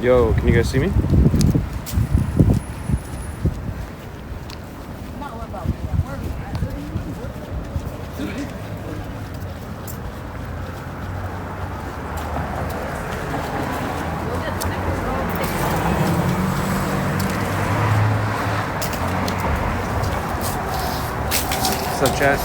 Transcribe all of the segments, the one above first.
Yo, can you guys see me? What's up, chat?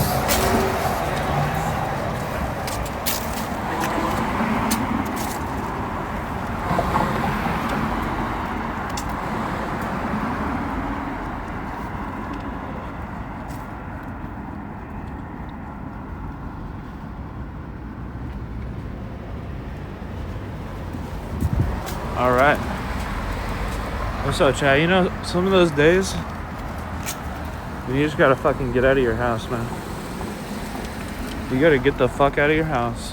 All right. What's up, chat? You know, some of those days, you just gotta fucking get out of your house, man. You gotta get the fuck out of your house,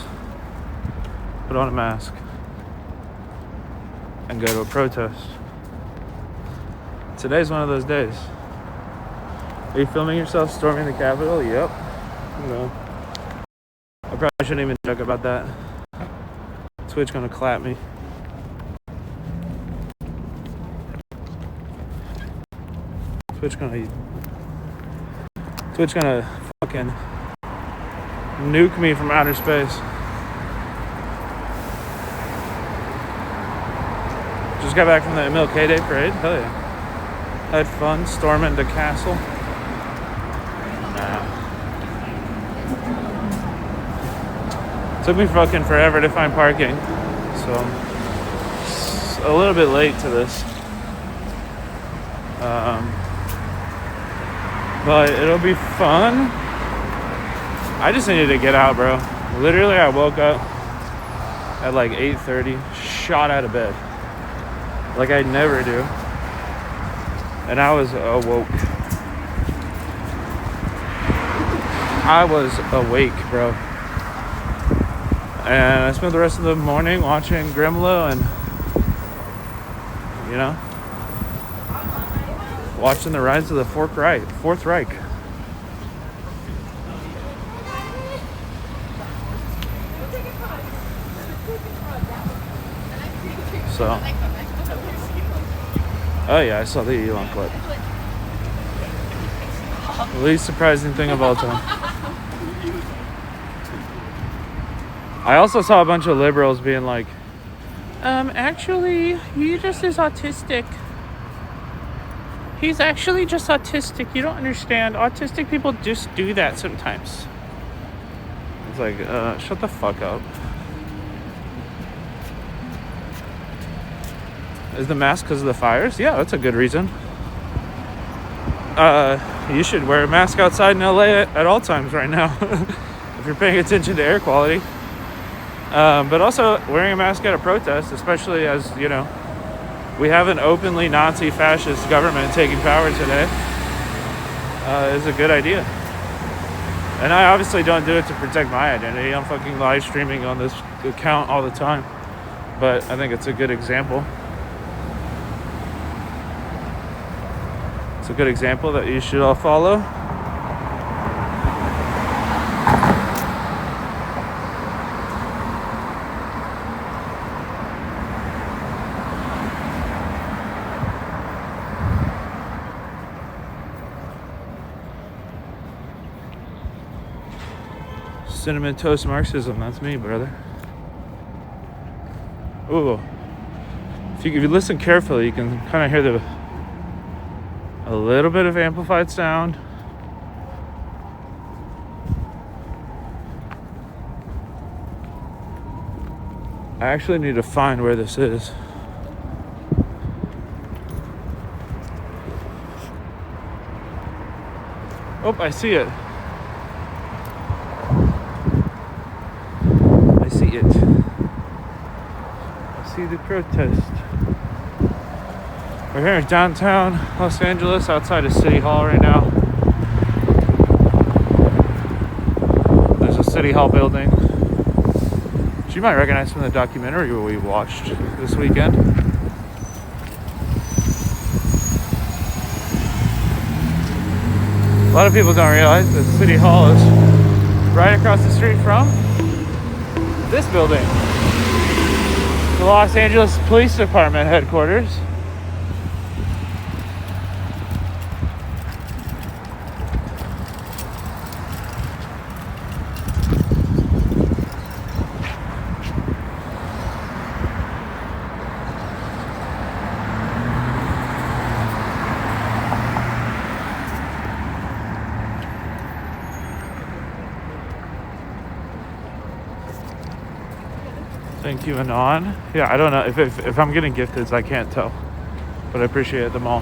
put on a mask, and go to a protest. Today's one of those days. Are you filming yourself storming the Capitol? Yep. No. I probably shouldn't even joke about that. Twitch gonna clap me. Twitch gonna fucking nuke me from outer space. Just got back from the MLK Day parade. Hell yeah. Had fun storming the castle. Nah. Took me fucking forever to find parking. So I'm a little bit late to this. But it'll be fun. I just needed to get out, bro. Literally, I woke up at like 8:30, shot out of bed. Like I never do. And I was awoke. I was awake, bro. And I spent the rest of the morning watching Grimlow and, you know, watching the rise of the Fourth Reich. So, oh yeah, I saw the Elon clip. The least surprising thing of all time. I also saw a bunch of liberals being like, actually, he just is autistic. He's actually just autistic. You don't understand. Autistic people just do that sometimes. It's like, shut the fuck up. Is the mask because of the fires? Yeah, that's a good reason. You should wear a mask outside in LA at all times right now. If you're paying attention to air quality. But also wearing a mask at a protest, especially as, you know, we have an openly Nazi fascist government taking power today, is a good idea. And I obviously don't do it to protect my identity. I'm fucking live streaming on this account all the time. But I think it's a good example. It's a good example that you should all follow. Cinnamon Toast Marxism, that's me, brother. Ooh. If you listen carefully, you can kind of hear a little bit of amplified sound. I actually need to find where this is. Oh, I see it. I see the protest. We're here in downtown Los Angeles, outside of City Hall right now. There's a City Hall building, which you might recognize from the documentary we watched this weekend. A lot of people don't realize that City Hall is right across the street from this building. The the Los Angeles Police Department headquarters. Thank you, Anon. Yeah, I don't know if I'm getting gifteds, I can't tell, but I appreciate them all.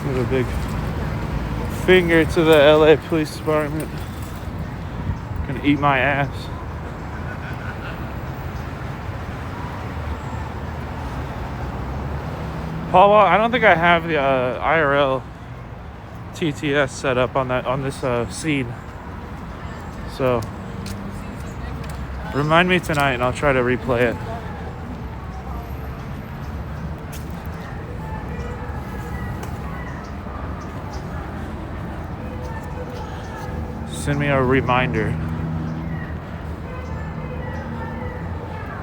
Give a big finger to the LA Police Department. Gonna eat my ass. Paul, I don't think I have the IRL TTS set up on this scene. So remind me tonight, and I'll try to replay it. Send me a reminder.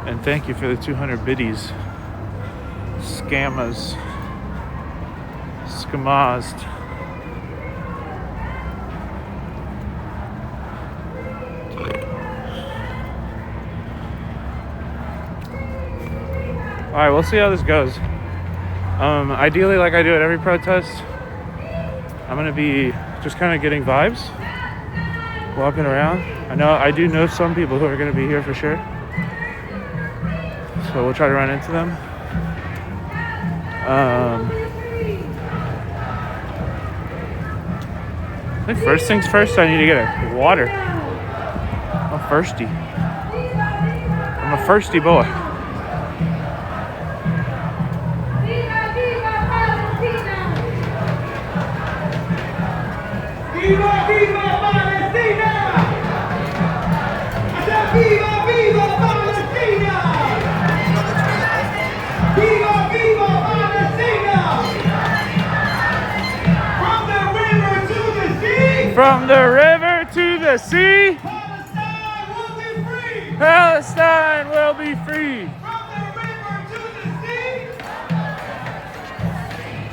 And thank you for the 200 biddies. Scammers. Scamazed. Alright, we'll see how this goes. Ideally, like I do at every protest, I'm gonna be just kind of getting vibes, walking around. I do know some people who are gonna be here for sure, so we'll try to run into them. I think first things first, I need to get a water. I'm thirsty. I'm a thirsty boy. Viva, viva Palestina! Viva, viva Palestina! Viva, viva Palestina! From the river to the sea! From the river to the sea! Palestine will be free! Palestine will be free! From the river to the sea!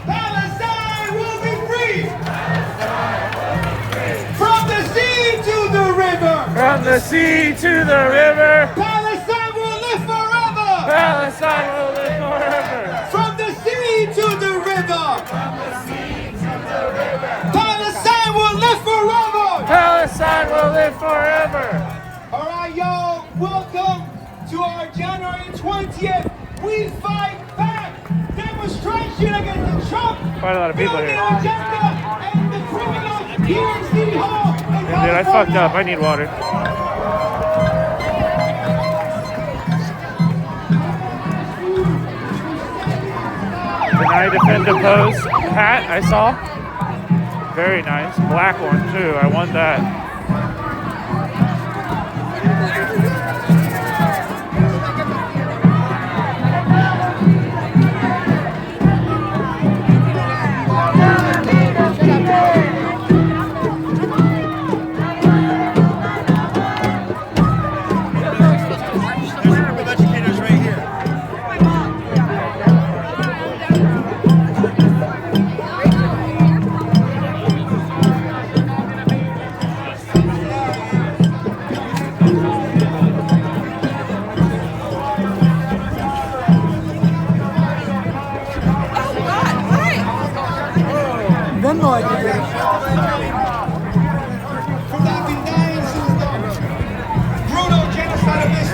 Palestine will be free! From the sea to the river! From the sea to the river! Palestine will live forever! Palestine will live forever! From the sea to the river! From the sea to the river! Palestine will live forever! Palestine will live forever! Alright, y'all, welcome to our January 20th We Fight Back demonstration against the Trump Quite a lot of people here. agenda and the criminals here in City Hall in Dude, I fucked up. I need water. Deny, defend, oppose. Hat, I saw. Very nice. Black one, too. I want that.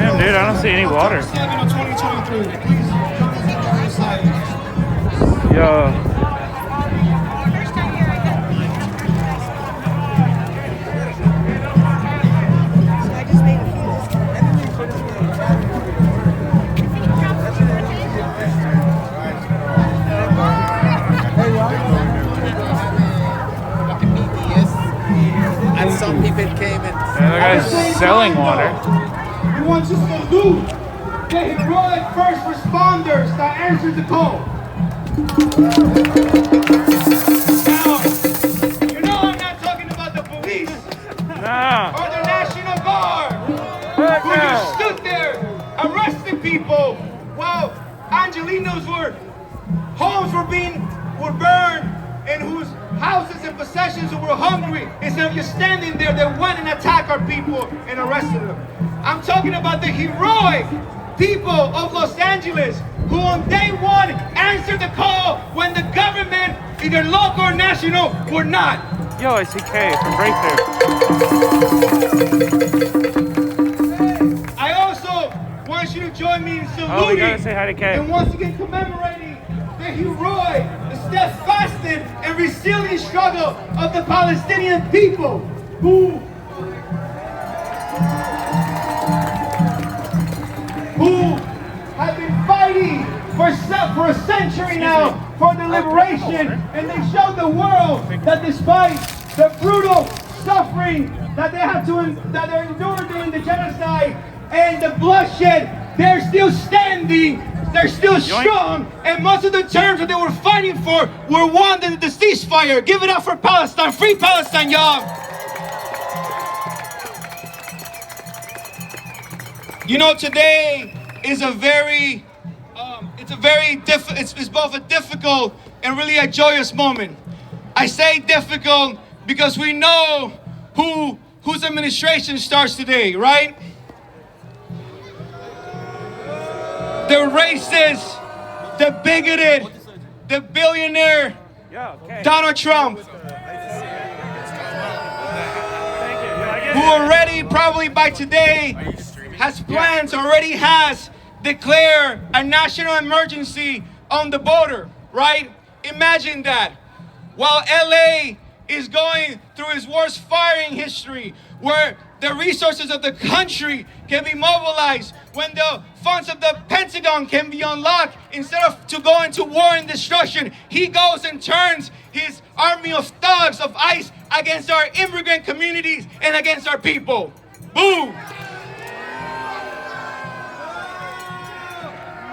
Damn, dude, I don't see any water. Yo. And some people came in. Yeah, the guy's selling water. We want to salute the heroic first responders that answered the call. or the National Guard who just stood there arresting people while Angelinos homes were burned and whose houses and possessions were hungry. Instead of just standing there, they went and attacked our people and arrested them. I'm talking about the heroic people of Los Angeles who on day one answered the call when the government, either local or national, were not. Yo, I see Kay from Breakthrough. I also want you to join me in saluting Oh, we gotta say hi to Kay. and once again commemorating the heroic, the steadfast and resilient struggle of the Palestinian people who have been fighting for a century now for the liberation, and they showed the world that despite the brutal suffering that they endured during the genocide and the bloodshed, they're still standing, they're still strong, and most of the terms that they were fighting for were one, the ceasefire. Give it up for Palestine. Free Palestine, y'all. You know, today is a very, it's both a difficult and really a joyous moment. I say difficult because we know whose administration starts today, right? The racist, the bigoted, the billionaire, Donald Trump, who already probably by today already has declared a national emergency on the border, right? Imagine that. While LA is going through its worst fire in history, where the resources of the country can be mobilized, when the funds of the Pentagon can be unlocked, instead of to go into war and destruction, he goes and turns his army of thugs of ICE against our immigrant communities and against our people. Boom!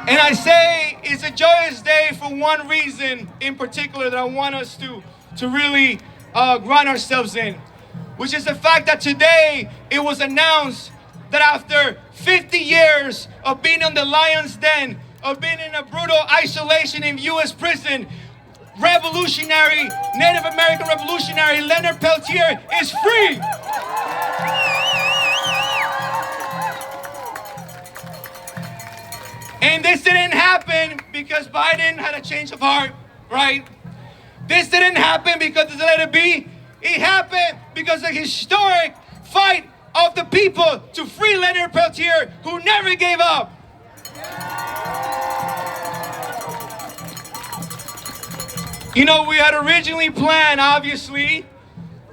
And I say it's a joyous day for one reason in particular that I want us to really ground ourselves in, which is the fact that today it was announced that after 50 years of being in the lion's den, of being in a brutal isolation in U.S. prison, Native American revolutionary Leonard Peltier is free. And this didn't happen because Biden had a change of heart, right? This didn't happen because it's let it be. It happened because of the historic fight of the people to free Leonard Peltier, who never gave up. You know, we had originally planned, obviously,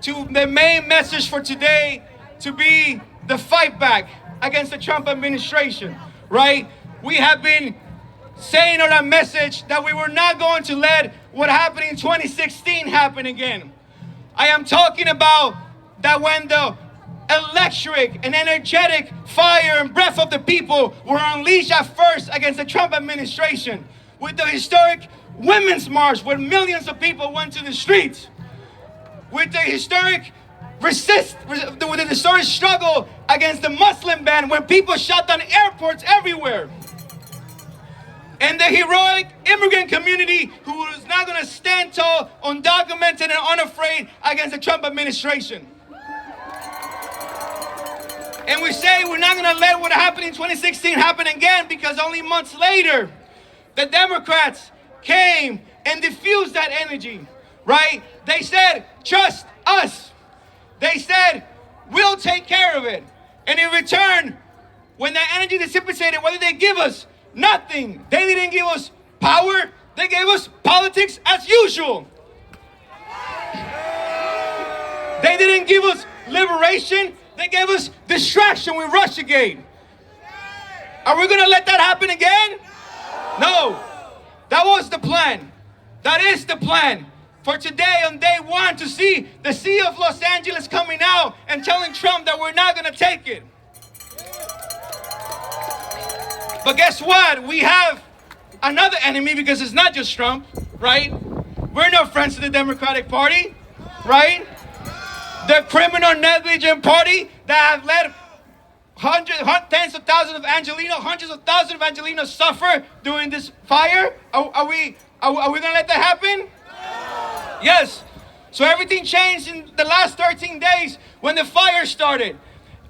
the main message for today to be the fight back against the Trump administration, right? We have been saying on our message that we were not going to let what happened in 2016 happen again. I am talking about that when the electric and energetic fire and breath of the people were unleashed at first against the Trump administration, with the historic Women's March where millions of people went to the streets, with the historic struggle against the Muslim ban when people shut down airports everywhere, and the heroic immigrant community who is now going to stand tall, undocumented and unafraid against the Trump administration. And we say we're not going to let what happened in 2016 happen again, because only months later, the Democrats came and diffused that energy, right? They said, trust us. They said, we'll take care of it. And in return, when that energy dissipated, what did they give us? Nothing. They didn't give us power. They gave us politics as usual. They didn't give us liberation. They gave us distraction with Russiagate. Are we going to let that happen again? No. That was the plan. That is the plan. For today, on day one, to see the city of Los Angeles coming out and telling Trump that we're not going to take it. But guess what? We have another enemy, because it's not just Trump, right? We're no friends to the Democratic Party, right? The criminal negligent party that have let tens of thousands of Angelinos, hundreds of thousands of Angelinos suffer during this fire? Are we gonna let that happen? Yes. So everything changed in the last 13 days when the fire started.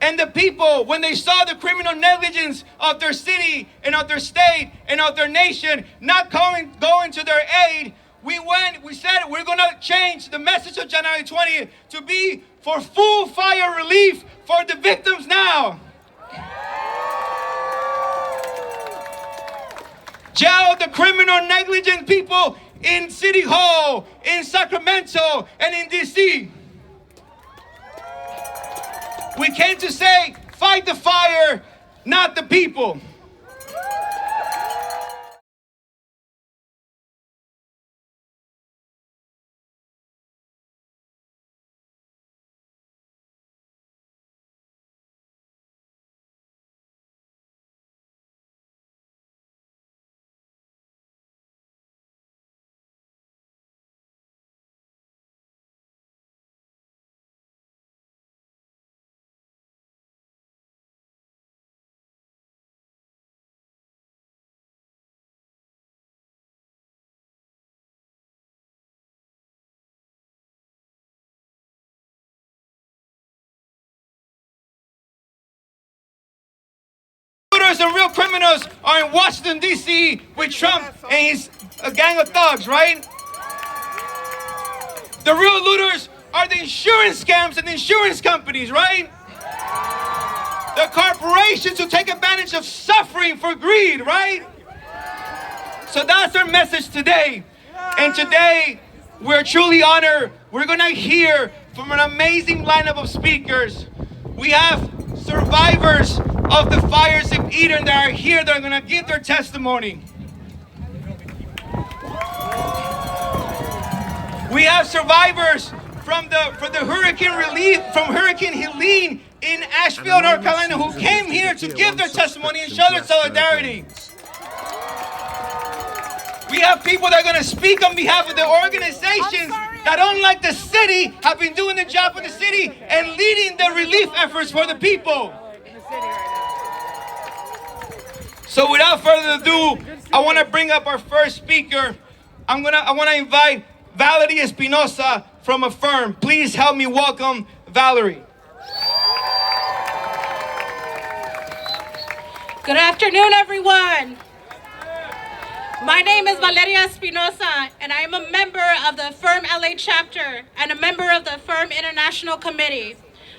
And the people, when they saw the criminal negligence of their city and of their state and of their nation not going to their aid, we said we're going to change the message of January 20th to be for full fire relief for the victims now. Jail the criminal negligent people in City Hall, in Sacramento, and in DC. We came to say, fight the fire, not the people. And real criminals are in Washington, D.C. with Trump and his gang of thugs, right? The real looters are the insurance scams and the insurance companies, right? The corporations who take advantage of suffering for greed, right? So that's our message today. And today, we're truly honored. We're going to hear from an amazing lineup of speakers. We have survivors of the fires of Eden that are here that are going to give their testimony. We have survivors from the hurricane relief, from Hurricane Helene in Asheville, North Carolina, who came here to give their testimony and show their solidarity. We have people that are going to speak on behalf of the organizations that, unlike the city, have been doing the job for the city and leading the relief efforts for the people. So without further ado, I want to bring up our first speaker. I want to invite Valerie Espinosa from Affirm. Please help me welcome Valerie. Good afternoon, everyone. My name is Valeria Espinosa, and I am a member of the Affirm LA chapter and a member of the Affirm International Committee.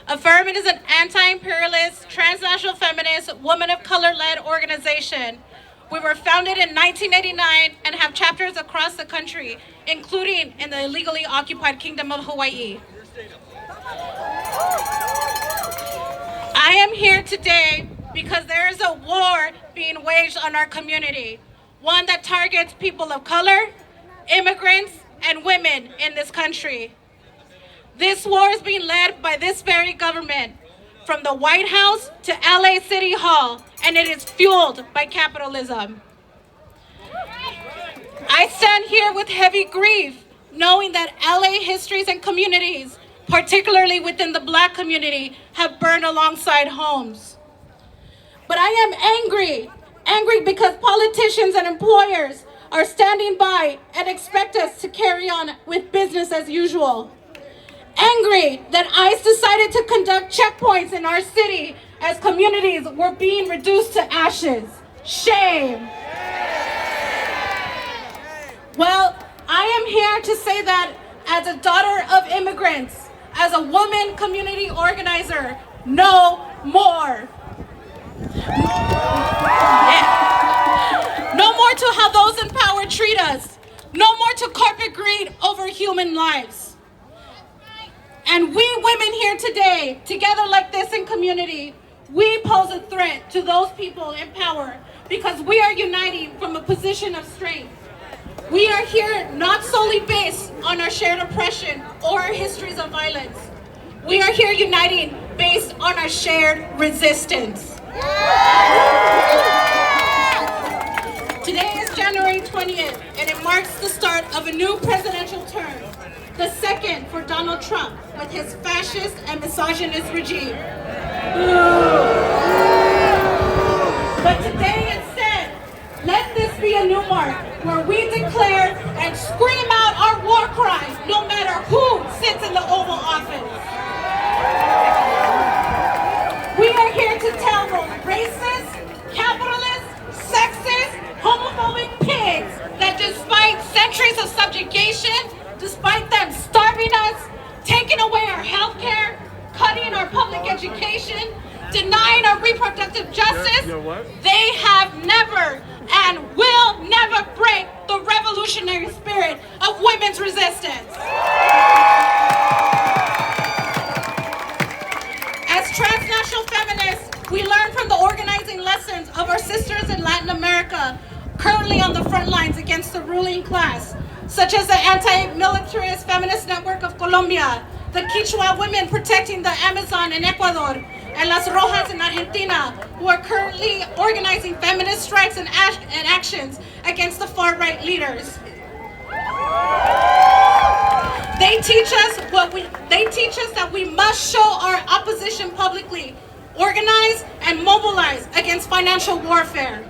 Affirm is an anti-imperialist, transnational feminist, woman of color-led organization. We were founded in 1989 and have chapters across the country, including in the illegally occupied Kingdom of Hawaii. I am here today because there is a war being waged on our community, one that targets people of color, immigrants, and women in this country. This war is being led by this very government, from the White House to LA City Hall, and it is fueled by capitalism. I stand here with heavy grief, knowing that LA histories and communities, particularly within the Black community, have burned alongside homes. But I am angry because politicians and employers are standing by and expect us to carry on with business as usual. Angry that ICE decided to conduct checkpoints in our city as communities were being reduced to ashes. Shame. Well, I am here to say that as a daughter of immigrants, as a woman community organizer, no more. No more to how those in power treat us. No more to corporate greed over human lives. And we women here today, together like this in community, we pose a threat to those people in power because we are uniting from a position of strength. We are here not solely based on our shared oppression or our histories of violence. We are here uniting based on our shared resistance. Today is January 20th, and it marks the start of a new presidential term, the second for Donald Trump, with with his fascist and misogynist regime. But today instead, let this be a new mark where we declare and scream out our war cry no matter who sits in the Oval Office. We are here to tell those racist, capitalist, sexist, homophobic pigs that despite centuries of subjugation, despite them starving us, taking away our health care, cutting our public education, denying our reproductive justice, they have never and will never break the revolutionary spirit of women's resistance. As transnational feminists, we learn from the organizing lessons of our sisters in Latin America, currently on the front lines against the ruling class, such as the Anti-Militarist Feminist Network of Colombia, the Quichua women protecting the Amazon in Ecuador, and Las Rojas in Argentina, who are currently organizing feminist strikes and actions against the far-right leaders. They teach us that we must show our opposition publicly, organize and mobilize against financial warfare.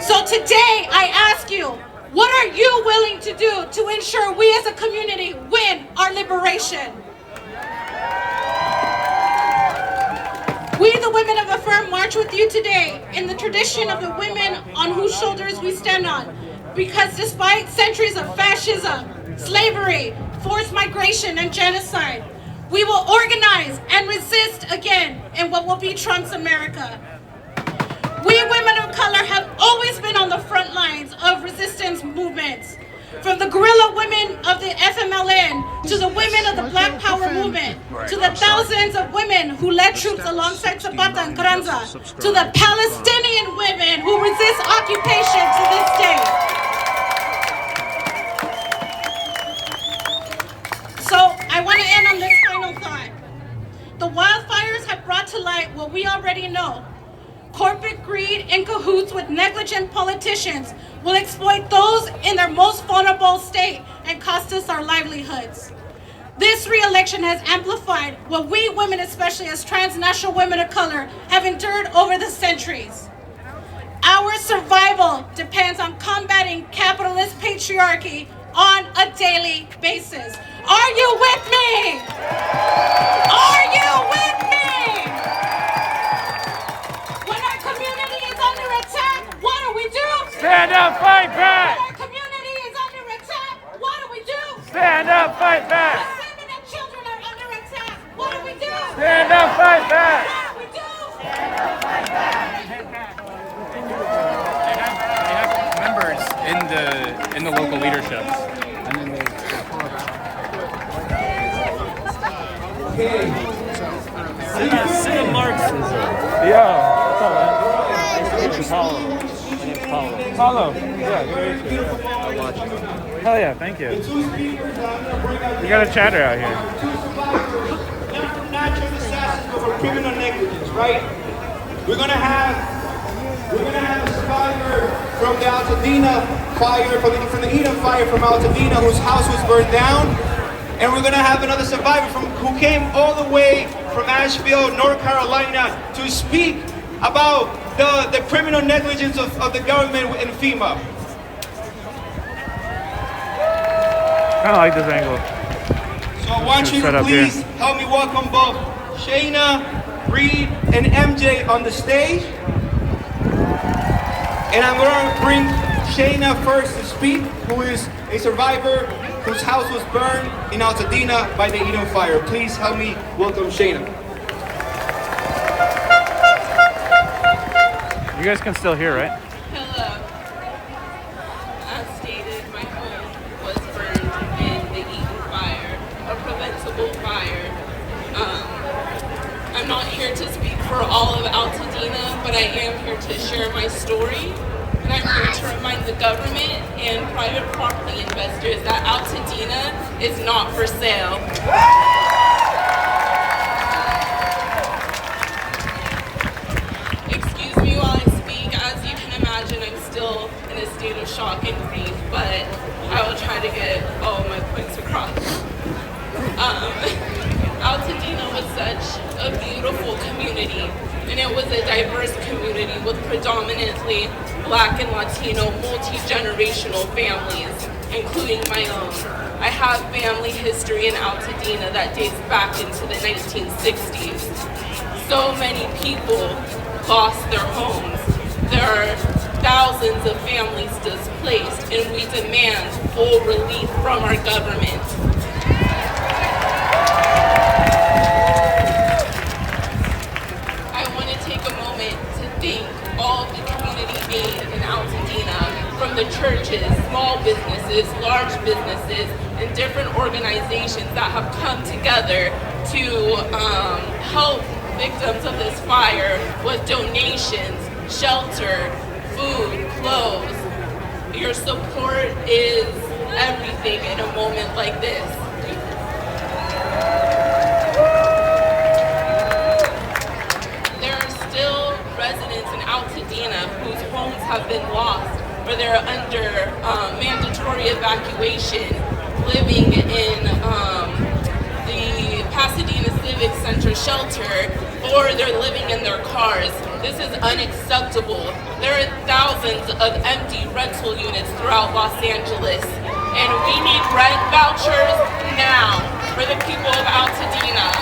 So today I ask you, what are you willing to do to ensure we as a community win our liberation? We, the women of Affirm, march with you today in the tradition of the women on whose shoulders we stand on, because despite centuries of fascism, slavery, forced migration, and genocide, we will organize and resist again in what will be Trump's America. We women of color have always been on the front lines of resistance movements, from the guerrilla women of the FMLN to the women of the Black Power movement, to the thousands of women who led troops alongside Zapata and Carranza, to the Palestinian women who resist occupation to this day. So I want to end on this final thought. The wildfires have brought to light what we already know. Corporate greed in cahoots with negligent politicians will exploit those in their most vulnerable state and cost us our livelihoods. This re-election has amplified what we women, especially as transnational women of color, have endured over the centuries. Our survival depends on combating capitalist patriarchy on a daily basis. Are you with me? Are you with me? When our community is under attack, what do we do? Stand up, fight back! When our community is under attack, what do we do? Stand up, fight back! When women and children are under attack, what do we do? Stand up, fight back! What do we do? They have members in the local leaderships. And then they Yeah. What's up, man? Paulo. Yeah, good to meet you. Hell yeah, thank you. We got a chatter out here. Natural disasters but for criminal negligence, right? We're gonna have a survivor from the Altadena fire, from the Eden fire from Altadena, whose house was burned down. And we're gonna have another survivor who came all the way from Asheville, North Carolina, to speak about the criminal negligence of the government in FEMA. Kind of like this angle. So I want you to please help me welcome both Shayna, Reed, and MJ on the stage. And I'm gonna bring Shayna first to speak, who is a survivor whose house was burned in Altadena by the Eden fire. Please help me welcome Shayna. You guys can still hear, right? Hello. As stated, my home was burned in the Eaton fire, a preventable fire. I'm not here to speak for all of Altadena, but I am here to share my story. And I'm here to remind the government and private property investors that Altadena is not for sale. Excuse me while I speak. As you can imagine, I'm still in a state of shock and grief, but I will try to get all my points across. community with predominantly Black and Latino multi-generational families, including my own. I have family history in Altadena that dates back into the 1960s. So many people lost their homes. There are thousands of families displaced, and we demand full relief from our government. I want to take a moment to thank all the community aid in Altadena, from the churches, small businesses, large businesses, and different organizations that have come together to help victims of this fire with donations, shelter, food, clothes. Your support is everything in a moment like this. There are still residents in Altadena whose homes have been lost, or they're under mandatory evacuation, living in the Pasadena Civic Center shelter, or they're living in their cars. This is unacceptable. There are thousands of empty rental units throughout Los Angeles, and we need rent vouchers now for the people of Altadena.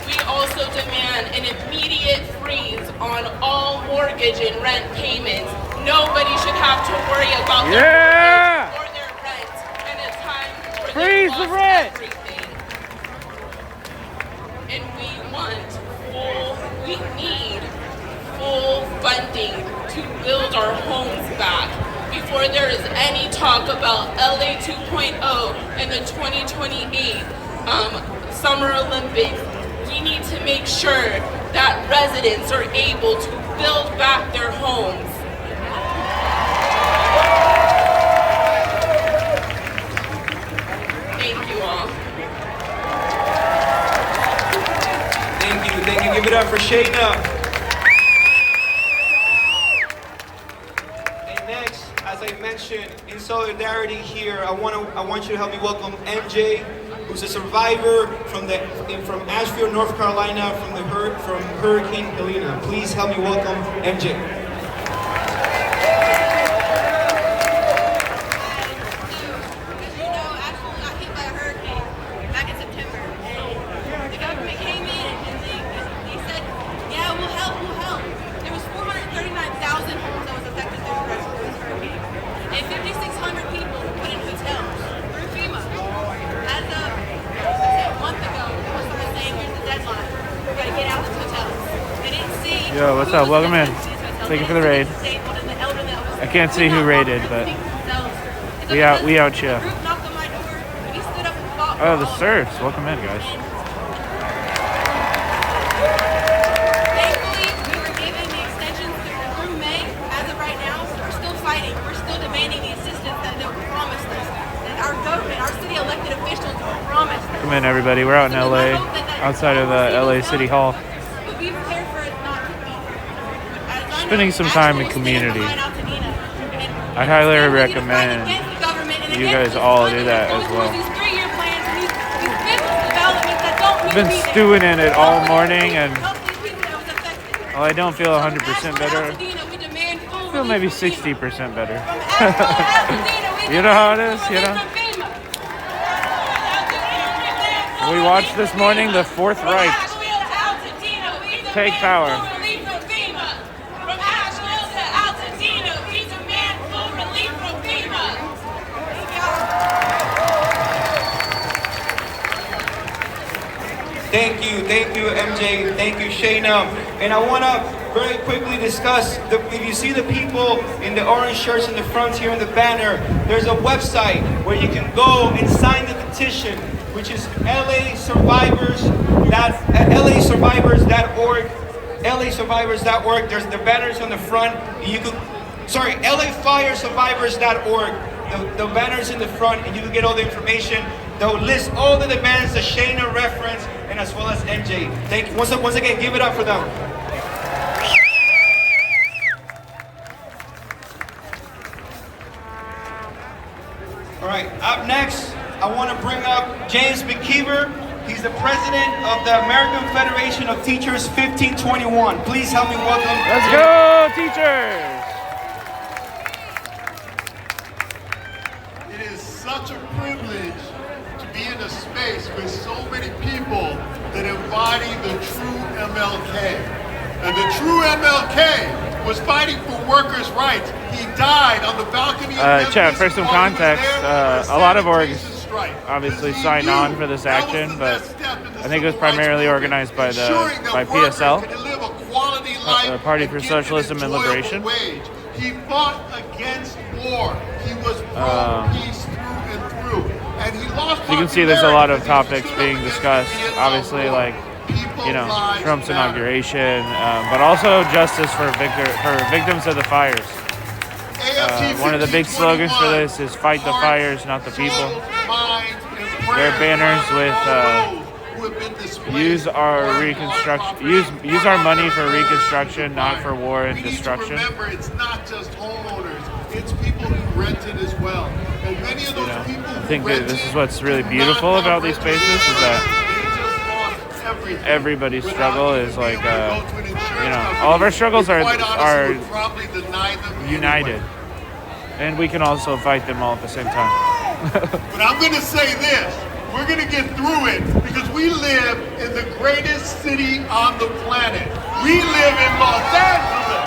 We also demand an immediate freeze on all mortgage and rent payments. Nobody should have to worry about their mortgage or their rent in a time where Freeze they've the lost rent. everything. And we need full funding to build our homes back before there is any talk about LA 2.0 and the 2028 Summer Olympics. We need to make sure that residents are able to build back their homes. Thank you all. Thank you. Give it up for Shayna. And next, as I mentioned, in solidarity here, I want you to help me welcome MJ, who's a survivor from Asheville, North Carolina, from Hurricane Helena. Please help me welcome MJ. Yo, what's up? Welcome in. Thank you for the raid. I can't see who raided, but we out here. Oh, the Surfs. Welcome in, guys. Thankfully, we were given the extensions through May. As of right now, we're still fighting. We're still demanding the assistance that they were promised us. That our government, our city elected officials were promised us. Come in, everybody. We're out in LA, outside of LA City Hall. But be prepared for it not to be. Spending some time in community. I highly recommend you guys all do that as well. I've been stewing in it all morning, and while I don't feel 100% better, I feel maybe 60% better. You know how it is, you know? We watched this morning the Fourth Reich take power. Thank you, MJ. Thank you, Shayna. And I want to very quickly discuss, if you see the people in the orange shirts in the front here in the banner, there's a website where you can go and sign the petition, which is lasurvivors.org. lasurvivors.org. There's the banners on the front. lafiresurvivors.org. The banners in the front, and you can get all the information. They'll list all the demands that Shayna referenced, and as well as MJ. Thank you. Once again, give it up for them. All right, up next, I want to bring up James McKeever. He's the president of the American Federation of Teachers 1521. Please help me welcome. Let's go, teachers! It is such a privilege to be in a space with so many people that embody the true MLK. And the true MLK was fighting for workers' rights. He died on the balcony of Memphis. Chat, for some while he was context, there for a lot of orgs sanitation strike. obviously Because he signed knew on for this that was action, the but next step in the I think it was civil rights primarily movement, organized by ensuring that by workers PSL, could live a quality life Party and for get an Socialism and enjoyable Liberation. wage. He fought against war. He was pro-peace through and through. And he lost So you can see there's a lot of popularity topics because he being stood up discussed, against the Vietnam obviously, War. like, People's you know, lives Trump's matter. inauguration, but also justice for victims of the fires. One of the big slogans for this is "Fight the fires, not the people." There are banners with "Use our reconstruction, use our money for reconstruction, not for war and destruction." Remember, it's not just homeowners; it's people who rented as well. And many of those people I think that this is what's really beautiful about these spaces is that everybody's struggle is like, you know, all of our struggles are united, and we can also fight them all at the same time. But I'm going to say this. We're going to get through it because we live in the greatest city on the planet. We live in Los Angeles.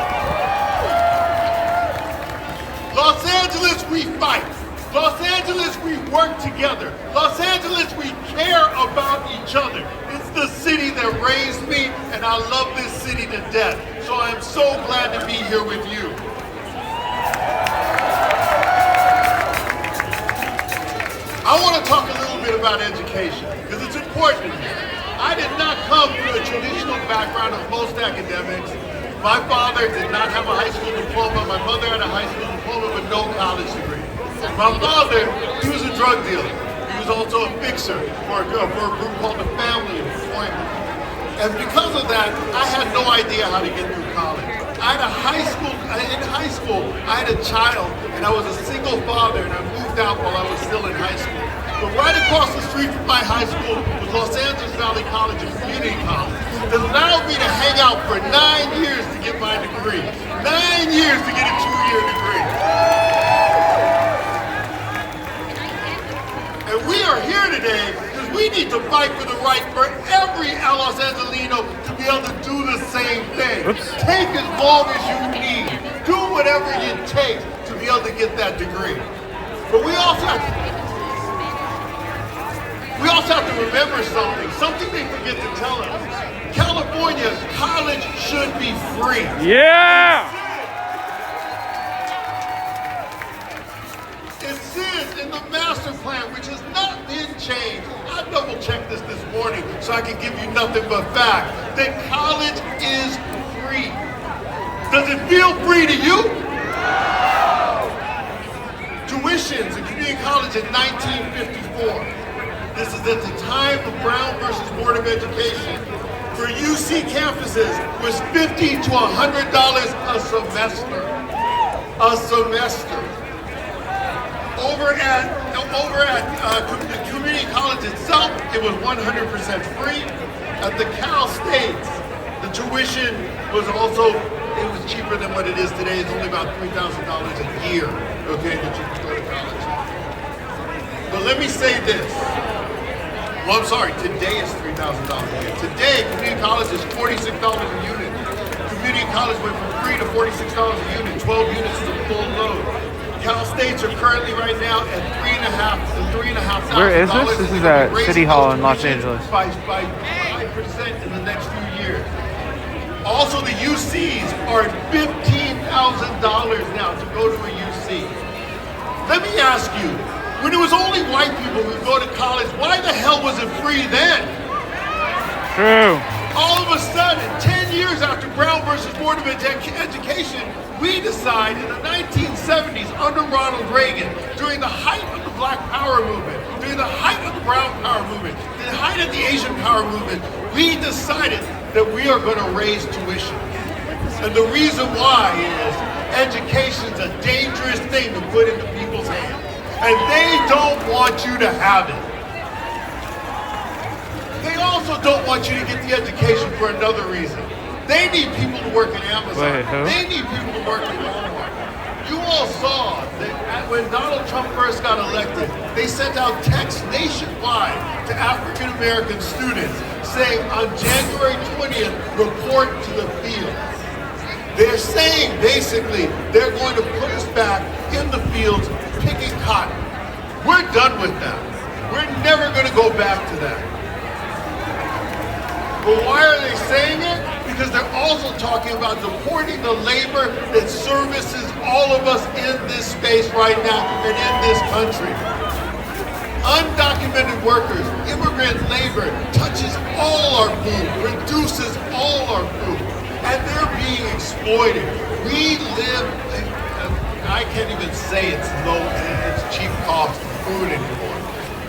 Los Angeles, we fight. Los Angeles, we work together. Los Angeles, we care about each other. It's the city that raised me, and I love this city to death. So I'm so glad to be here with you. I want to talk a little bit about education, because it's important. I did not come from a traditional background of most academics. My father did not have a high school diploma. My mother had a high school diploma but no college degree. My father, he was a drug dealer. He was also a fixer for a group called the Family Employment. And because of that, I had no idea how to get through college. I had in high school, I had a child, and I was a single father, and I moved out while I was still in high school. But right across the street from my high school was Los Angeles Valley College, a community college, that allowed me to hang out for 9 years to get my degree. 9 years to get a 2-year degree. And we are here today because we need to fight for the right for every Los Angelino to be able to do the same thing. Oops. Take as long as you need. Do whatever it takes to be able to get that degree. But we also have to remember something they forget to tell us. California, college should be free. Yeah! It says in the master plan, which has not been changed. I double-checked this morning so I can give you nothing but fact, that college is free. Does it feel free to you? Tuitions in community college in 1954. This is at the time of Brown versus Board of Education. For UC campuses was $50 to $100 a semester. A semester. Over at the community college itself, it was 100% free. At the Cal States, the tuition was also, it was cheaper than what it is today. It's only about $3,000 a year, okay, that you can go to college. But let me say this. Well, I'm sorry, today is $3,000 a year. Today, community college is $46 a unit. Community college went from free to $46 a unit. 12 units is a full load. Cal States are currently right now at $3,500. Where is this? This is at City Hall in Los Angeles. By 5% in the next few years. Also, the UCs are at $15,000 now to go to a UC. Let me ask you, when it was only white people who go to college, why the hell was it free then? True. All of a sudden, 10 years after Brown versus Board of Education, we decide in the 1970s under Ronald Reagan, during the height of the Black Power movement, during the height of the Brown Power movement, the height of the Asian Power movement, we decided that we are going to raise tuition. And the reason why is education's a dangerous thing to put into people's hands. And they don't want you to have it. also don't want you to get the education for another reason. They need people to work in Amazon. Wait, who? They need people to work in Walmart. You all saw that when Donald Trump first got elected, they sent out texts nationwide to African American students saying on January 20th, report to the fields. They're saying basically they're going to put us back in the fields picking cotton. We're done with that. We're never going to go back to that. But why are they saying it? Because they're also talking about deporting the labor that services all of us in this space right now and in this country. Undocumented workers, immigrant labor touches all our food, reduces all our food, and they're being exploited. We live, I can't even say it's cheap cost food anymore,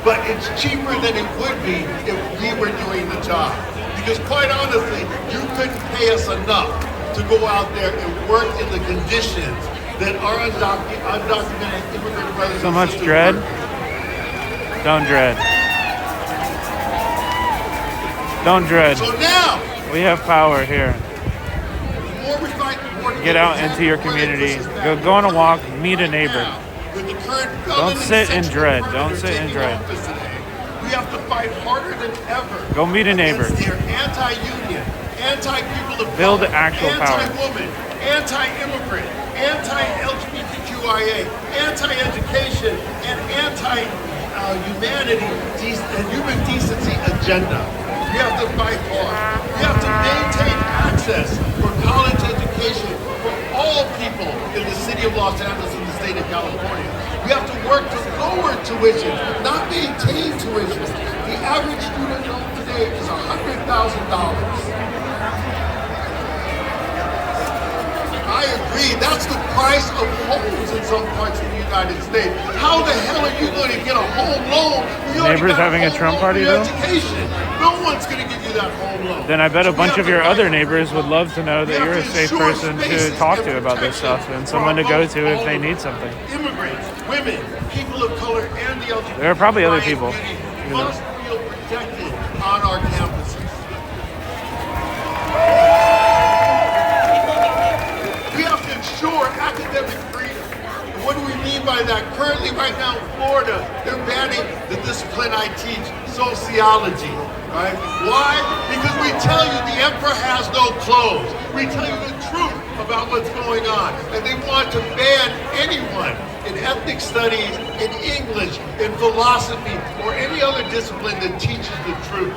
but it's cheaper than it would be if we were doing the job. Because quite honestly, you couldn't pay us enough to go out there and work in the conditions that our undocumented immigrant brothers So and much sisters dread. work. Don't dread. Don't dread. So now, We have power here. the more we fight, the more Get out into your community. Go on a walk. Meet a neighbor. With the current Don't sit in dread. Don't sit in dread. We have to fight harder than ever. Go meet a neighbor. against their anti-union, anti-people of Build color, actual power. anti-woman, anti-immigrant, anti-LGBTQIA, anti-education, and anti-humanity and human decency agenda. We have to fight hard. We have to maintain access for college education for all people in the city of Los Angeles and the state of California. We have to work to lower tuition, not maintain tuition. The average student loan today is $100,000. I agree, that's the price of homes in some parts of the United States. How the hell are you going to get a home loan? You already Neighbors got a having a home Trump loan party, for your though? education. No one's going to give you that home loan. Then I bet a So we bunch have of to your fight other for neighbors would love to know that We have you're a to safe ensure person to spaces talk and to about this protection stuff and for someone to go all to if they of need us. something. Immigrants, women, people of color, and the LGBT. There are probably other people, community you know. must feel protected on our campuses. We have to ensure academic freedom. And what do we mean by that? Currently, right now in Florida, they're banning the discipline I teach, sociology. Right? Why? Because we tell you the emperor has no clothes. We tell you the truth about what's going on. And they want to ban anyone in ethnic studies, in English, in philosophy, or any other discipline that teaches the truth.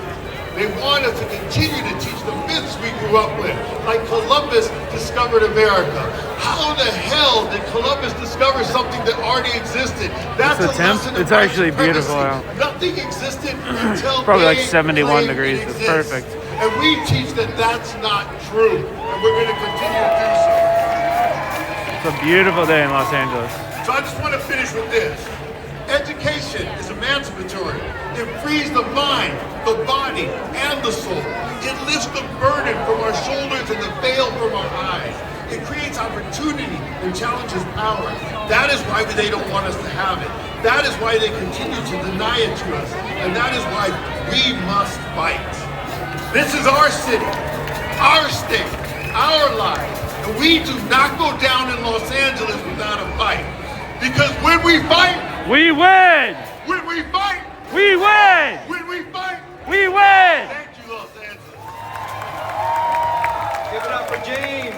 They want us to continue to teach the myths we grew up with, like Columbus discovered America. How the hell did Columbus discover something that already existed? That's It's a temp. lesson of It's white actually beautiful supremacy. out. Nothing existed until Probably like they 71 claimed degrees. it It's exists. perfect. And we teach that that's not true, and we're going to continue to do so. It's a beautiful day in Los Angeles. So I just want to finish with this. Education is emancipatory. It frees the mind, the body, and the soul. It lifts the burden from our shoulders and the veil from our eyes. It creates opportunity and challenges power. That is why they don't want us to have it. That is why they continue to deny it to us. And that is why we must fight. This is our city, our state, our lives. And we do not go down in Los Angeles without a fight. Because when we fight, We win! when we fight, We win! when we fight, We win! thank you, Los Angeles. Give it up for James.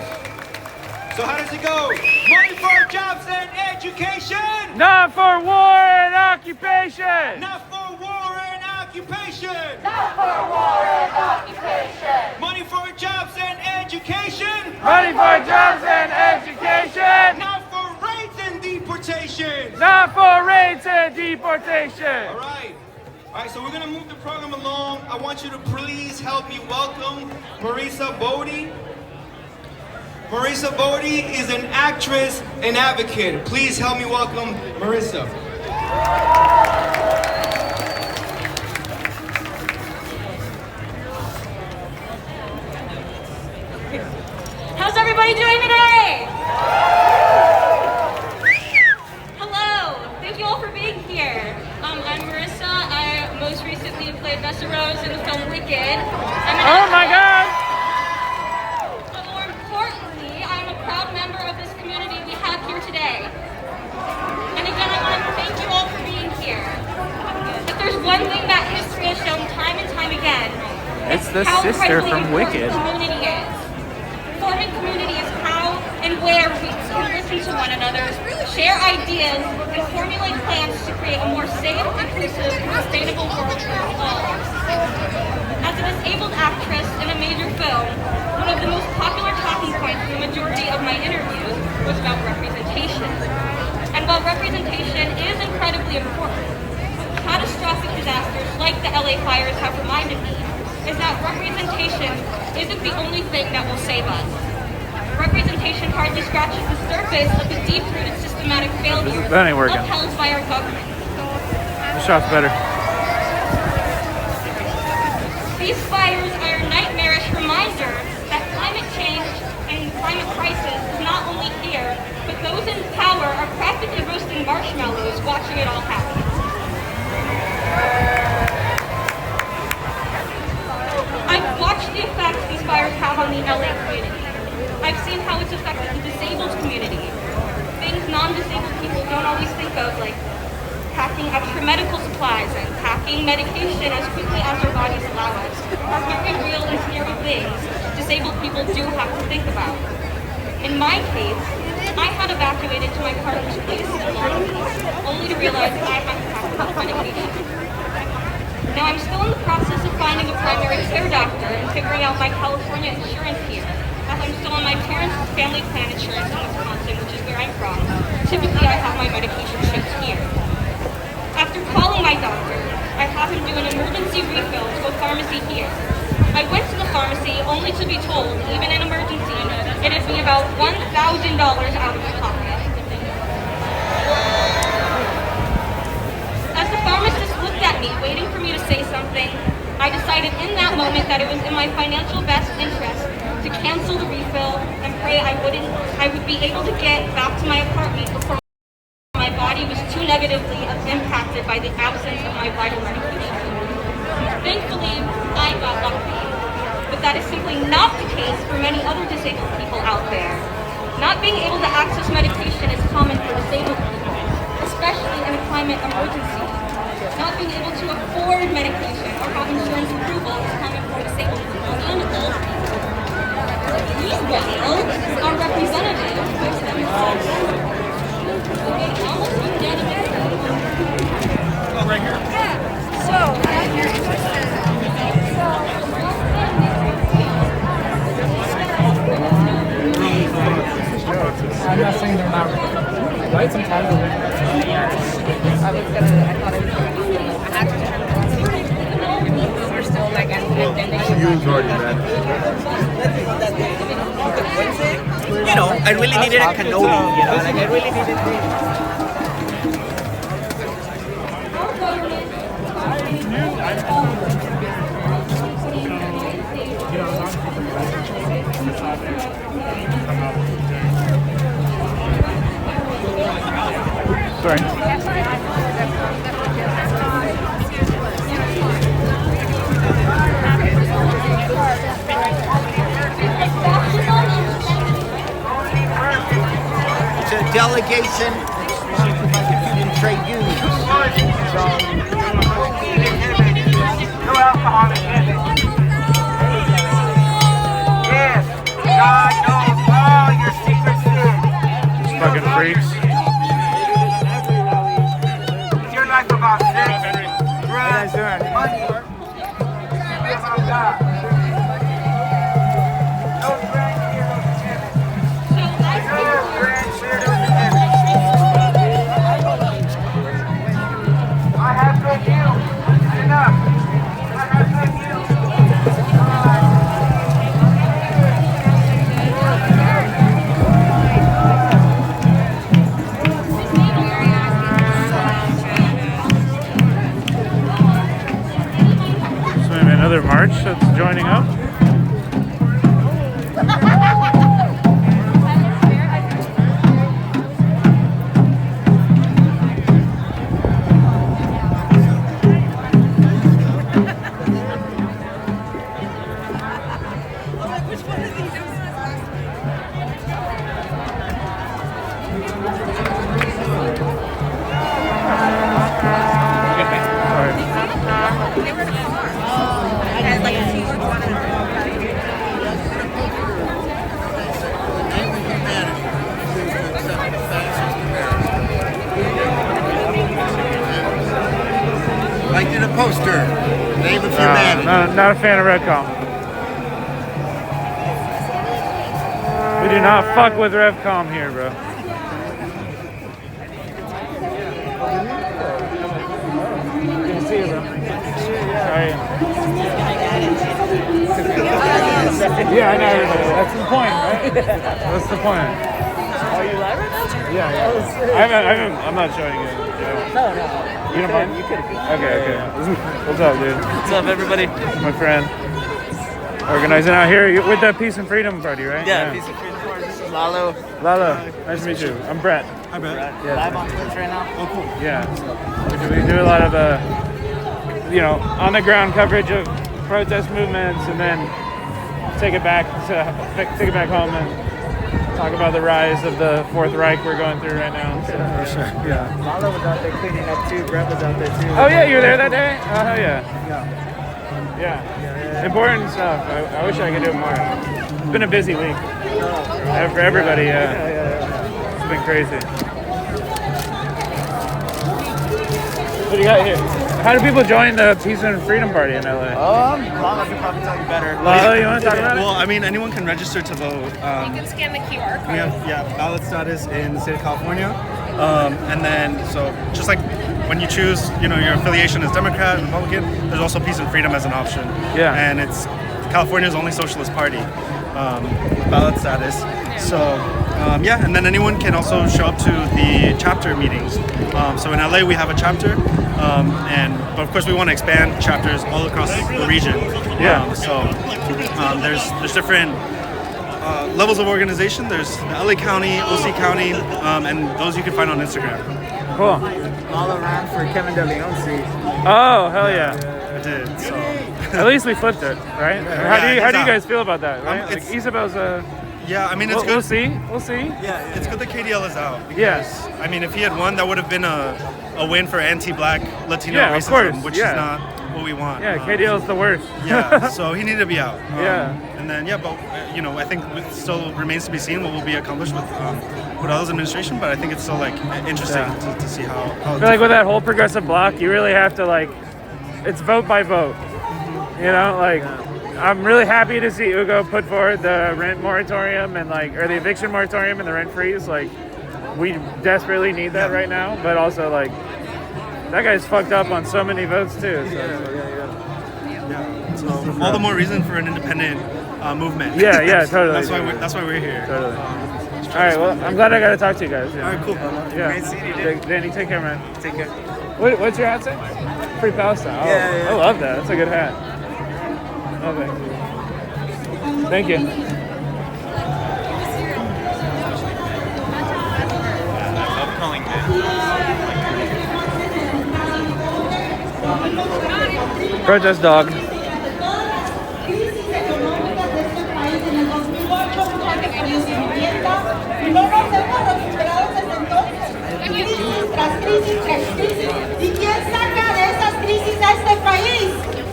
So how does it go? Money for jobs and education. Not for war and occupation! Not for war and occupation. Not for war and occupation. Money for jobs and education. Money for jobs and education! Not for raids and deportation. Not for raids and deportation! All right. All right, so we're gonna move the program along. I want you to please help me welcome Marisa Bodie. Marisa Bodie is an actress and advocate. Please help me welcome Marisa. How's everybody doing today? Hello. Thank you all for being here. I'm Marissa. I most recently played Best Rose in the film Wicked. Oh my God! But more importantly, I'm a proud member of this community we have here today. And again, I want to thank you all for being here. If there's one thing that history has shown time and time again, It's the how sister incredibly from important Wicked. community is. Forming community is how and where we can listen to one another, share ideas, and formulate plans to create a more safe, inclusive, and sustainable world for all. As a disabled actress in a major film, one of the most popular talking points in the majority of my interviews was about representation. And while representation is incredibly important, catastrophic disasters like the LA fires have reminded me is that representation isn't the only thing that will save us. Representation hardly scratches the surface of the deep-rooted systematic failures That ain't working. upheld by our government. The shot's better. These fires are a nightmarish reminder that climate change and the climate crisis is not only here, but those in power are practically roasting marshmallows watching it all happen. I've watched the effects these fires have on the LA community. I've seen how it's affected the disabled community. Things non-disabled people don't always think of, like packing extra medical supplies and packing medication as quickly as their bodies allow us, are very real and scary things disabled people do have to think about. In my case, I had evacuated to my partner's place in Long Beach, only to realize I had to pack medication. Now I'm still in the process of finding a primary care doctor and figuring out my California insurance here, as I'm still on my parents' family plan insurance in Wisconsin, which is where I'm from. Typically, I have my medication shipped here. After calling my doctor, I have him do an emergency refill to a pharmacy here. I went to the pharmacy only to be told, even in emergency, it'd be about $1,000 out of pocket. As the pharmacist looked at me, waiting for me to say something, I decided in that moment that it was in my financial best interest to cancel the refill and pray I would be able to get back to my apartment before my body was too negatively impacted by the absence of my vital medication. Thankfully, I got lucky, but that is simply not the case for many other disabled people out there. Not being able to access medication is common for disabled people, especially in a climate emergency. Not being able to afford medication or have insurance approval is common for disabled people and old people. These wild are representatives of themselves. Right here. I'm not saying they're not right. Sometimes they're I thought it was I had to turn around. We're still like You enjoyed that. You know, I really needed a cannoli, you know, like I really needed Sorry. It's a delegation in trade unions. No alcohol in it. Yes, God knows all your secret sins. These fucking freaks. Is your life about sex, drugs, money? Be about God. No grandchildren in heaven. No grandchildren in heaven. I have good news. It's enough. I have good news. Like in a poster. Name of humanity. Not a fan of Revcom. We do not fuck with Revcom here, bro. Good to see you, bro. Sorry. Yeah, I know everybody. That's the point, right? That's the point. Are you live right now? Yeah. I'm not showing you. No. You don't mind? You could. Okay. What's up, dude? What's up, everybody? My friend. Organizing out here with the Peace and Freedom Party, right? Yeah, Peace and Freedom Party. This is Lalo. Nice to meet you. I'm Brett. Hi, Brett. Yeah. Live on Twitch right now. Oh, cool. Yeah. We do a lot of, on the ground coverage of protest movements, and then take it back home and talk about the rise of the Fourth Reich we're going through right now. So. For sure. Yeah. Lalo was out there cleaning up too. Brett was out there too. Oh yeah, you were there that day? Oh hell yeah. Important stuff. I wish I could do it more. It's been a busy week for everybody. It's been crazy. What do you got here? How do people join the Peace and Freedom Party in LA? Lalo can probably tell you better. Lalo, you want to talk about it? Well, I mean, anyone can register to vote. You can scan the QR code. We have ballot status in the state of California. And then, so just like when you choose, your affiliation is Democrat, Republican, there's also Peace and Freedom as an option. Yeah. And it's California's only socialist party, ballot status. So, and then anyone can also show up to the chapter meetings. So in LA, we have a chapter, but of course we want to expand chapters all across the region. Yeah. There's different levels of organization. There's the LA County, OC County, and those you can find on Instagram. Cool. Lalo ran for Kevin De Leon seat. Oh, hell yeah. I did. So. At least we flipped it, right? How do you guys feel about that? Right? It's- Isabel's Yeah, I mean, it's good. We'll see. Yeah, it's good that KDL is out. Yes. I mean, if he had won, that would have been a win for anti-black Latino Yeah, of racism, course, which yeah. is not what we want. Yeah, KDL's the worst. Yeah, so he needed to be out. Yeah. And then, but I think it still remains to be seen what will be accomplished with Oda's administration. But I think it's still interesting to see how. I feel like with that whole progressive bloc, you really have to it's vote by vote. I'm really happy to see Ugo put forward the rent moratorium and or the eviction moratorium and the rent freeze. We desperately need that right now, but also that guy's fucked up on so many votes too. So all the more reason for an independent movement. Yeah, totally. That's why we're here. Totally. All right, well, I'm glad I got to talk to you guys. Yeah. All right, cool. Great seeing you, dude. Danny, take care, man. Take care. What's your hat say? Free Palestine. Oh, Yeah. I love that. That's a good hat. Okay. Thank you. I love calling Protest dog. Y no nos hemos recuperado desde entonces. Crisis tras crisis tras crisis. ¿Y quién saca de esas crisis a este país?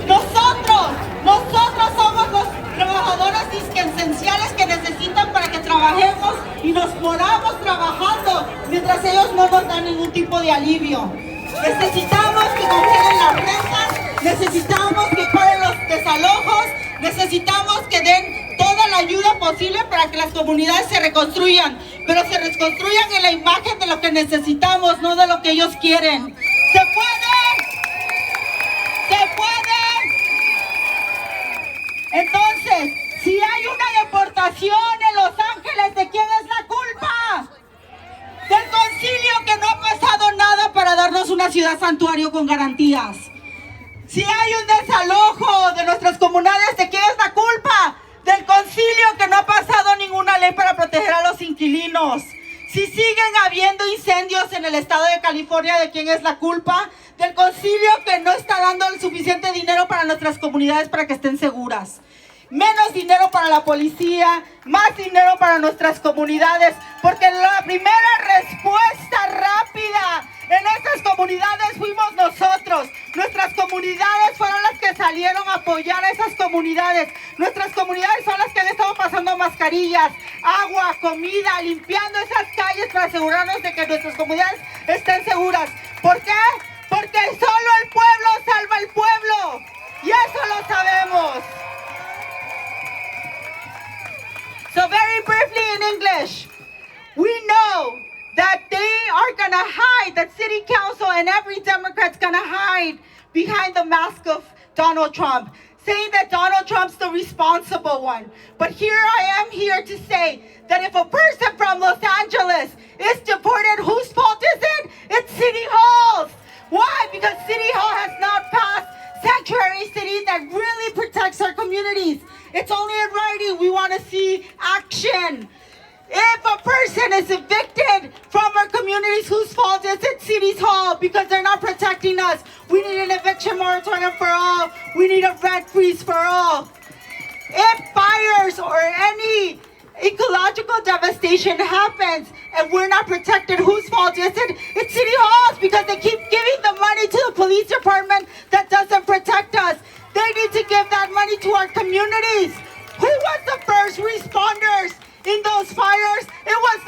Nosotros somos los trabajadores esenciales que necesitan para que trabajemos y nos moramos trabajando mientras ellos no nos dan ningún tipo de alivio. Necesitamos que congelen las rentas, necesitamos que paren los desalojos, necesitamos que den toda la ayuda posible para que las comunidades se reconstruyan, pero se reconstruyan en la imagen de lo que necesitamos, no de lo que ellos quieren. ¡Se puede! ¡Se puede! Entonces, si hay una deportación en Los Ángeles, ¿de quién es la culpa? Del concilio, que no ha pasado nada para darnos una ciudad santuario con garantías. Si hay un desalojo de nuestras comunidades, ¿de quién es la culpa? Del concilio, que no ha pasado ninguna ley para proteger a los inquilinos. Si siguen habiendo incendios en el estado de California, ¿de quién es la culpa? Del concilio, que no está dando el suficiente dinero para nuestras comunidades para que estén seguras. menos dinero para la policía, más dinero para nuestras comunidades, porque la primera respuesta rápida en estas comunidades fuimos nosotros. Nuestras comunidades fueron las que salieron a apoyar a esas comunidades. Nuestras comunidades son las que han estado pasando mascarillas, agua, comida, limpiando esas calles para asegurarnos de que nuestras comunidades estén seguras. ¿Por qué? Porque solo el pueblo salva al pueblo. Y eso lo sabemos. So very briefly in English, we know that they are going to hide, that city council and every Democrat's going to hide behind the mask of Donald Trump, saying that Donald Trump's the responsible one. But here I am here to say that if a person from Los Angeles is deported, whose fault is it? It's City Hall's. Why? Because City Hall has not passed sanctuary city that really protects our communities. It's only in writing. We want to see action. If a person is evicted from our communities, whose fault is it? City Hall, because they're not protecting us. We need an eviction moratorium for all. We need a rent freeze for all. If fires or any ecological devastation happens and we're not protected, whose fault is it? It's City Hall's, because they keep giving the money to the police department that doesn't protect us. They need to give that money to our communities. Who was the first responders in those fires? It was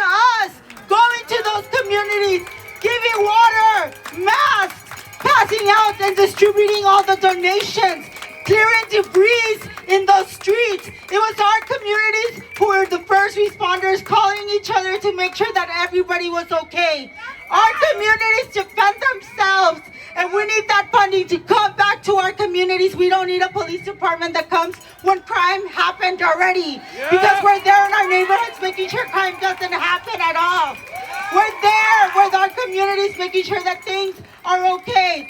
us, going to those communities, giving water, masks, passing out and distributing all the donations, clearing debris in those streets. It was our communities who were the first responders, calling each other to make sure that everybody was okay. Our communities defend themselves, and we need that funding to come back to our communities. We don't need a police department that comes when crime happened already, because we're there in our neighborhoods making sure crime doesn't happen at all. We're there with our communities making sure that things are okay.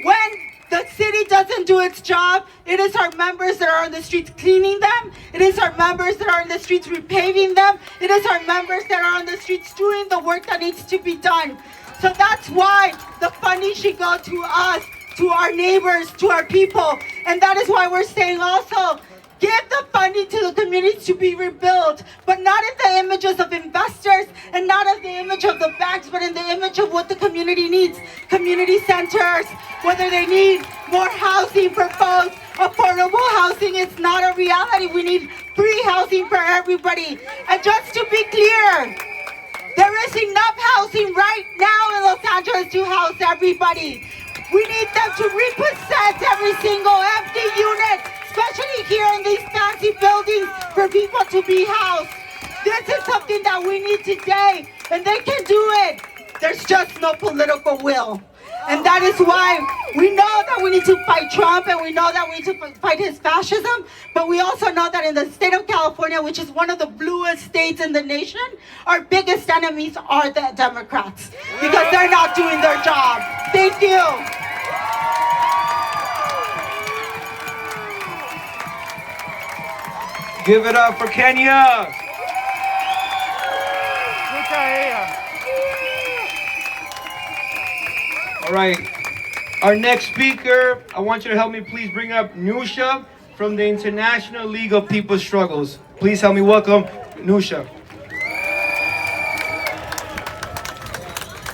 When the city doesn't do its job, it is our members that are on the streets cleaning them. It is our members that are on the streets repaving them. It is our members that are on the streets doing the work that needs to be done. So that's why the funding should go to us, to our neighbors, to our people. And that is why we're saying also, give the funding to the communities to be rebuilt, but not in the images of investors and not in the image of the banks, but in the image of what the community needs. Community centers, whether they need more housing for folks, affordable housing is not a reality. We need free housing for everybody. And just to be clear, there is enough housing right now in Los Angeles to house everybody. We need them to repossess every single empty unit, especially here in these fancy buildings, for people to be housed. This is something that we need today, and they can do it. There's just no political will. And that is why we know that we need to fight Trump, and we know that we need to fight his fascism, but we also know that in the state of California, which is one of the bluest states in the nation, our biggest enemies are the Democrats, because they're not doing their job. Thank you. Give it up for Kenya. All right, our next speaker, I want you to help me please bring up Nusha from the International League of People's Struggles. Please help me welcome Nusha.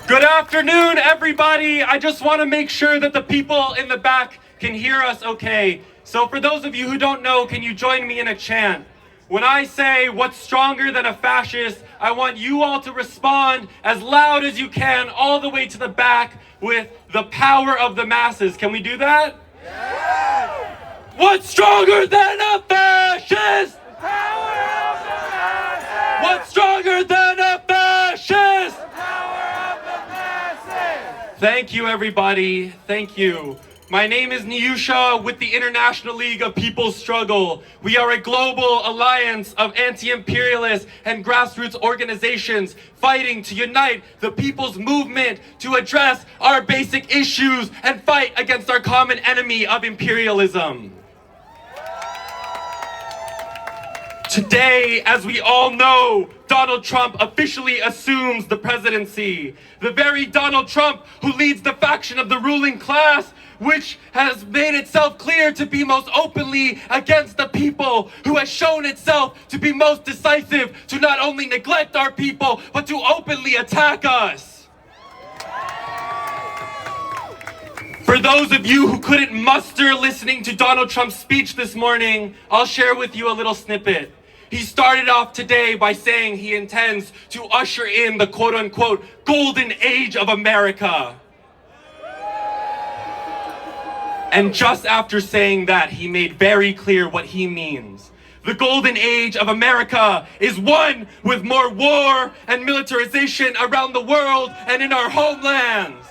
Good afternoon, everybody. I just want to make sure that the people in the back can hear us okay. So for those of you who don't know, can you join me in a chant? When I say, what's stronger than a fascist, I want you all to respond as loud as you can all the way to the back with the power of the masses. Can we do that? Yeah. What's stronger than a fascist? The power of the masses. What's stronger than a fascist? The power of the masses. Thank you, everybody. Thank you. My name is Niyusha with the International League of People's Struggle. We are a global alliance of anti-imperialist and grassroots organizations fighting to unite the people's movement to address our basic issues and fight against our common enemy of imperialism. Today, as we all know, Donald Trump officially assumes the presidency. The very Donald Trump who leads the faction of the ruling class, which has made itself clear to be most openly against the people, who has shown itself to be most decisive to not only neglect our people, but to openly attack us. For those of you who couldn't muster listening to Donald Trump's speech this morning, I'll share with you a little snippet. He started off today by saying he intends to usher in the quote-unquote golden age of America. And just after saying that, he made very clear what he means. The golden age of America is one with more war and militarization around the world and in our homelands.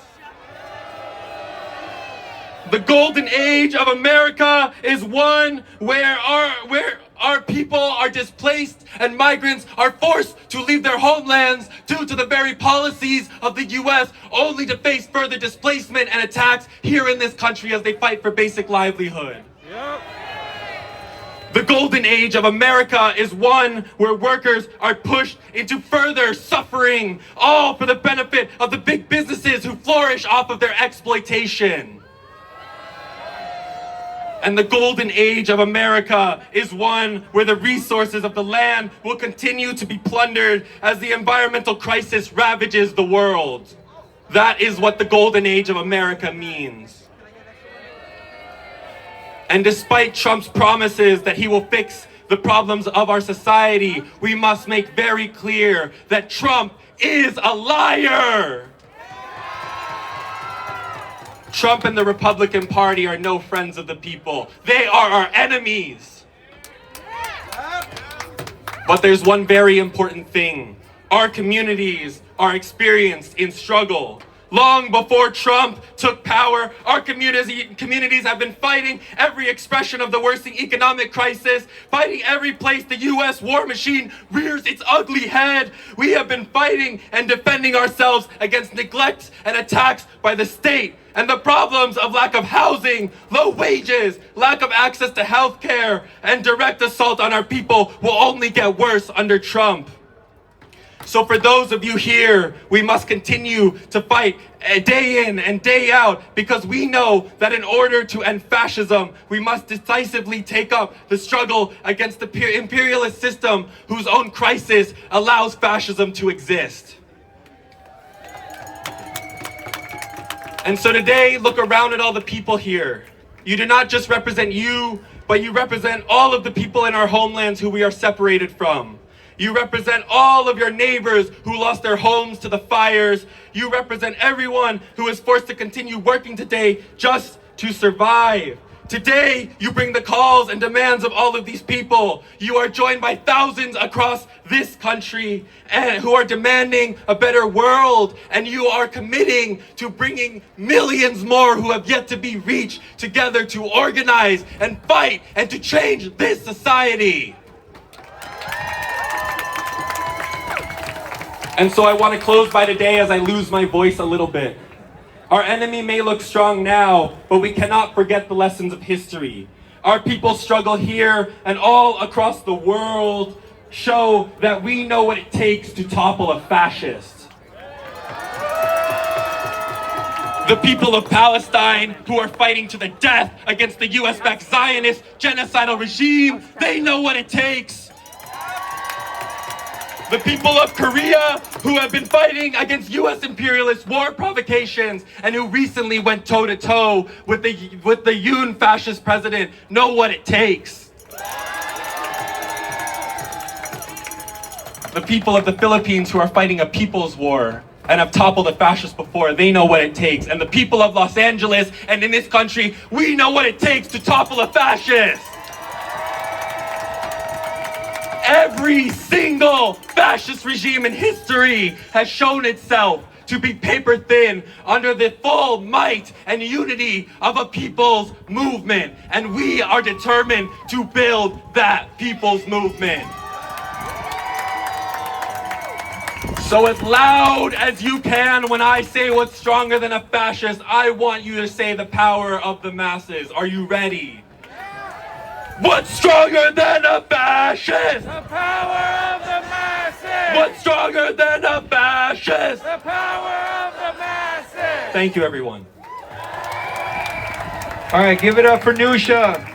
The golden age of America is one where our people are displaced and migrants are forced to leave their homelands due to the very policies of the US, only to face further displacement and attacks here in this country as they fight for basic livelihood. The golden age of America is one where workers are pushed into further suffering, all for the benefit of the big businesses who flourish off of their exploitation. And the golden age of America is one where the resources of the land will continue to be plundered as the environmental crisis ravages the world. That is what the golden age of America means. And despite Trump's promises that he will fix the problems of our society, we must make very clear that Trump is a liar. Trump and the Republican Party are no friends of the people. They are our enemies. But there's one very important thing. Our communities are experienced in struggle. Long before Trump took power, our communities have been fighting every expression of the worsening economic crisis, fighting every place the U.S. war machine rears its ugly head. We have been fighting and defending ourselves against neglect and attacks by the state. And the problems of lack of housing, low wages, lack of access to health care, and direct assault on our people will only get worse under Trump. So for those of you here, we must continue to fight day in and day out, because we know that in order to end fascism, we must decisively take up the struggle against the imperialist system whose own crisis allows fascism to exist. And so today, look around at all the people here. You do not just represent you, but you represent all of the people in our homelands who we are separated from. You represent all of your neighbors who lost their homes to the fires. You represent everyone who is forced to continue working today just to survive. Today, you bring the calls and demands of all of these people. You are joined by thousands across this country and who are demanding a better world. And you are committing to bringing millions more who have yet to be reached together to organize and fight and to change this society. And so I want to close by today as I lose my voice a little bit. Our enemy may look strong now, but we cannot forget the lessons of history. Our people's struggle here and all across the world show that we know what it takes to topple a fascist. The people of Palestine who are fighting to the death against the US-backed Zionist genocidal regime, they know what it takes. The people of Korea who have been fighting against US imperialist war provocations and who recently went toe-to-toe with the Yoon fascist president know what it takes. The people of the Philippines who are fighting a people's war and have toppled a fascist before, they know what it takes. And the people of Los Angeles and in this country, we know what it takes to topple a fascist. Every single fascist regime in history has shown itself to be paper thin under the full might and unity of a people's movement. And we are determined to build that people's movement. So as loud as you can when I say what's stronger than a fascist, I want you to say the power of the masses. Are you ready? What's stronger than a fascist? The power of the masses! What's stronger than a fascist? The power of the masses! Thank you, everyone. All right, give it up for Nusha.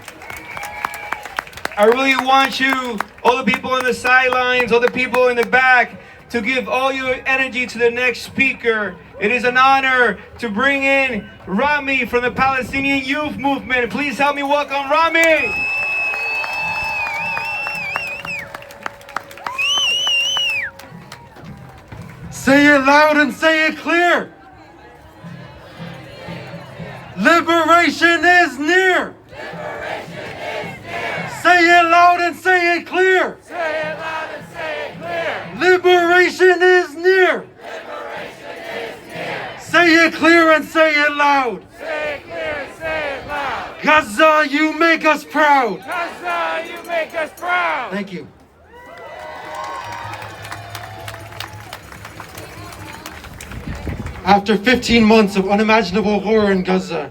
I really want you, all the people on the sidelines, all the people in the back, to give all your energy to the next speaker. It is an honor to bring in Rami from the Palestinian Youth Movement. Please help me welcome Rami. Say it loud and say it clear. Liberation is near. Say it loud and say it clear. Say it loud and say it clear. Liberation is near. Say it clear and say it loud. Say it clear and say it loud. Gaza, you make us proud. Gaza, you make us proud. Thank you. After 15 months of unimaginable horror in Gaza,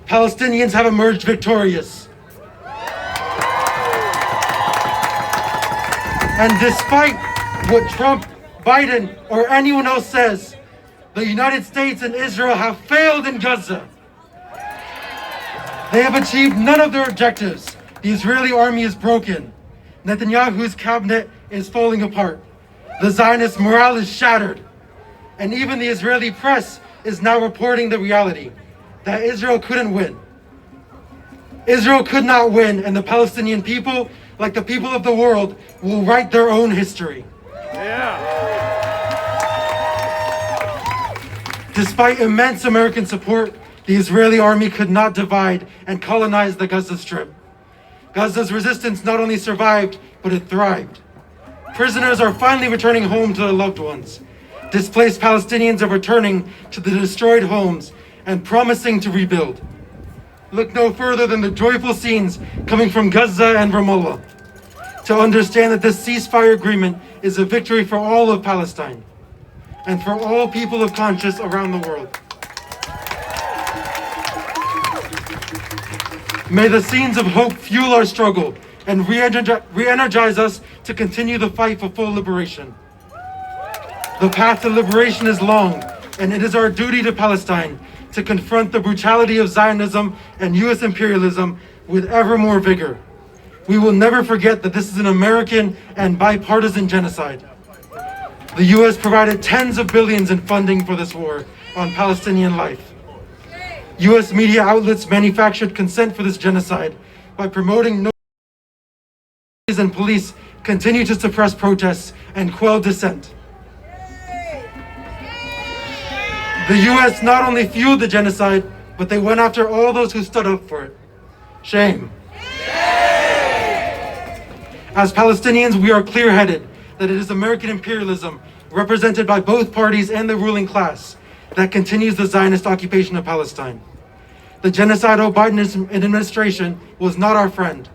Palestinians have emerged victorious. And despite what Trump, Biden, or anyone else says, the United States and Israel have failed in Gaza. They have achieved none of their objectives. The Israeli army is broken. Netanyahu's cabinet is falling apart. The Zionist morale is shattered. And even the Israeli press is now reporting the reality that Israel couldn't win. Israel could not win, and the Palestinian people, like the people of the world, will write their own history. Despite immense American support, the Israeli army could not divide and colonize the Gaza Strip. Gaza's resistance not only survived, but it thrived. Prisoners are finally returning home to their loved ones. Displaced Palestinians are returning to the destroyed homes and promising to rebuild. Look no further than the joyful scenes coming from Gaza and Ramallah to understand that this ceasefire agreement is a victory for all of Palestine and for all people of conscience around the world. May the scenes of hope fuel our struggle and re-energize us to continue the fight for full liberation. The path to liberation is long, and it is our duty to Palestine to confront the brutality of Zionism and U.S. imperialism with ever more vigor. We will never forget that this is an American and bipartisan genocide. The U.S. provided tens of billions in funding for this war on Palestinian life. U.S. media outlets manufactured consent for this genocide by promoting noise, and police continue to suppress protests and quell dissent. The U.S. not only fueled the genocide, but they went after all those who stood up for it. Shame. As Palestinians, we are clear-headed that it is American imperialism, represented by both parties and the ruling class, that continues the Zionist occupation of Palestine. The genocidal Biden administration was not our friend,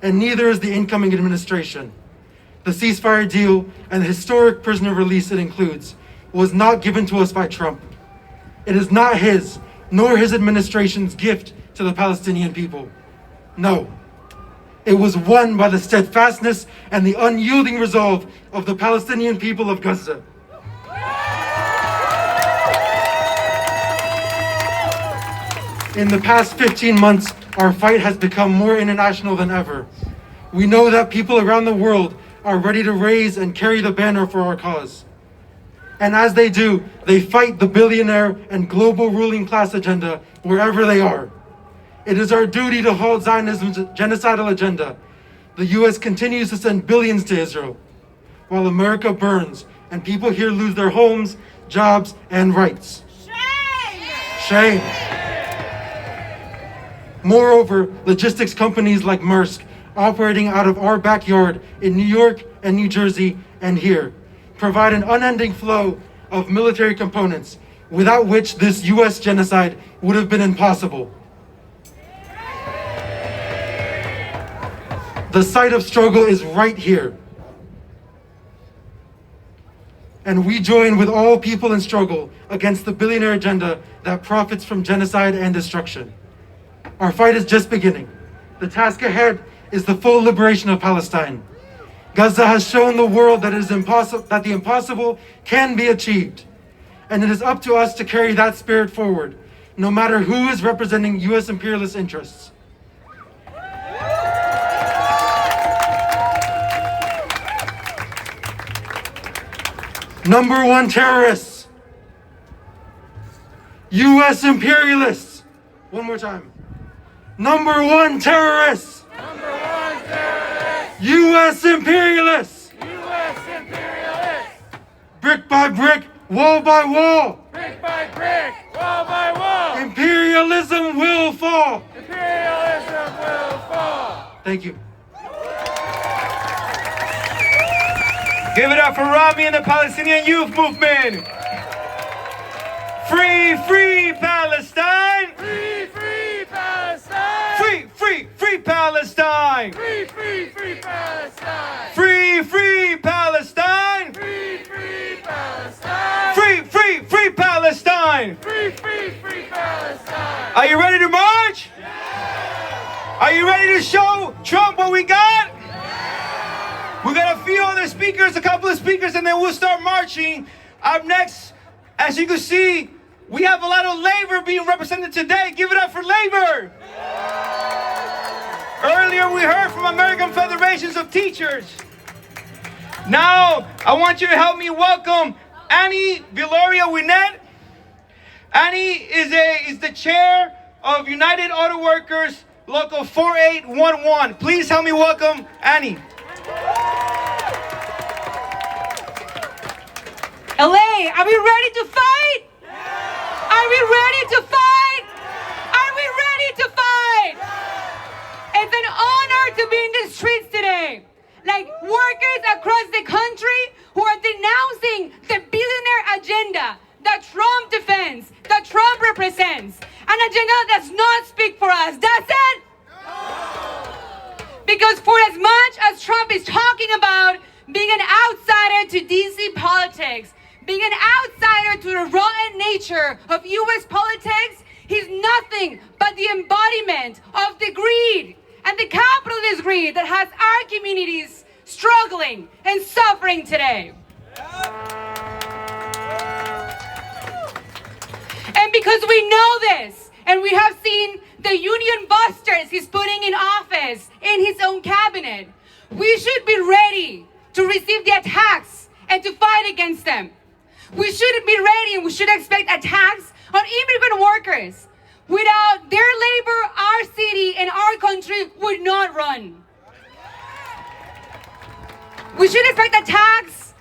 and neither is the incoming administration. The ceasefire deal and the historic prisoner release it includes was not given to us by Trump. It is not his, nor his administration's gift to the Palestinian people. No. It was won by the steadfastness and the unyielding resolve of the Palestinian people of Gaza. In the past 15 months, our fight has become more international than ever. We know that people around the world are ready to raise and carry the banner for our cause. And as they do, they fight the billionaire and global ruling class agenda wherever they are. It is our duty to halt Zionism's genocidal agenda. The U.S. continues to send billions to Israel, while America burns and people here lose their homes, jobs, and rights. Shame! Moreover, logistics companies like Maersk, operating out of our backyard in New York and New Jersey and here, provide an unending flow of military components, without which this U.S. genocide would have been impossible. The site of struggle is right here. And we join with all people in struggle against the billionaire agenda that profits from genocide and destruction. Our fight is just beginning. The task ahead is the full liberation of Palestine. Gaza has shown the world that the impossible can be achieved. And it is up to us to carry that spirit forward, no matter who is representing U.S. imperialist interests. Number one terrorists, U.S. imperialists. One more time. Number one terrorists, U.S. imperialists. U.S. imperialists. Brick by brick, wall by wall. Brick by brick, wall by wall. Imperialism will fall. Imperialism will fall. Thank you. Give it up for Rami and the Palestinian Youth Movement. Free, free Palestine. Free, free Palestine. Free, free, free Palestine. Free, free, free Palestine. Free, free Palestine. Free, free Palestine. Free, free, free Palestine. Free, free, free Palestine. Are you ready to march? Yeah. Are you ready to show Trump what we got? We got a few other speakers, a couple of speakers, and then we'll start marching. Up next, as you can see, we have a lot of labor being represented today. Give it up for labor. Earlier, we heard from American Federations of Teachers. Now, I want you to help me welcome Annie Viloria Winnet. Annie is the chair of United Auto Workers Local 4811. Please help me welcome Annie. LA, are we ready to fight? Yeah. Are we ready to fight? Yeah. Are we ready to fight? Yeah. It's an honor to be in the streets today. Like workers across the country who are denouncing the billionaire agenda that Trump defends, that Trump represents. An agenda that does not speak for us. That's it? No. Because for as much as Trump is talking about being an outsider to DC politics, being an outsider to the rotten nature of US politics, he's nothing but the embodiment of the greed and the capitalist greed that has our communities struggling and suffering today. And because we know this, and we have seen the union busters he's putting in office in his own cabinet, we should be ready to receive the attacks and to fight against them. We should be ready and we should expect attacks on immigrant workers. Without their labor, our city and our country would not run. We should expect attacks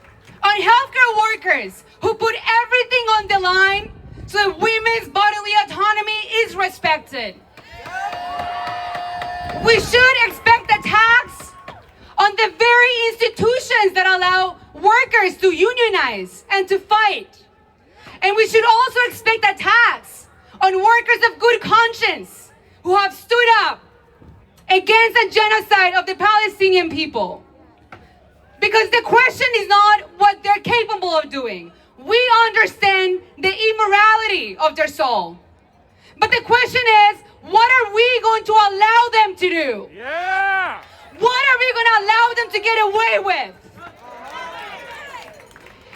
on healthcare workers who put everything on the line so that women's bodily autonomy is respected. We should expect attacks on the very institutions that allow workers to unionize and to fight. And we should also expect attacks on workers of good conscience who have stood up against the genocide of the Palestinian people. Because the question is not what they're capable of doing. We understand the immorality of their soul. But the question is, what are we going to allow them to do? Yeah! What are we going to allow them to get away with?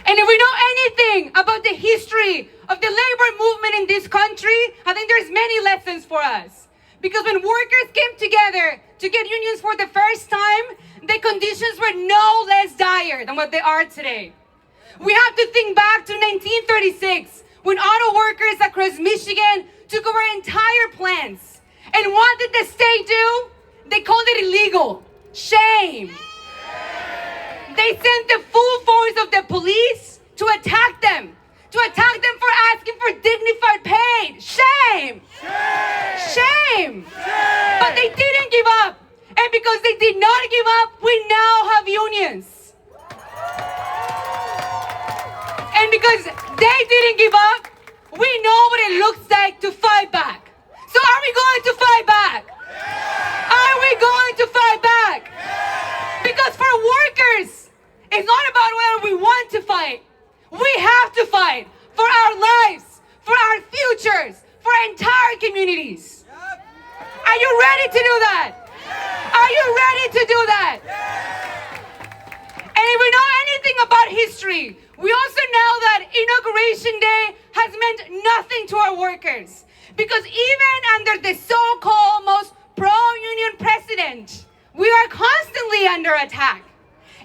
And if we know anything about the history of the labor movement in this country, I think there's many lessons for us. Because when workers came together to get unions for the first time, the conditions were no less dire than what they are today. We have to think back to 1936, when auto workers across Michigan took over entire plants. And what did the state do? They called it illegal. Shame. They sent the full force of the police to attack them for asking for dignified pay. Shame. Shame. But they didn't give up. And because they did not give up, we now have unions. And because they didn't give up, we know what it looks like to fight back. So are we going to fight back? Are we going to fight back? Because for workers, it's not about whether we want to fight. We have to fight for our lives, for our futures, for our entire communities. Are you ready to do that? Are you ready to do that? And if we know anything about history, we also know that Inauguration Day has meant nothing to our workers. Because even under the so-called most pro-union president, we are constantly under attack.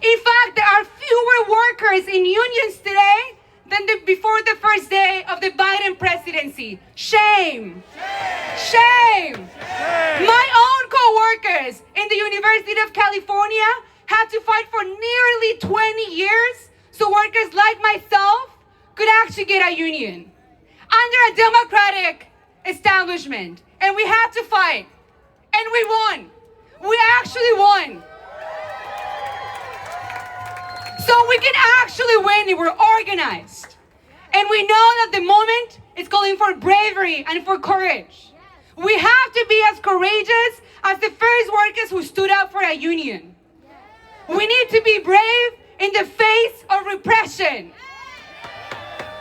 In fact, there are fewer workers in unions today than before the first day of the Biden presidency. Shame. Shame. My own co-workers in the University of California had to fight for nearly 20 years so workers like myself could actually get a union under a democratic establishment. And we had to fight. And we won. We actually won. So we can actually win if we're organized. And we know that the moment is calling for bravery and for courage. We have to be as courageous as the first workers who stood up for a union. We need to be brave in the face of repression.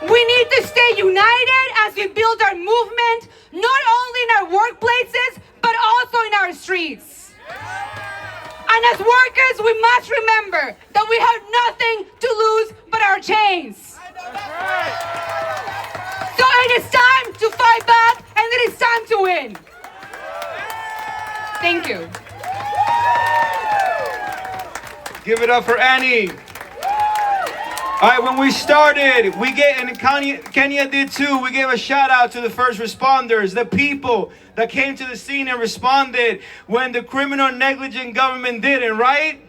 We need to stay united as we build our movement, not only in our workplaces, but also in our streets. And as workers, we must remember that we have nothing to lose but our chains. So it is time to fight back, and it is time to win. Thank you. Give it up for Annie. All right, when we started, and Kenya did too, we gave a shout out to the first responders, the people that came to the scene and responded when the criminal negligent government didn't, right?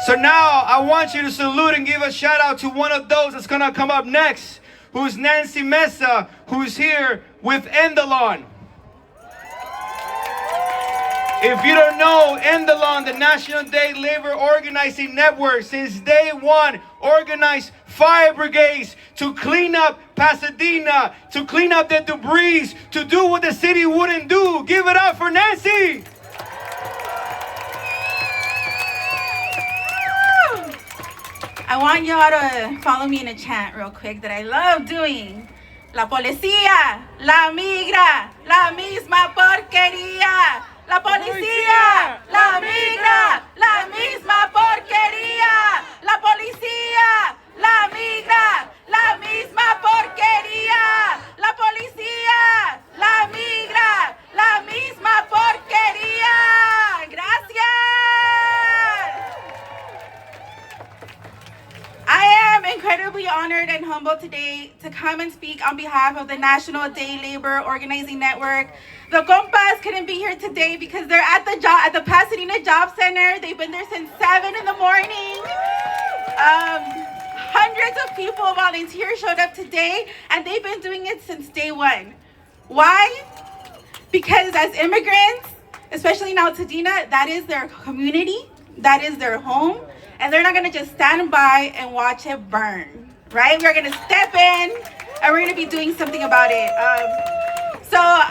So now I want you to salute and give a shout out to one of those that's gonna come up next, who's Nancy Mesa, who's here with Endalon. If you don't know, Endalon, the National Day Labor Organizing Network, since day one, organized fire brigades to clean up Pasadena, to clean up the debris, to do what the city wouldn't do. Give it up for Nancy. I want y'all to follow me in a chant real quick that I love doing. La policía, la migra, la misma porquería. La policía, la migra, la misma porquería. La policía, la migra, la misma porquería. La policía, la migra, la misma porquería. Gracias. I am incredibly honored and humbled today to come and speak on behalf of the National Day Labor Organizing Network. The compas couldn't be here today because they're at the Pasadena Job Center. They've been there since 7 in the morning. Hundreds of people, volunteers, showed up today, and they've been doing it since day one. Why? Because as immigrants, especially in Altadena, that is their community, that is their home, and they're not gonna just stand by and watch it burn, right? We're gonna step in, and we're gonna be doing something about it. So,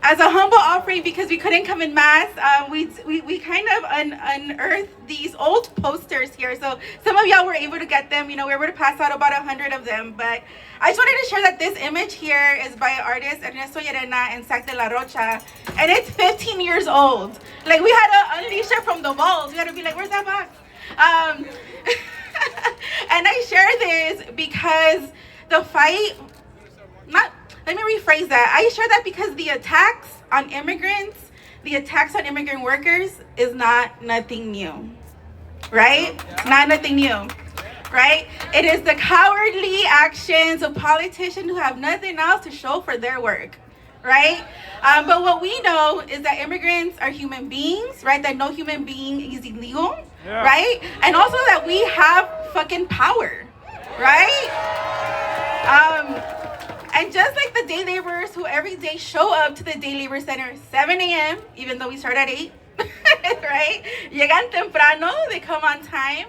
as a humble offering, because we couldn't come in mass, we kind of unearthed these old posters here. So some of y'all were able to get them. You know, we were able to pass out about 100 of them. But I just wanted to share that this image here is by artist Ernesto Llerena and Sac de la Rocha. And it's 15 years old. Like, we had to unleash it from the walls. We had to be like, where's that box? And I share this because the fight, let me rephrase that. I share that because the attacks on immigrants, the attacks on immigrant workers is not nothing new, right? It's not nothing new, right? It is the cowardly actions of politicians who have nothing else to show for their work, right? But what we know is that immigrants are human beings, right? That no human being is illegal, right? And also that we have fucking power, right? And just like the day laborers who every day show up to the Day Labor Center 7 a.m., even though we start at 8, right? Llegan temprano, they come on time.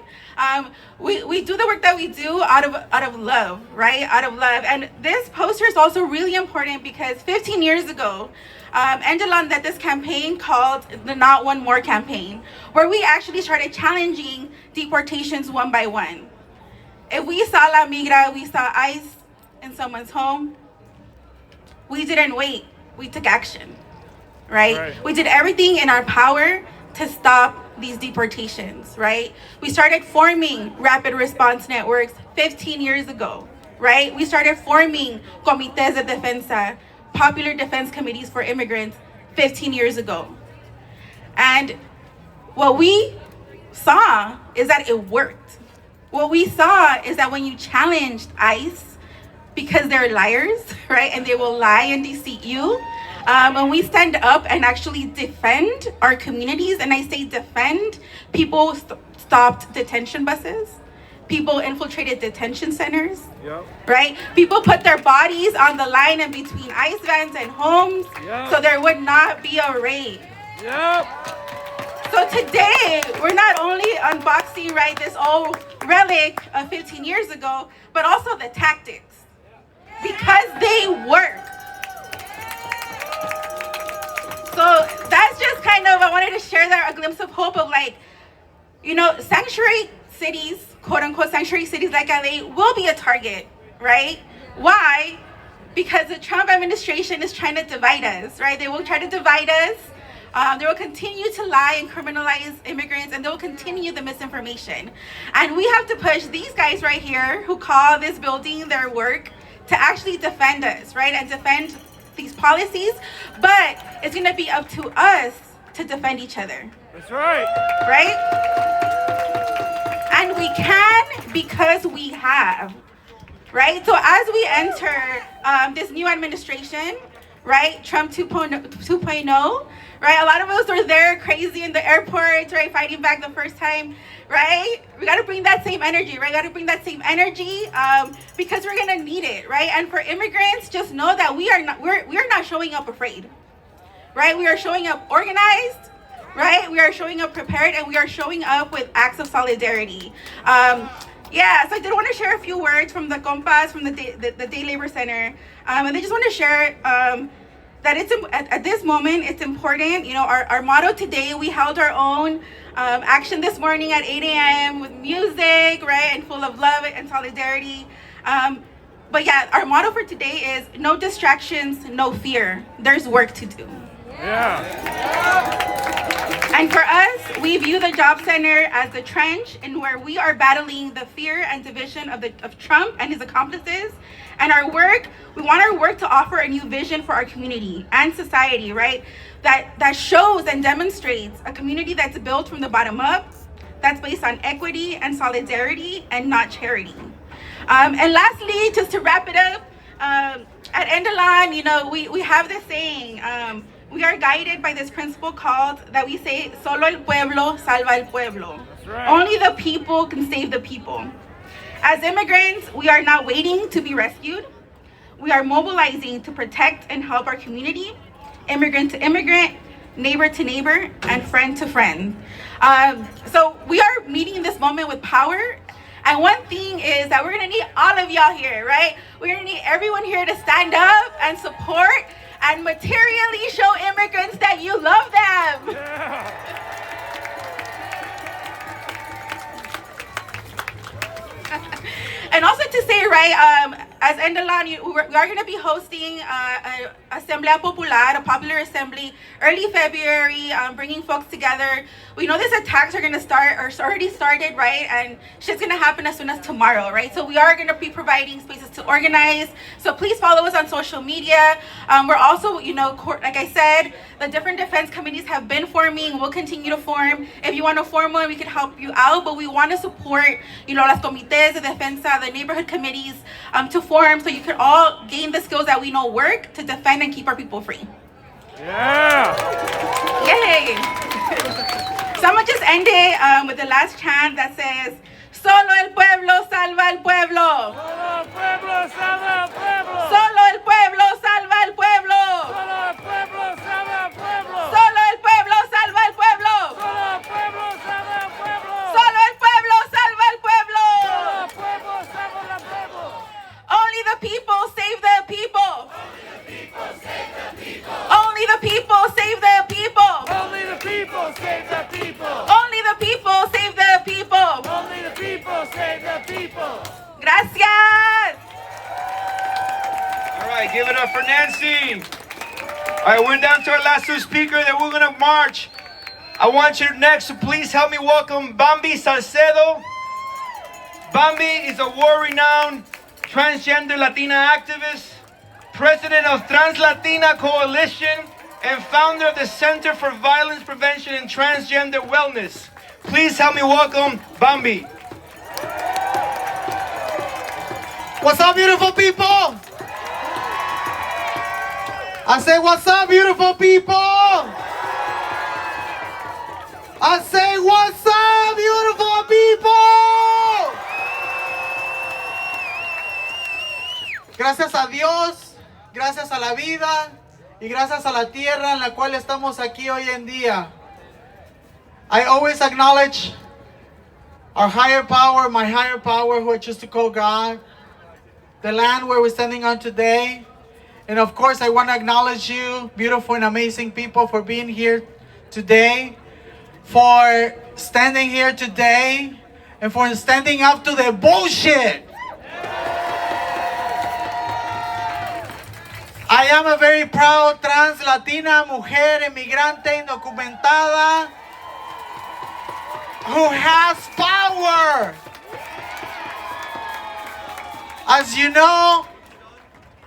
We do the work that we do out of love, right? Out of love. And this poster is also really important because 15 years ago, Angela led this campaign called the Not One More campaign, where we actually started challenging deportations one by one. If we saw La Migra, we saw ICE in someone's home, we didn't wait, we took action, right? Right. We did everything in our power to stop these deportations, right? We started forming rapid response networks 15 years ago, right? We started forming comités de defensa, popular defense committees for immigrants 15 years ago. And what we saw is that it worked. What we saw is that when you challenged ICE, because they're liars, right? And they will lie and deceive you. When we stand up and actually defend our communities, and I say defend, people stopped detention buses. People infiltrated detention centers, right? People put their bodies on the line in between ICE vans and homes so there would not be a raid. So today, we're not only unboxing, right, this old relic of 15 years ago, but also the tactics. Because they work. So that's just kind of, I wanted to share that, a glimpse of hope of like, you know, sanctuary cities, quote unquote sanctuary cities like LA will be a target, right? Why? Because the Trump administration is trying to divide us, right? They will try to divide us. They will continue to lie and criminalize immigrants, and they will continue the misinformation. And we have to push these guys right here who call this building their work to actually defend us, right? And defend these policies, but it's gonna be up to us to defend each other. That's right. Right? And we can because we have, right? So as we enter this new administration, right? Trump 2.0, right? A lot of us were there crazy in the airports, right? Fighting back the first time, right? We got to bring that same energy, right? Got to bring that same energy because we're going to need it, right? And for immigrants, just know that we are not showing up afraid, right? We are showing up organized, right? We are showing up prepared, and we are showing up with acts of solidarity. Yeah, so I did want to share a few words from the compas from the Day Labor Center, and they just want to share that it's at this moment it's important. You know, our motto today, we held our own action this morning at 8 a.m. with music, right, and full of love and solidarity. But yeah, our motto for today is no distractions, no fear. There's work to do. And for us, we view the job center as the trench in where we are battling the fear and division of Trump and his accomplices. And our work, we want our work to offer a new vision for our community and society, right? That shows and demonstrates a community that's built from the bottom up, that's based on equity and solidarity and not charity. And lastly, just to wrap it up, at Endelon, you know, we have this saying, we are guided by this principle called, that we say, solo el pueblo salva el pueblo. Right. Only the people can save the people. As immigrants, we are not waiting to be rescued. We are mobilizing to protect and help our community, immigrant to immigrant, neighbor to neighbor, and friend to friend. So we are meeting this moment with power. And one thing is that we're gonna need all of y'all here, right? We're gonna need everyone here to stand up and support and materially show immigrants that you love them. And also to say, right, as Endelon, we are going to be hosting an Asamblea Popular, a popular assembly, early February, bringing folks together. We know these attacks are going to start, or already started, right? And shit's going to happen as soon as tomorrow, right? So we are going to be providing spaces to organize. So please follow us on social media. We're also, you know, like I said, the different defense committees have been forming, will continue to form. If you want to form one, we can help you out, but we want to support, you know, las comités de defensa, the neighborhood committees to form, so you can all gain the skills that we know work to defend and keep our people free. Yeah! Yay! So I'm gonna just end it with the last chant that says, solo el pueblo salva el pueblo. Solo el pueblo salva el pueblo. Solo el pueblo salva el pueblo. Solo el pueblo salva el pueblo. Solo el pueblo salva el pueblo. Solo el pueblo salva el pueblo. Solo el pueblo salva el pueblo. Solo el pueblo salva el pueblo. Only the people save the people. Only the people save the people. Only the people save the people. Only the people save the people. Only the people save the people. Only the people save the people. Gracias. All right, give it up for Nancy. All right, we're down to our last two speakers that we're gonna march. I want you next to please help me welcome Bambi Salcedo. Bambi is a world-renowned transgender Latina activist, president of Trans Latina Coalition, and founder of the Center for Violence Prevention and Transgender Wellness. Please help me welcome Bambi. What's up, beautiful people? I say, what's up, beautiful people? I say, what's up, beautiful people? Gracias a Dios, gracias a la vida y gracias a la tierra en la cual estamos aquí hoy en día. I always acknowledge our higher power, my higher power, who I choose to call God, the land where we're standing on today. And of course, I want to acknowledge you, beautiful and amazing people, for being here today, for standing here today, and for standing up to the bullshit. I am a very proud trans Latina mujer emigrante indocumentada who has power. As you know,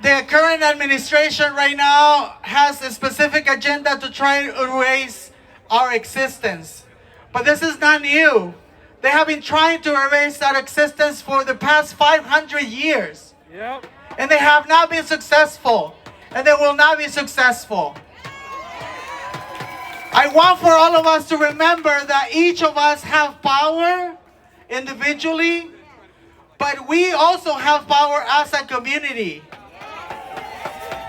the current administration right now has a specific agenda to try to erase our existence. But this is not new. They have been trying to erase our existence for the past 500 years. Yep. And they have not been successful. And they will not be successful. I want for all of us to remember that each of us have power individually, but we also have power as a community.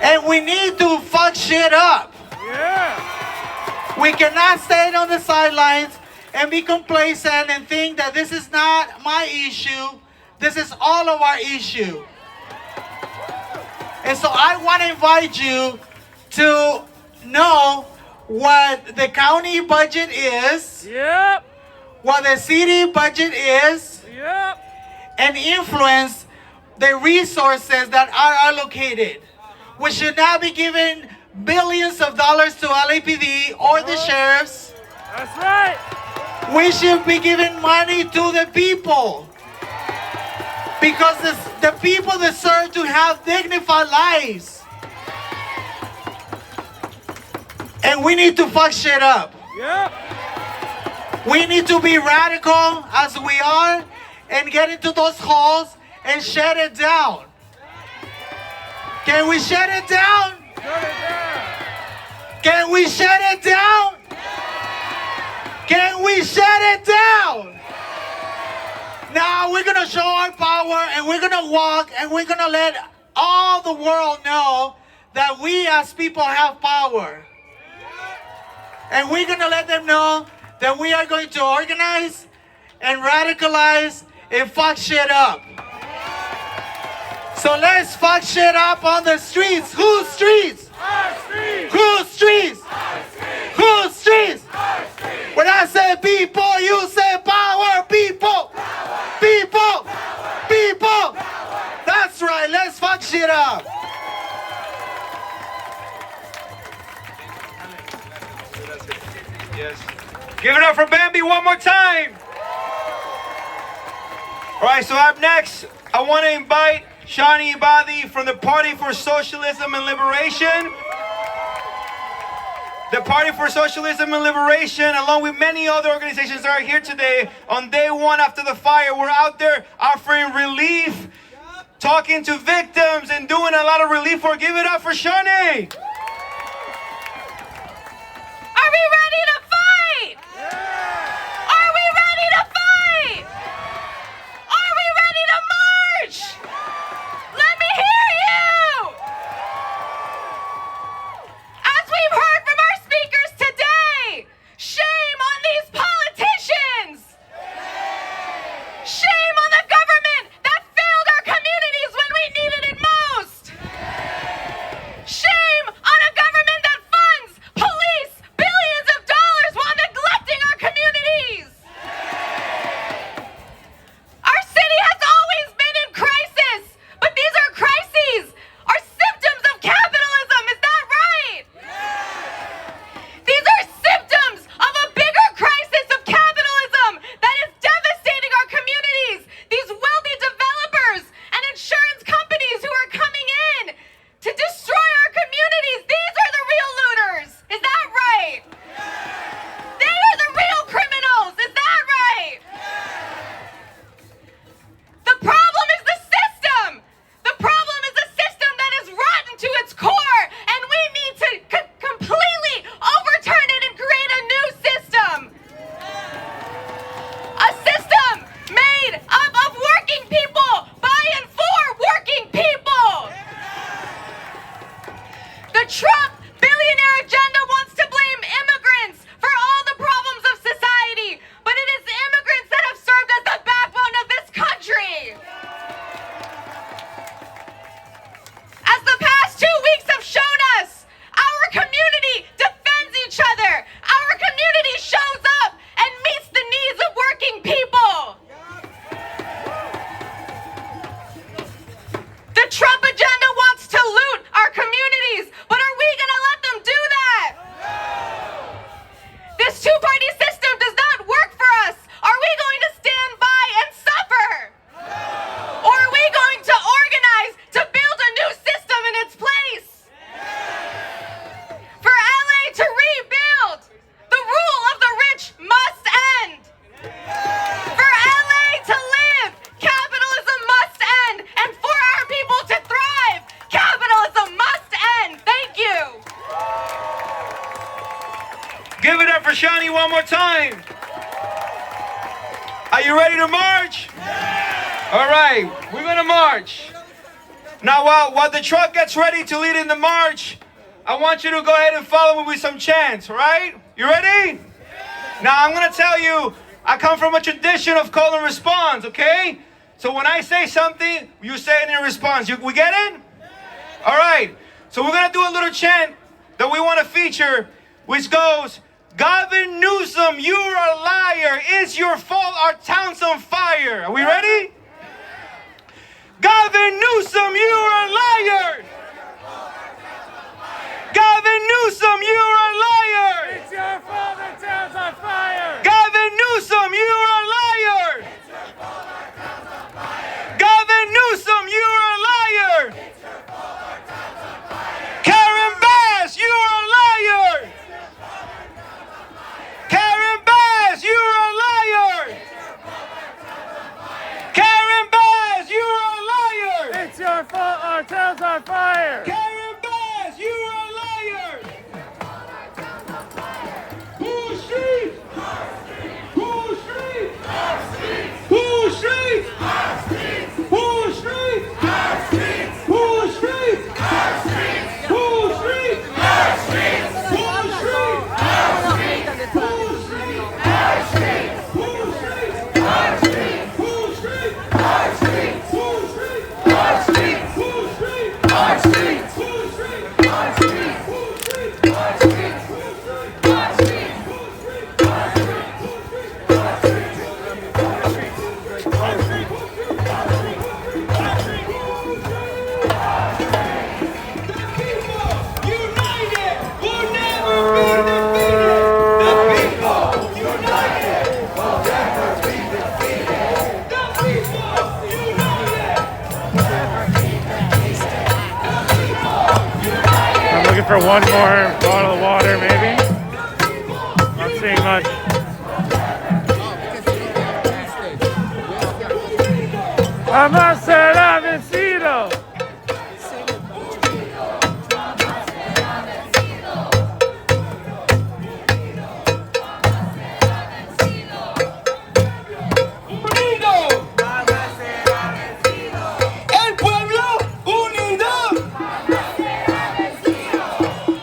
And we need to fuck shit up. Yeah. We cannot stay on the sidelines and be complacent and think that this is not my issue. This is all of our issue. And so I want to invite you to know what the county budget is. Yep. What the city budget is. Yep. And influence the resources that are allocated. We should not be giving billions of dollars to LAPD or the sheriffs. That's right. We should be giving money to the people. Because the people deserve to have dignified lives. And we need to fuck shit up. Yep. We need to be radical as we are and get into those halls and shut it down. Can we shut it down? Shut it down. Can we shut it down? Can we shut it down? Now we're going to show our power and we're going to walk and we're going to let all the world know that we as people have power. And we're going to let them know that we are going to organize and radicalize and fuck shit up. So let's fuck shit up on the streets. Whose streets? Our streets. Whose streets? Our streets. Whose streets? Our streets. When I say people, you say power. People. Power. People. Power. People. Power. That's right. Let's fuck shit up. Yes. Give it up for Bambi one more time. All right, so up next, I want to invite Shani Ibadi from the Party for Socialism and Liberation. The Party for Socialism and Liberation, along with many other organizations that are here today, on day one after the fire, we're out there offering relief, talking to victims, and doing a lot of relief work. Give it up for Shani. Are we ready to fight? Are we ready to fight? Are we ready to march? Let me hear you! As we've heard from our speakers today, shame on these politicians! Shame on the government that failed our communities when we needed it most! Shame Rashani one more time. Are you ready to march? All right, we're gonna march. Now, while the truck gets ready to lead in the march, I want you to go ahead and follow me with some chants, all right? You ready? Now, I'm gonna tell you, I come from a tradition of call and response, okay? So when I say something, you say it in response. We get it? All right, so we're gonna do a little chant that we wanna feature, which goes, Gavin Newsom, you're a liar. It's your fault our town's on fire. Are we ready? Gavin Newsom, you're a liar. Gavin Newsom, you're a liar. It's your fault our town's on fire. Gavin Newsom, you're a liar. Gavin Newsom, you're a liar. Karen Bass, you're a liar. Karen Bass, you're a liar. Karen Bass, you're a liar. It's your fault our town's on fire. Karen Bass, you're a liar. Who street? Who street? Who street? Who street? Who street? Who street? Looking for one more bottle of water, maybe. Not seeing much. Jamás será vencido. El pueblo unido.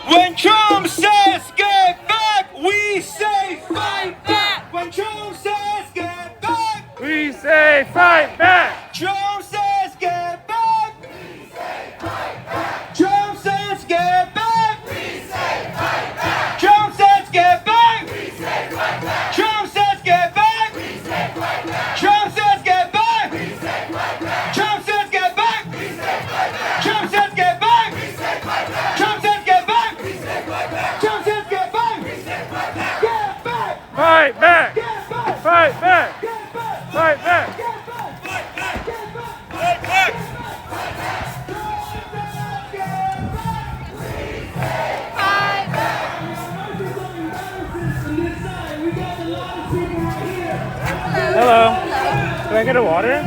When Trump says get back, we say fight back. When Trump says get back, we say fight back. Trump says get back. We say fight back. Trump says get back. We say fight back. Trump says get back. We say fight back. Trump says get back. We say fight back. Trump says get back. We say fight back. Trump says get back. We say fight back. Trump says get back. We say fight back. Trump says get back. We say fight back. Trump says get back. We say fight back. Get back. Fight back. Get back. Fight back. Get back. Fight back. Get back. Fight back. Get back. Fight back. Hello. Can I get a water?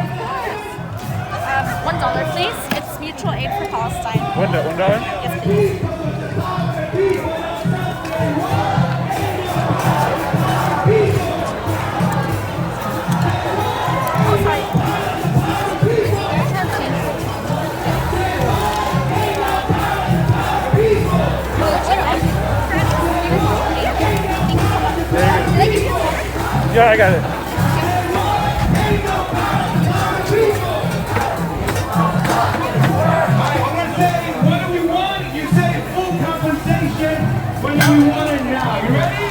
$1, please. It's mutual aid for Palestine. $1? Yes, please. Yeah, I got it. What do we want? You say full compensation. What do we want it now? You ready?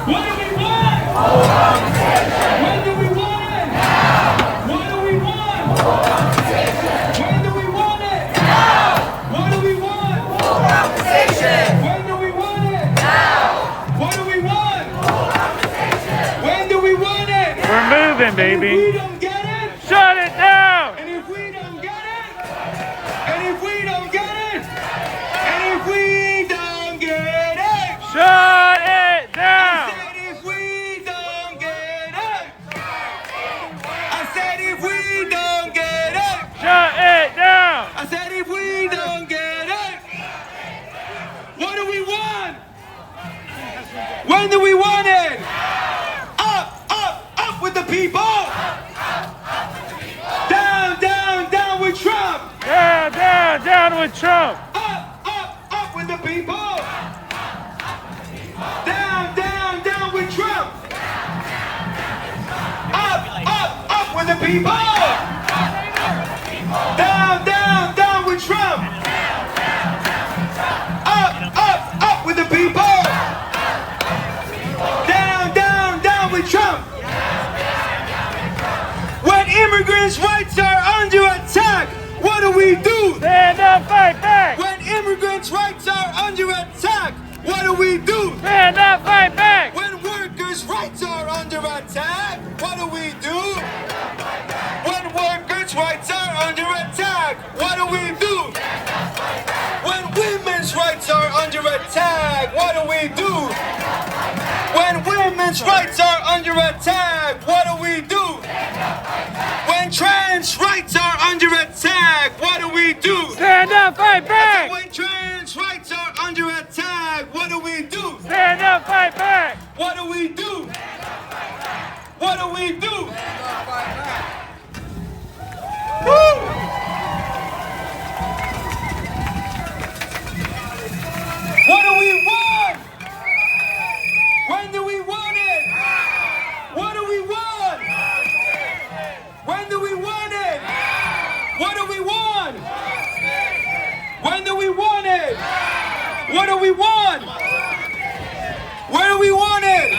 What do we want? Full compensation. When do we want it? Now. What do we want? Full compensation. When do we want it? Now. What do we want? Full compensation. When do we want it? Now. What do we want? Full compensation. When do we want it? We're moving, baby. If we don't get it, shut it down. and if we don't get it, and if we don't get it, and if we don't get it, shut it down. I said if we don't get it, I said if we don't get it, shut it down. I said if we don't get it, what do we want? When do we Down with Trump. Up with the people. Down, down, down with Trump. Up with the people. Down, down, down with Trump. Up with the people. Down, down, down with Trump. When immigrants' rights are under attack, what do we do? Stand up, fight back. When immigrants' rights are under attack, what do we do? Stand up, fight back. When workers' rights are under attack, what do we do? When workers' rights are under attack, what do we do? When women's rights are under attack, what do we do? When women's rights are under attack, what do we do? When trans rights are under attack, what do we do? Stand up, fight back. When trans rights are under attack, what do we do? Stand up, fight back. What do we do? What do we do? Woo! What do we want? When do we want it? What do we want? When do we want it? What do we want? When do we want it? What do we want? Where do we want it?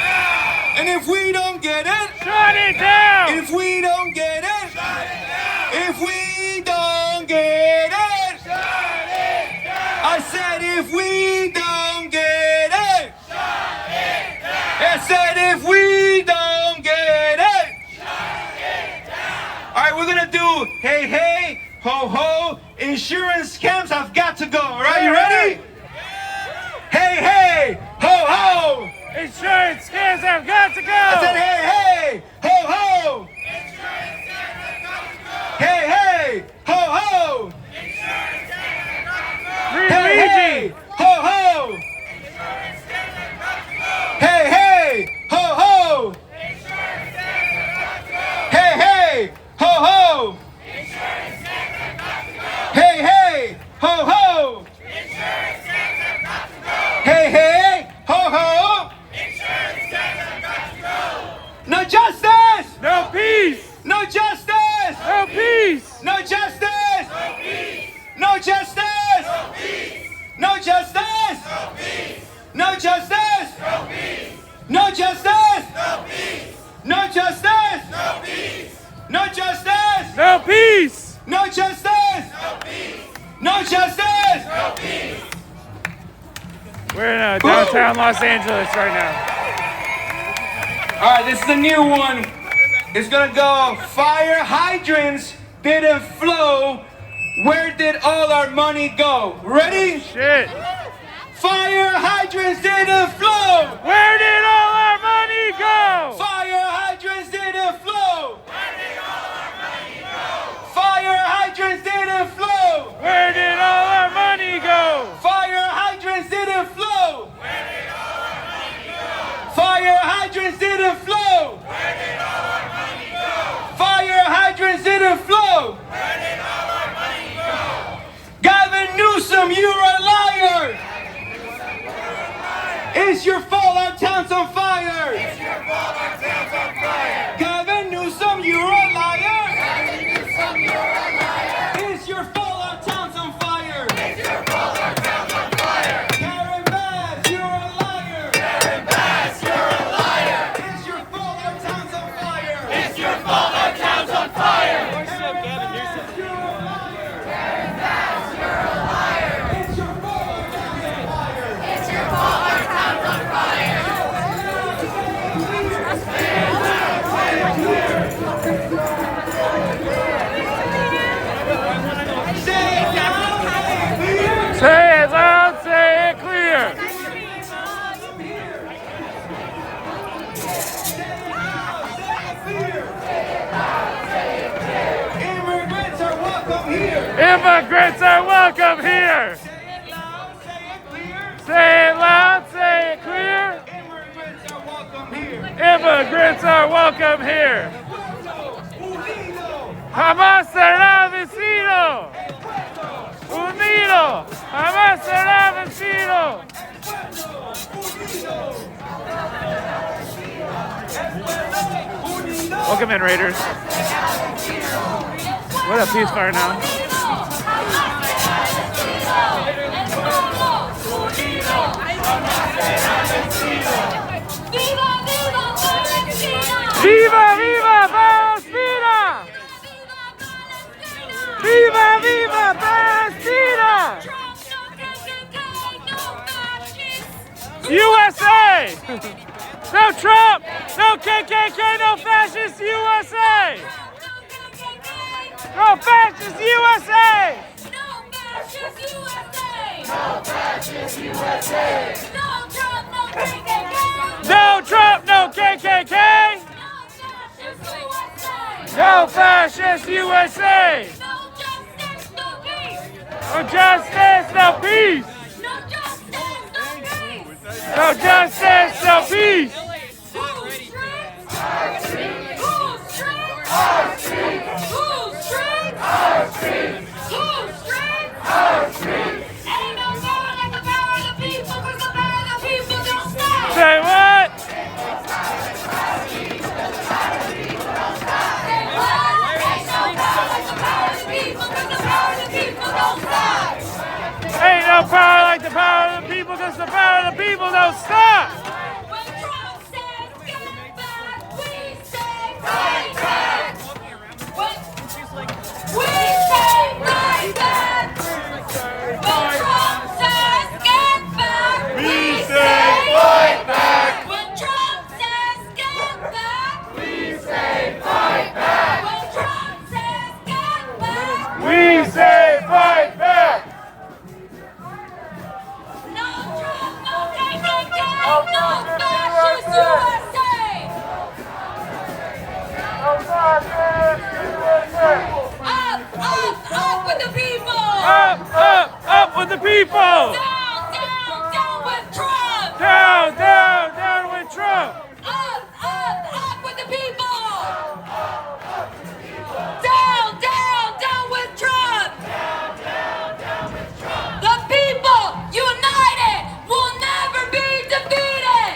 And if we don't get it, shut it down. If we don't get it, shut it down. If we don't get it, shut it down. I said if we don't get it, shut it down. I said if we don't get it, shut it down. All right, we're gonna do hey hey ho ho. Insurance scams have got to go. All right, you ready? Hey hey ho ho. Insurance scams have got to go. I said hey hey ho ho. Insurance scams have got to go. Hey hey ho ho. Insurance scams have got to go. Free Hey Luigi. hey ho ho. Insurance scams have got to go. Hey hey ho ho. Insurance scams have got to go. Hey hey ho ho. Insurance scams have got to go. Hey hey ho ho. Insurance scams have got to go. Hey hey ho ho. Insurance scams have got to go. No justice. No peace. No justice. No peace. No justice. No peace. No justice. No peace. No justice. No peace. No justice. No peace. No justice. No peace. No justice. No peace. No justice. No peace. No justice. No peace. No justice. No peace. We're in downtown Los Angeles right now. All right, this is a new one. It's gonna go. Fire hydrants didn't flow. Where did all our money go? Ready? Shit. Fire hydrants didn't flow. Where did all our money go? Fire hydrants didn't flow. Where did all our money go? Fire hydrants didn't flow. Where did all our money go? Fire hydrants didn't flow. Where did all our money go? Fire hydrants didn't flow. Where did all our money go? Fire hydrants didn't flow. Where did all our money go? Gavin Newsom, you're a liar. It's your fault our town's on fire. It's your fault our town's on fire. Gavin Newsom, you're a liar. Gavin Newsom, you're a liar. It's your fault our town's on fire. It's your fault our town's on fire. Karen Bass, you're a liar. Karen Bass, you're a liar. It's your fault our town's on fire. It's your fault our town's on fire. Gavin Newsom, you're a liar. Karen Bass, you're a liar. It's your fault our town's on fire. It's your fault our town's on fire. Say it loud, say it clear. Immigrants are welcome here. Immigrants are welcome here. Say it loud, say it clear. Immigrants are welcome here. Immigrants are welcome here. Jamás será vencido. Unido. Welcome in, Raiders. What up, Peace Fire now? Viva, viva, Palestina! Viva, viva, Palestina! USA! No Trump! No KKK! No fascist USA! No fascist USA! No fascist USA! No Trump, no KKK! No Trump, no KKK! No fascist USA! No justice, no peace! No justice, no peace! Say what? Ain't no power like the power of the people, because the power of the people don't stop. We say fight back! No Trump, no KKK, no fascist USA! No fascist USA! Up with the people! Up with the people! Down with Trump! Down with Trump! Up with the people! Down with Trump! The people united will never be defeated!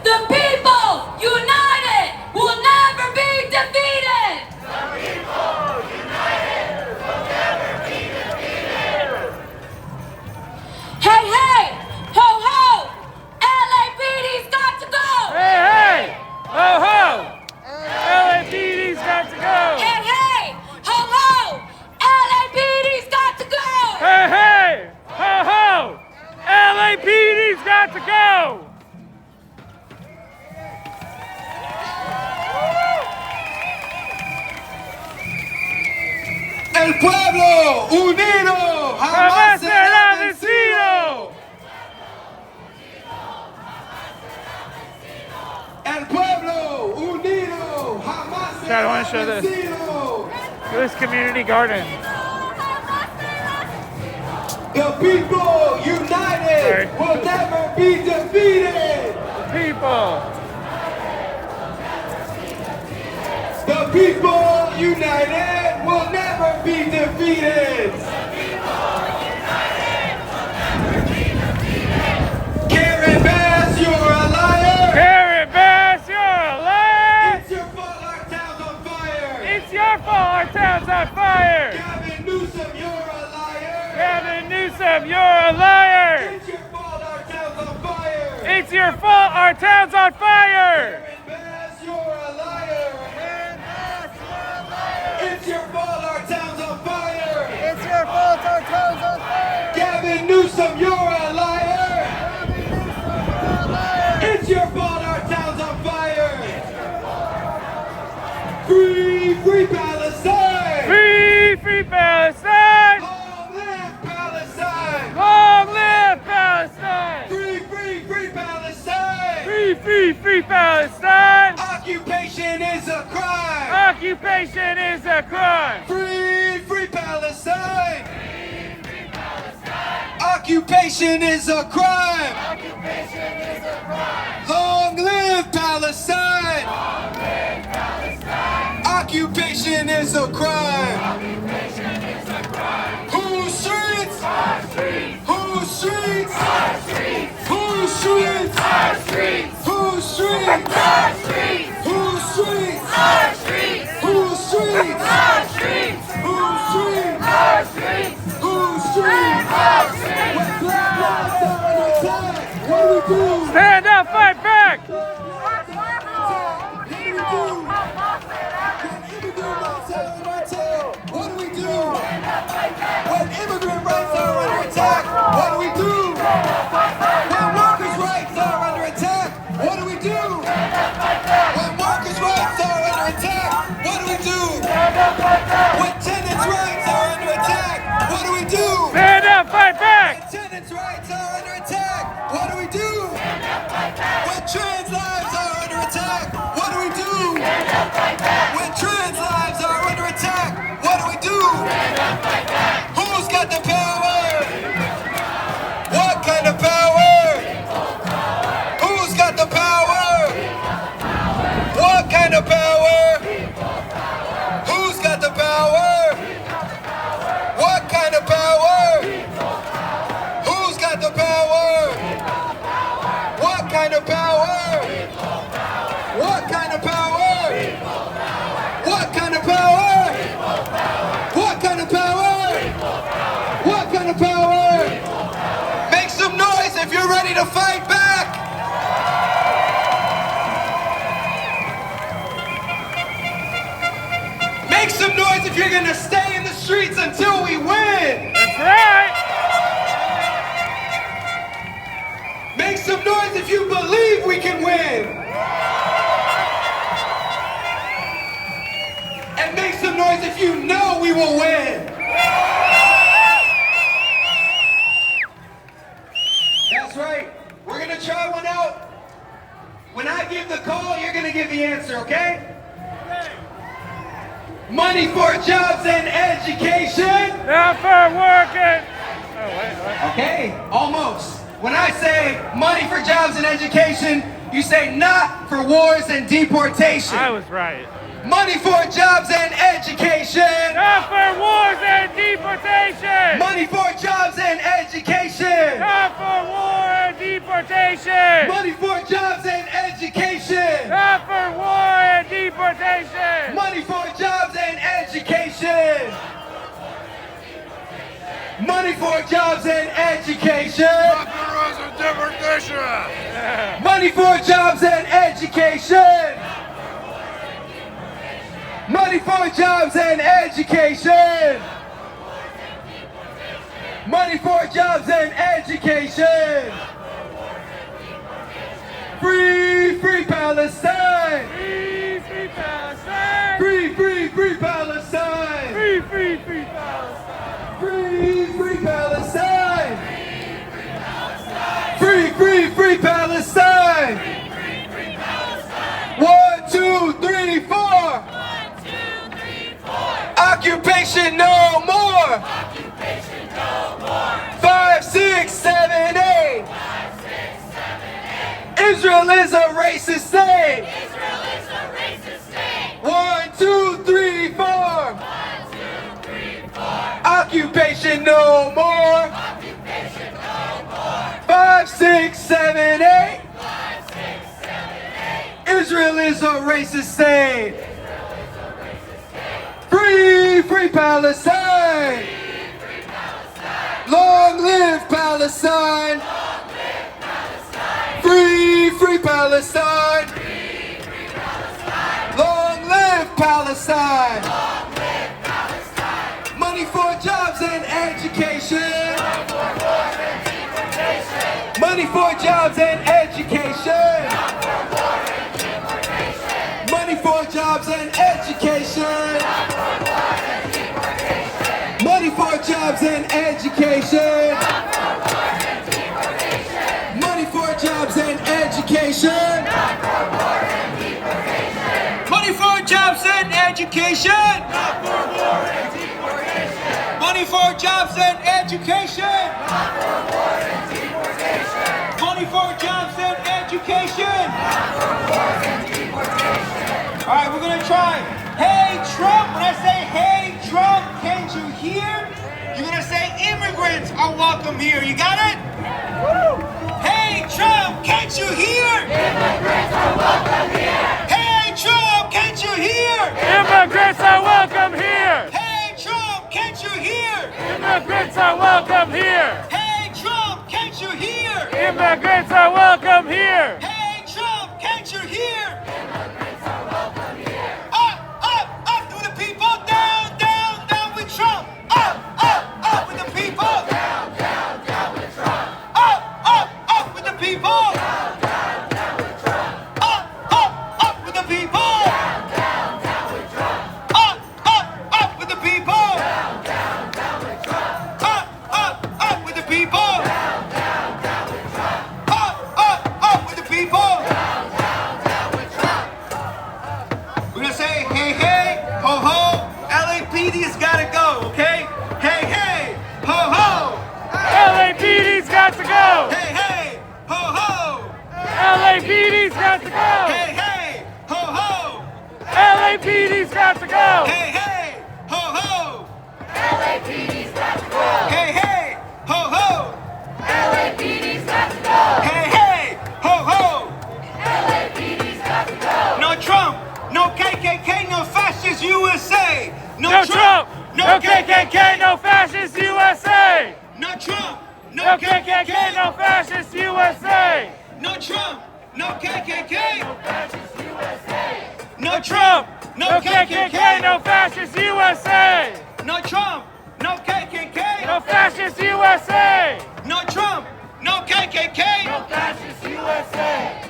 The people united will never be defeated! Hey, ho, ho! LAPD's got to go! Hey, ho, ho! LAPD's got to go! Hey, ho, ho! LAPD's got to go! Hey, ho, ho! LAPD's got to go! El pueblo unido jamás será vencido. El pueblo unido jamás Chad, I want to show this. Look at this community garden. The people united will never be defeated. People. The people united will never be defeated. Karen Bass, you're a liar. Karen Bass, you're a liar. It's your fault our town's on fire. It's your fault our town's on fire. Gavin Newsom, you're a liar. Gavin Newsom, you're a liar. It's your fault our town's on fire. It's your fault our town's on fire. Karen Bass, you're a liar. It's your fault our town's on fire. It's your fault our town's on fire. Gavin Newsom, you're a liar. It's your fault our town's on fire. Free, free Palestine. Free, free Palestine. Long live Palestine. Long live Palestine. Free, free, free Palestine. Free, free, free Palestine. Occupation is a crime. Occupation is a crime. Free, free Palestine. Occupation is a crime. Occupation is a crime. Long live Palestine. Long live Palestine. Occupation is a crime. Occupation is a crime. Whose streets? Our streets. Whose streets? Our streets. Whose streets? Our streets. Whose streets? Our streets. Whose streets? Our streets. Whose streets? Our streets. Whose streets? Our streets. Whose streets? Our streets. When black lives are under attack, what do we do? Stand up, fight back! What do we do? When immigrant rights are under attack, what do we do? When workers' rights are under attack, what do we do? When workers' rights are under attack, what do we do? When tenants' rights are under attack, what do we do? Stand up, fight back! When tenants' rights are under attack, what do we do? When trans lives are under attack, what do we do? When trans lives are under attack, what do we do? Who's got the power? What kind of power? Who's got the power? What kind of power? Who's got the power? What kind of power? Who's got the power? What kind of power? What kind of power? What kind of power? What kind of power? What kind of power? Make some noise if you're ready to fight back. Make some noise if you're gonna stay in the streets until we win. That's right! Make some noise if you believe we can win. And make some noise if you know we will win. That's right. We're gonna try one out. When I give the call, you're gonna give the answer, okay? Money for jobs and education. Not for working! Oh, wait. Okay, almost. When I say money for jobs and education, you say not for wars and deportation. I was right. Money for jobs and education. Not for wars and deportation! Money for jobs and education. Not for war and deportation! Money for jobs and education. Not for war and deportation! Money for jobs and education. Money for jobs and education. Money for jobs and education. Money for jobs and education. Money for jobs and education. Free, free Palestine. Free, free Palestine! Free, free, free Palestine. Free, free, free Palestine! Free, free Palestine. Free, free, free Palestine. 1, 2, 3, 4. Occupation no more. 5, 6, 7, 8. Israel is a racist state. 1, 2, 3, 4. Occupation no more. 5, 6, 7, 8. Israel is a racist state. Free, free Palestine. Long live Palestine. Free, free Palestine. Long live Palestine. Money for jobs and education. Money for jobs and education. Money for jobs and education. Money for jobs and education. Money for jobs and education. Money for jobs and education. Money for jobs and education. Money for jobs and education. All right, we're gonna try. Hey Trump, when I say hey Trump, can't you hear? You're gonna say immigrants are welcome here. You got it? Hey Trump, can't you hear? Immigrants are welcome here. Hey, Trump, can't you hear? Immigrants are welcome here. Hey, Trump, can't you hear? Immigrants are welcome here. Hey, Trump, can't you hear? Immigrants are welcome here. Hey, Trump, can't you hear? Up with the people, down, down, down with Trump. Up with the people. Down, down, down with Trump. Up with the people. Down, down, down with Trump. Up with the people. Down, down, down with Trump. Up with the people. Down, down, down with Trump. Up with the people. Down, down, down with Trump. Up with the people. Down, down, down with Trump. We're gonna say, hey, hey, ho, ho. LAPD's gotta go, okay? Hey, hey, ho, ho. LAPD's got to go. Hey, hey, ho, ho. LAPD's got to go. Hey, hey, ho, ho. LAPD's got to go. Hey, hey, ho, ho. LAPD's got to go. Hey, hey, ho, ho. LAPD's got to go. Hey, hey, ho, ho. LAPD's got to go. No Trump, no KKK, no fascist USA. No Trump, no KKK, no fascist USA. No Trump, No KKK, no fascist USA. No Trump, no KKK. No Trump, no KKK, no fascist USA. No Trump, no KKK. No fascist USA. No Trump, no KKK. No fascist USA.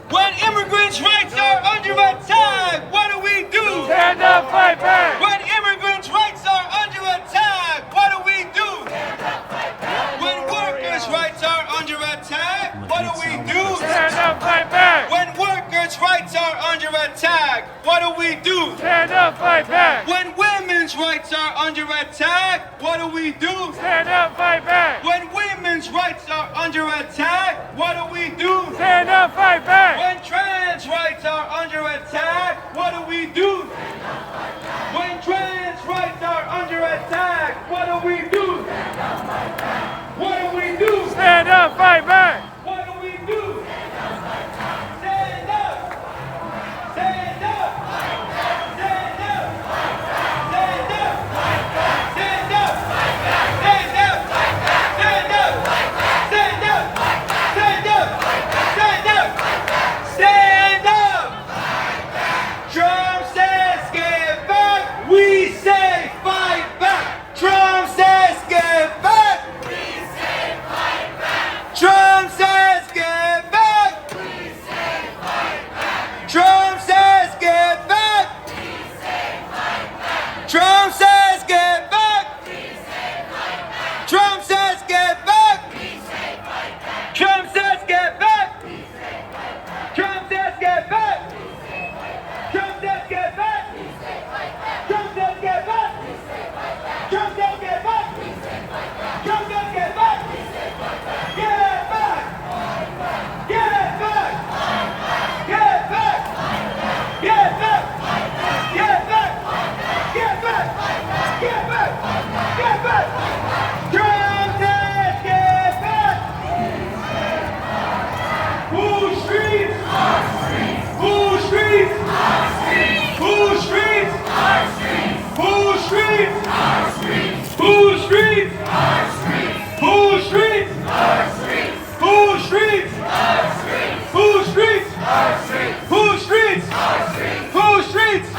When immigrants' rights are under attack, what do we do? Stand up, fight back. When immigrants' rights are under attack, what do we do? When workers' rights are under attack, what do we do? Stand up, fight back. When workers' rights are under attack, what do we do? Stand up, fight back. When women's rights are under attack, what do we do? Stand up, fight back. When women's rights are under attack, what do we do? Stand up, fight back. When trans rights are under attack, what do we do? When trans rights are under attack, what do we do? What do we do? Stand up, fight back. What do we do? Stand up! Stand up! Stand up! Stand up! Stand up! Stand up! Stand up! Stand up! Stand up! Stand up! Stand up! Trump says get back, we say fight back. Trump says get back. Trump says get back. Trump says get back. Trump says get back. Trump says get back. Trump says get back. Trump says get back. Trump says get back. Trump says get back. Trump says get back. Trump says get back. Get it back! Get it back! Get it back! Get it back! Get it back! Get back! Get back! Get back! Trump says get back! Who streets? Our streets! Who streets? Our streets! Who streets? Our streets! Who streets? Our streets! Who streets? Our streets! Who streets? Our streets! Who streets? Our streets! Who streets?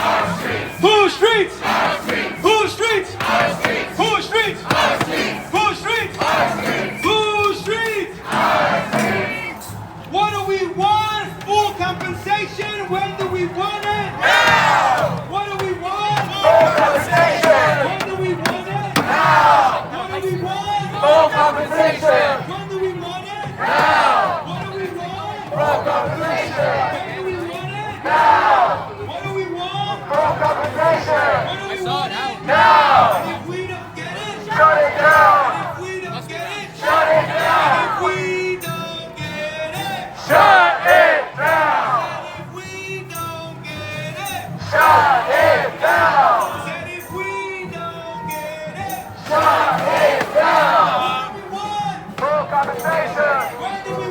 Our streets! Who streets? Our streets! Who streets? Our streets! Who streets? Our streets! Who streets? Our streets! Who streets? Our streets! Who streets? Our streets! Who streets? Our streets! What do we want? Full compensation? When do we want it? Now! What do we want? Full compensation! When do we want it? Now! What do we want? Full compensation! When do we want it? Now! What do we want? Full compensation! When do we want it? Now! What do we want? Full compensation! When do we want it? Now! And if we don't get it, shut it down! And if we don't get it, shut it down! And if we don't get it, shut it down! And if we don't get it, shut it down! And if we don't get it, shut it down! What do we want? Full compensation! When do we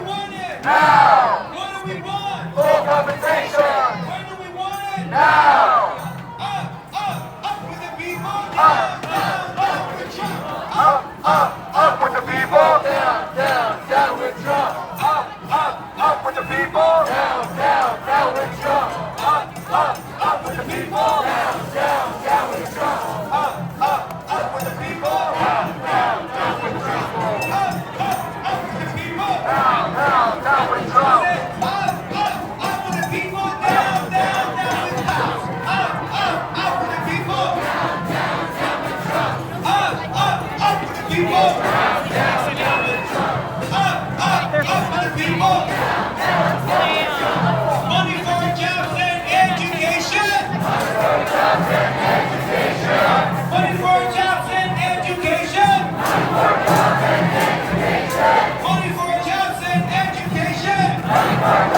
Up with the people. Down, down, down with Trump. Up with the people. Down, down, down with Trump. Up with the people. Down, down, down with Trump. Up with the people. Down, down, down with Trump. Up with the people. Down, down, down with Trump. Up with the people. Down, down, down with Trump. Up with the people. Down, down, down with Trump. Up with the people. Down, down, down with Trump. Up with the people. Down, down, down with Trump. Money for jobs and education. Money for jobs and education. Money for jobs and education. Money for jobs and education. Money for jobs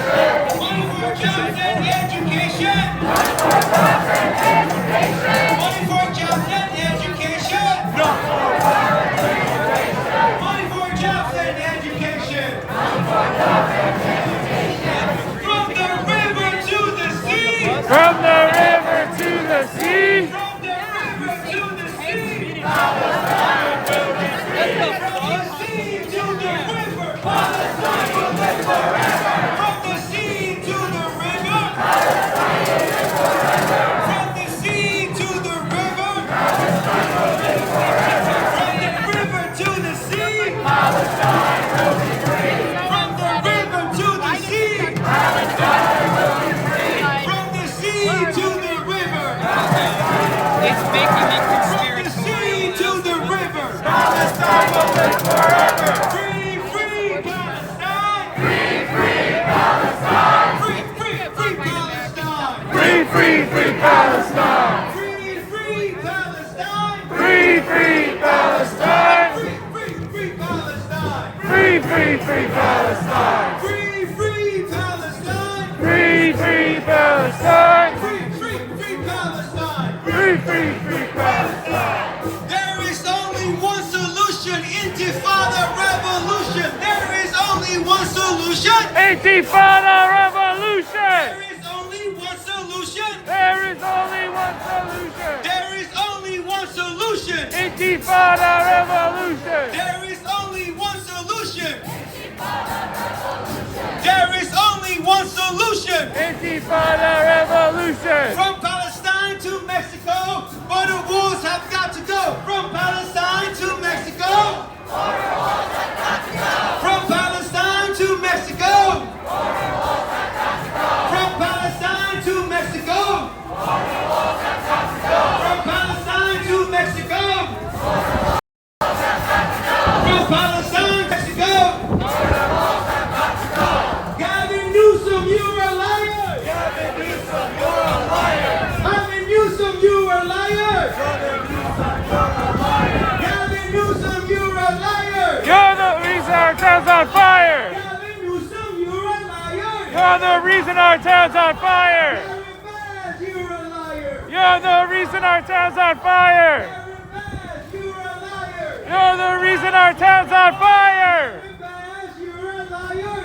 and education. Money for jobs and education. Money for jobs and education. Money for jobs and education. Money for jobs and education. From the river to the sea. From the river to the sea. From the river to the sea. Palestine will be free. From the sea to the river. Palestine will live forever. From the sea to the river. Palestine will live forever. From the sea to the river. Palestine will live forever. From the river to the sea. Palestine will be free. From the river to the sea. Palestine will be free. From the sea to the river. It's making me conspiratorial. From the sea to the river. Palestine will live forever. Free, free Palestine. Free, free Palestine. Free, free, free Palestine. Free, free, free Palestine. Free, free Palestine. Free, free Palestine. Free, free, free Palestine. Free, free, free Palestine. Free, free Palestine. Free, free Palestine. Free, free, free Palestine. Free, free, free Palestine. There is only one solution, Intifada revolution. There is only one solution. Intifada revolution. There is only one solution. There is only one solution. There is only one solution. Intifada revolution. There is only one solution. There is only one solution. Intifada revolution. From Palestine to Mexico, border walls have got to go. From Palestine to Mexico, border walls have got to go. From Palestine to Mexico, border walls have got to go. From Palestine to Mexico, border walls have got to go. From Palestine to Mexico, border walls have got to go. From Palestine to Mexico, border walls have got to go. Gavin Newsom, you're a liar. Gavin Newsom, you're a liar. Gavin Newsom, you're a liar. Gavin Newsom, you're a liar. You're the reason our town's on fire. Gavin Newsom, you're a liar. You're the reason our town's on fire. You're a liar. You're the reason our town's on fire. You're a liar. You're the reason our town's on fire. You're a liar.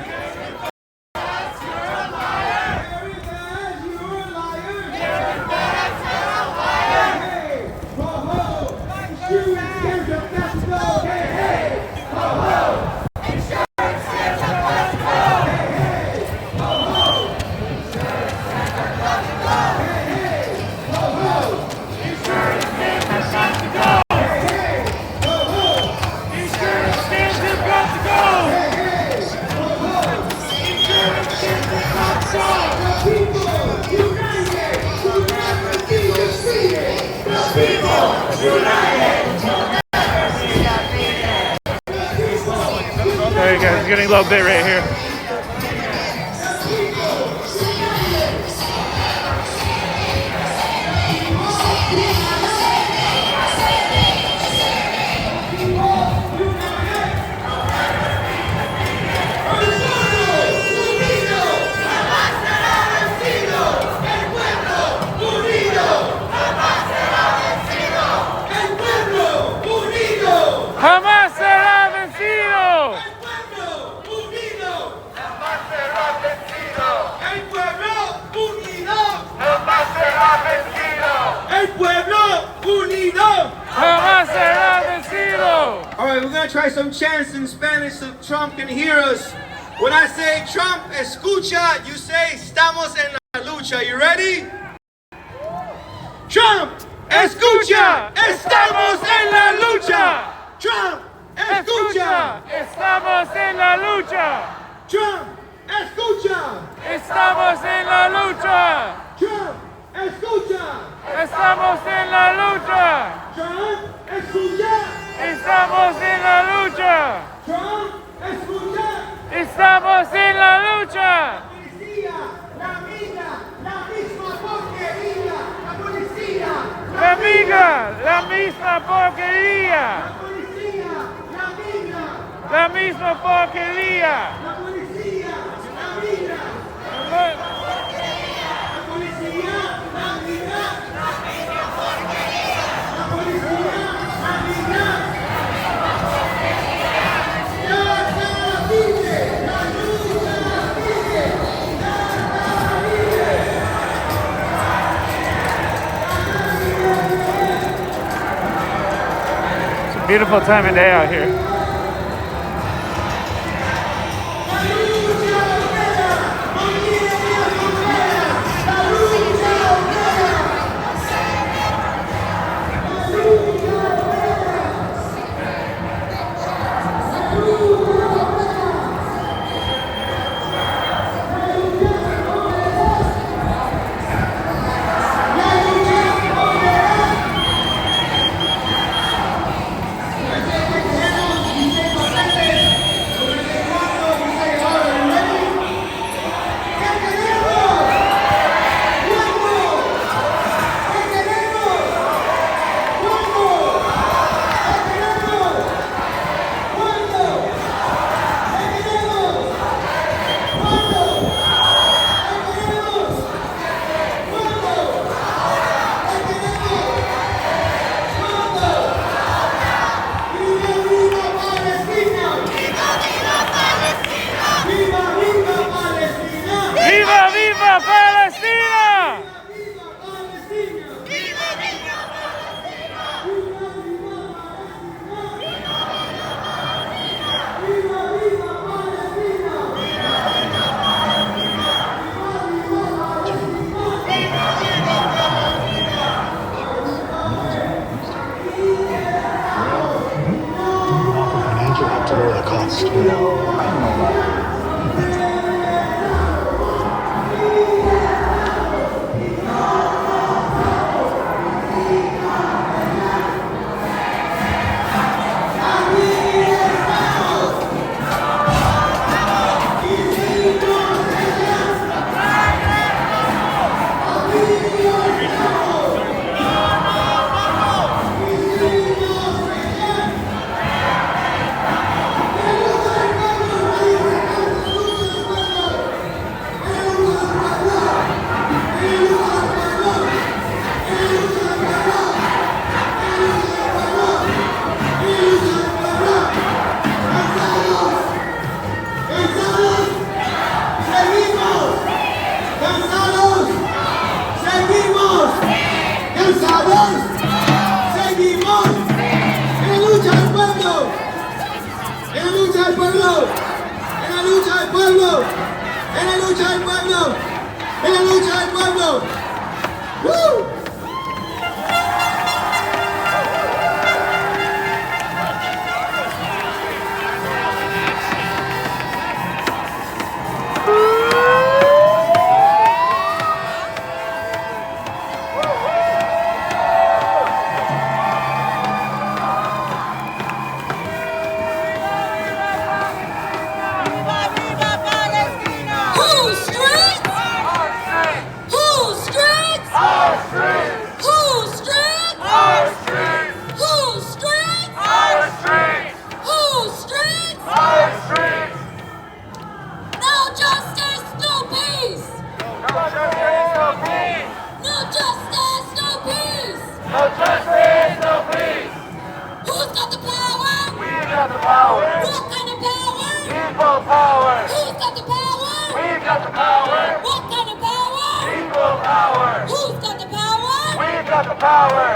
There you go. It's getting a little bit right here. Jamás será vencido. ¡Jamás será vencido! El pueblo unido jamás será vencido. All right, we're gonna try some chants in Spanish so Trump can hear us. When I say Trump, escucha, you say estamos en la lucha. You ready? Trump, escucha, estamos en la lucha. Trump, escucha, estamos en la lucha. Trump, escucha, estamos en la lucha. Trump, escucha, estamos en la lucha. Trump, escucha, estamos en la lucha. Trump, escucha, estamos en la lucha. La vida, la misma porquería, la policía, la vida, la misma porquería, la policía, la vida, la misma porquería, la policía, la vida, la policía, la vida, la misma porquería, la policía, la vida, la vive, la lucha vive, la vive. It's a beautiful time of day out here. ¡Viva, viva Palestina! Financial help to lower the cost. Whose streets? Whose streets? got the power?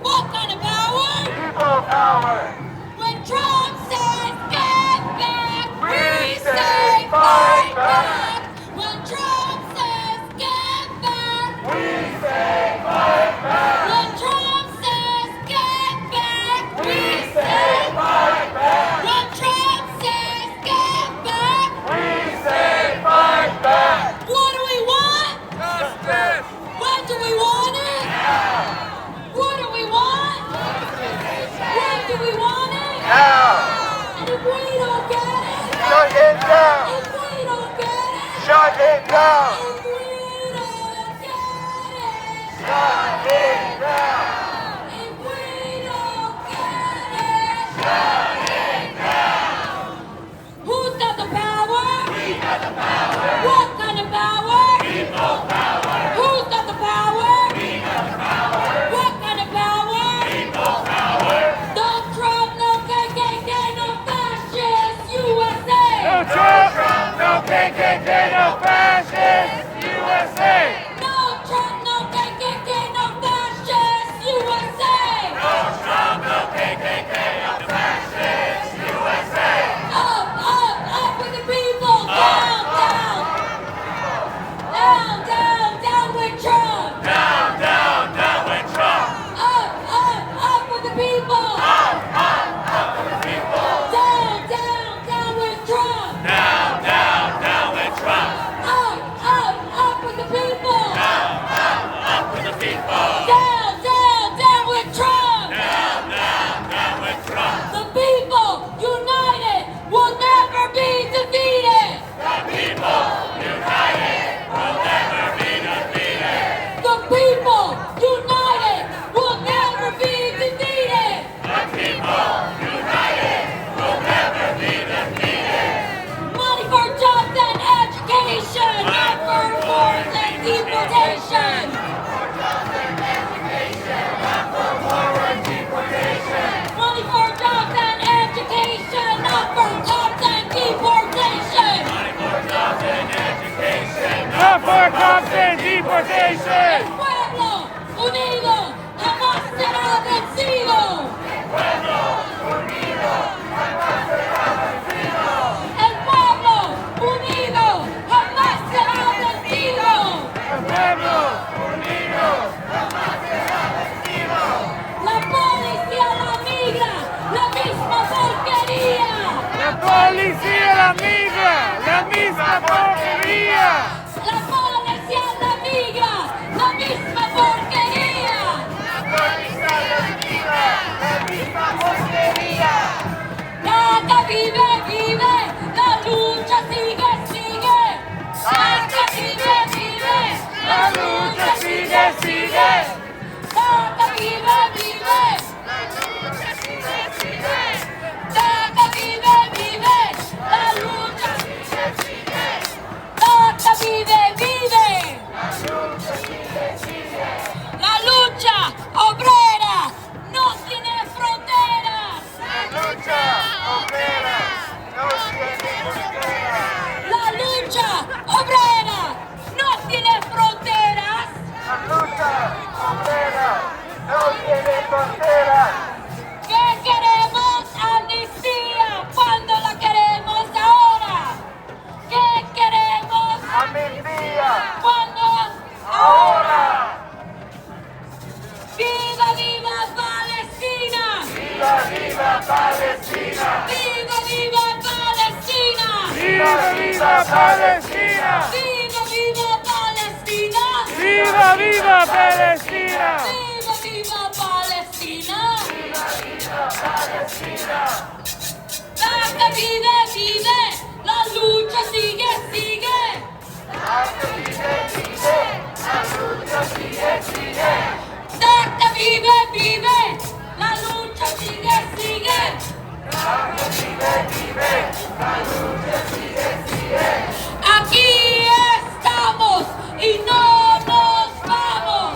What kind of power? People power. When Trump says get back, We say fight back. When Trump says get back, We say fight back. when Trump says get back, We say fight back. when Trump says get back, We say fight back. what do we want? Justice. When do we want it? Now. What do we want? When do we want it? Now. And if we don't get it, Shut it down. if we don't get it, Shut it down. if we don't get it, Shut it down. if we don't get it, Shut it down. who's got the power? We got the power. What kind of power? People power. Who's got the power? We got the power. What kind of power? People power. No Trump, no KKK, no fascist USA! No Trump, no KKK, no fascist USA. No Trump, no KKK, no fascist USA! No Trump, no KKK, no fascist USA. Up with the people! Down, down! Down, down, down with Trump! Down, down, down with Trump. Up with the people! Up with the people. Down, down, down with Trump! Down, down, down with Trump. Up with the people! Up with the people. Down, down, down with Trump! Down, down, down with Trump. The people united will never be defeated! The people united will never be defeated. The people united will never be defeated! The people united will never be defeated. Money for jobs and education, not for wars and deportation! Money for jobs and education, not for cops and deportation! Not for cops and deportation. El pueblo unido jamás será vencido! El pueblo unido jamás será vencido! El pueblo unido jamás será vencido. La policía la migra, la misma porquería! La policía la migra, la misma porquería. La policía la migra, la misma porquería! La policía la migra, la misma porquería. Acá vive, vive, la lucha sigue, sigue! Acá vive, vive, La lucha sigue, sigue. Acá vive, vive! La lucha sigue, sigue. Acá vive, vive, la lucha Sigue, sigue. Acá vive, vive! La lucha sigue, sigue. La lucha obrera no tiene fronteras. La lucha obrera no tiene fronteras. La lucha obrera no tiene fronteras. La lucha obrera no tiene fronteras. ¿Qué queremos? Amnistía cuando la queremos ahora. ¿Qué queremos? Amnistía Cuando ahora. ¡Viva, viva Palestina! Viva, viva Palestina. ¡Viva, viva Palestina! Viva, viva Palestina. ¡Viva, viva Palestina! Viva, viva Palestina. ¡Viva, viva Palestina! Viva, viva Palestina. ¡Acá vive, vive! ¡La lucha sigue, sigue! Acá vive, vive. La lucha sigue, sigue. ¡Acá vive, vive! ¡La lucha sigue, sigue! Acá vive, vive. La lucha sigue, sigue. Aquí estamos y no nos vamos.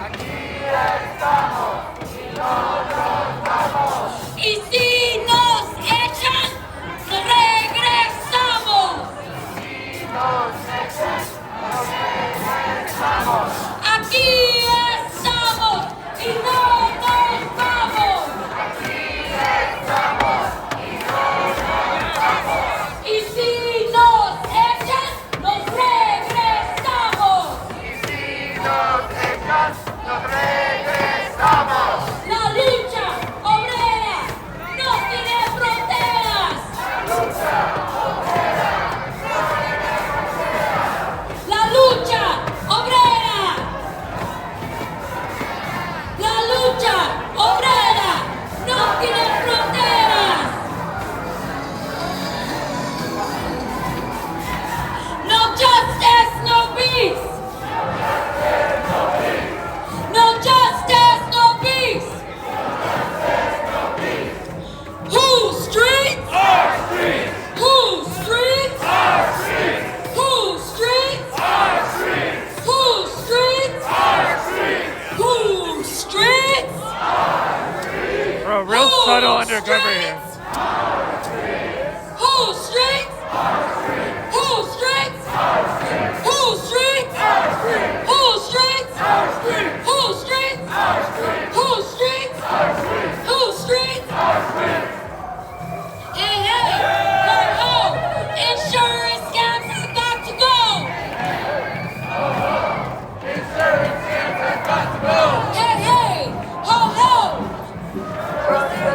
Aquí estamos y no nos vamos. Y si nos echan, regresamos. Si nos echan, nos regresamos. Aquí estamos y nos regresamos. La lucha obrera no tiene fronteras. La lucha obrera. La lucha obrera no tiene fronteras. No justice, no peace. No justice, no peace. Whose streets? Our streets. Whose streets? Our streets. Whose streets? Our streets. Whose streets? Our streets. Whose streets? Bro, real subtle undercover here. Whose streets? Whose streets? Whose streets? Whose streets? Whose streets? Whose streets? Whose streets? Hey, hey, ho, ho, insurance scams have got to go. Insurance scams have got to go. Hey, hey, ho, ho,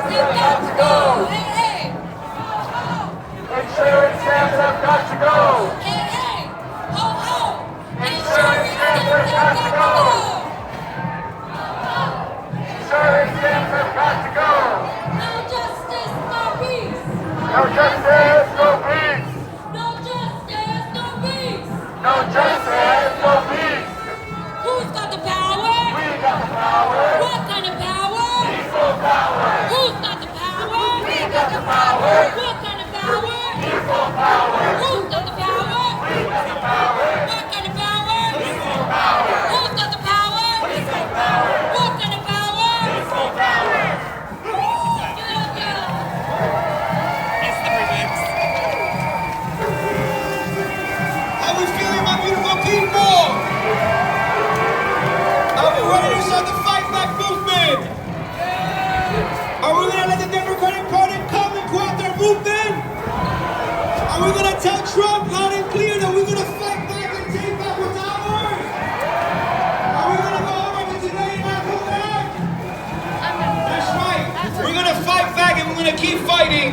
they've got to go. Hey, hey, Insurance scams have got to go. hey, hey, ho, ho, Insurance scams have got to go. Insurance scams have got to go. no justice, no peace. No justice, no peace. No justice, no peace. No justice, no peace. Who's got the power? We got the power. What kind of power? Peaceful power. Who's got the power? We got the power. What kind of power? Peaceful power. Who's got the power? We got the power. What kind of power? Peaceful power. Who's got the power? Peaceful power. What kind of power? Peaceful power. It's the remix. How we feeling, my beautiful people? Are we ready to start the fight back movement? Are we gonna let the Democratic Party come and co-opt their movement? Are we gonna tell Trump loud and clear that we're gonna fight back and take back what's ours? Are we gonna go home after today and not go back? That's right. We're gonna fight back and we're gonna keep fighting.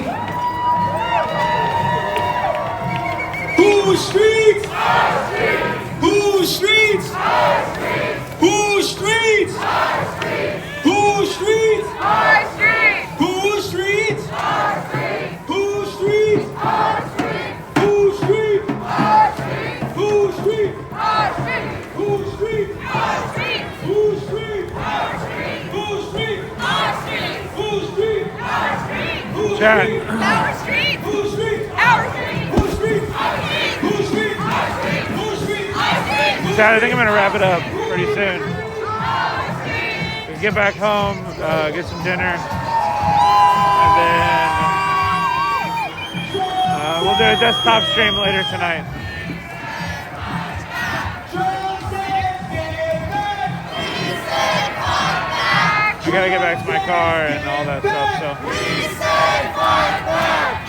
Whose streets? Our streets. Whose streets? Our streets. Whose streets? Our streets. Whose streets? Our streets. Whose streets? Our streets. Whose streets? Our streets. Whose streets? Our streets. Whose streets? Our streets. Whose streets? Our streets. Whose streets? Our streets. Whose streets? Our streets. Whose streets? Our streets. Whose Chat. streets? Our streets. Whose streets? Our streets. Whose streets? Our streets. Whose streets? Our streets. Whose streets? Our streets. Chad, I think I'm gonna wrap it up pretty soon. We get back home, get some dinner, and then we'll do a desktop stream later tonight. I gotta get back to my car and all that stuff, so.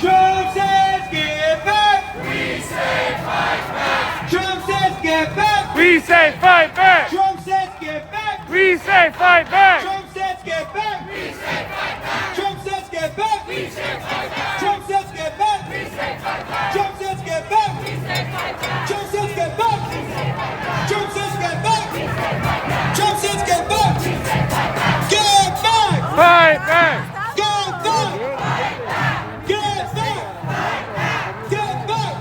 Trump says get back. We say fight back. Trump says get back. We say fight back! Trump says get back. We say fight back! Trump says get back. We say fight back. Trump says get back. We say fight back. Trump says get back. We say fight back. Trump says get back. We say fight back. Trump says get back. We say fight back. Trump says get back. We say fight back. Trump says get back. We say fight back. Get back. Fight back! Get back. Fight back. Get back. Get back.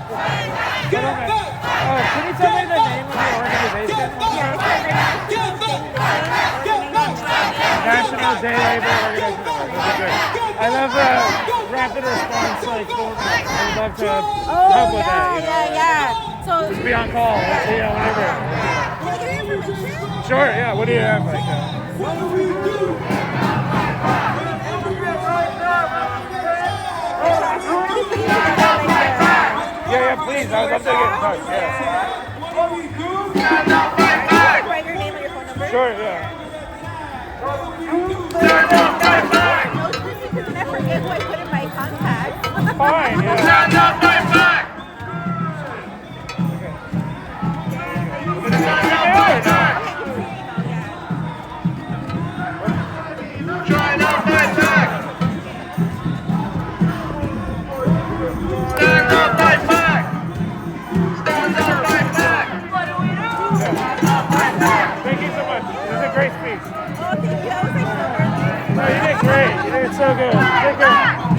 Get back. Can you tell me the name of the organization? Get back. Get back. National Day Labor Organization. That's good. I love rapid response, like, I would love to help with that, you know? yeah. So, Just be on call, you know, whenever. can I get your information? Sure, yeah, what do you have, like, What do we do? yeah, please, I would love to get in touch, yeah. What do we do? Write your name and your phone number. Sure, yeah. I forget who I put in my contacts. Fine, yeah. Stand up, fight back. Stand up, fight back. great speech. Oh, thank you. I was like so nervous. No, you did great. You did so good. Take care.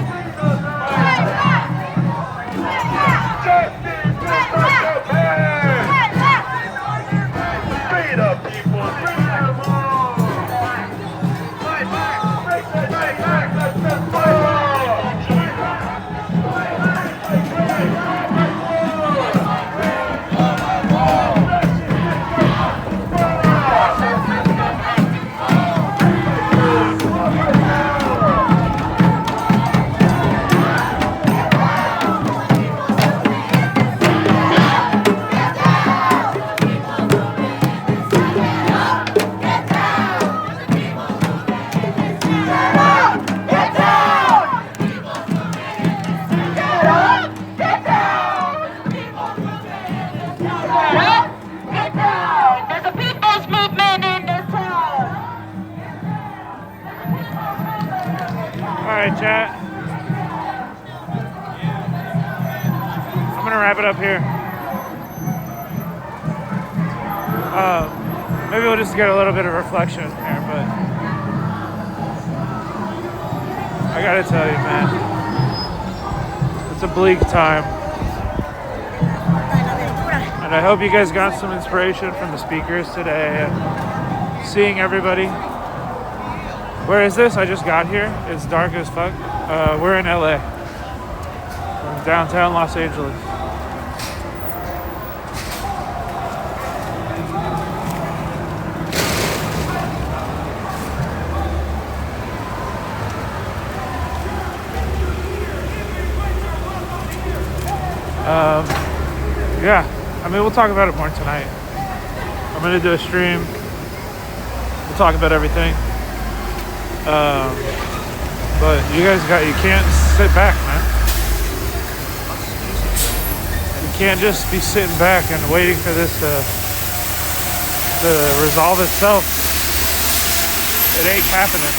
Alright, chat. I'm gonna wrap it up here. Maybe we'll just get a little bit of reflection here, but I gotta tell you, man, it's a bleak time. And I hope you guys got some inspiration from the speakers today and seeing everybody. Where is this? I just got here. It's dark as fuck. We're in LA. From downtown Los Angeles. Yeah, I mean, we'll talk about it more tonight. I'm gonna do a stream. We'll talk about everything. But you can't sit back, man. You can't just be sitting back and waiting for this to resolve itself. It ain't happening.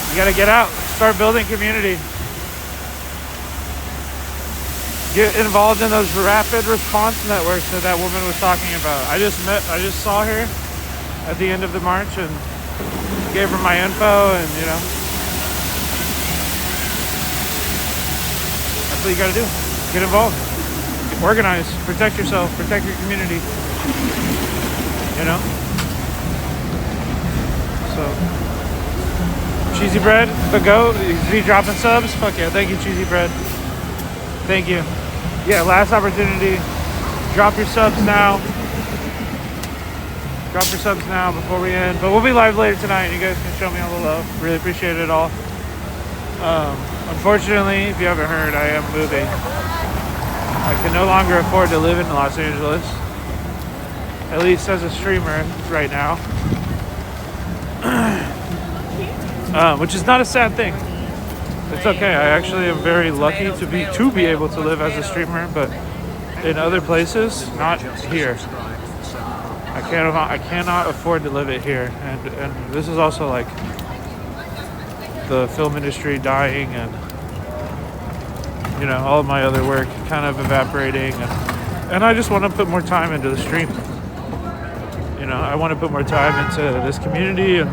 You gotta get out, start building community. Get involved in those rapid response networks that that woman was talking about. I just saw her at the end of the march and gave her my info, and you know, that's what you gotta do. Get involved, get organized, protect yourself, protect your community. You know? So, Cheesy Bread, the GOAT, is he dropping subs? Fuck yeah, thank you, Cheesy Bread. Thank you. Yeah, last opportunity. Drop your subs now. Drop your subs now before we end. But we'll be live later tonight. You guys can show me all the love. Really appreciate it all. Unfortunately, if you haven't heard, I am moving. I can no longer afford to live in Los Angeles. At least as a streamer right now. Which is not a sad thing. It's okay. I actually am very lucky to be able to live as a streamer, but in other places, not here. I cannot afford to live it here, and this is also like the film industry dying, and you know, all of my other work kind of evaporating, and I just want to put more time into the stream. You know, I want to put more time into this community, and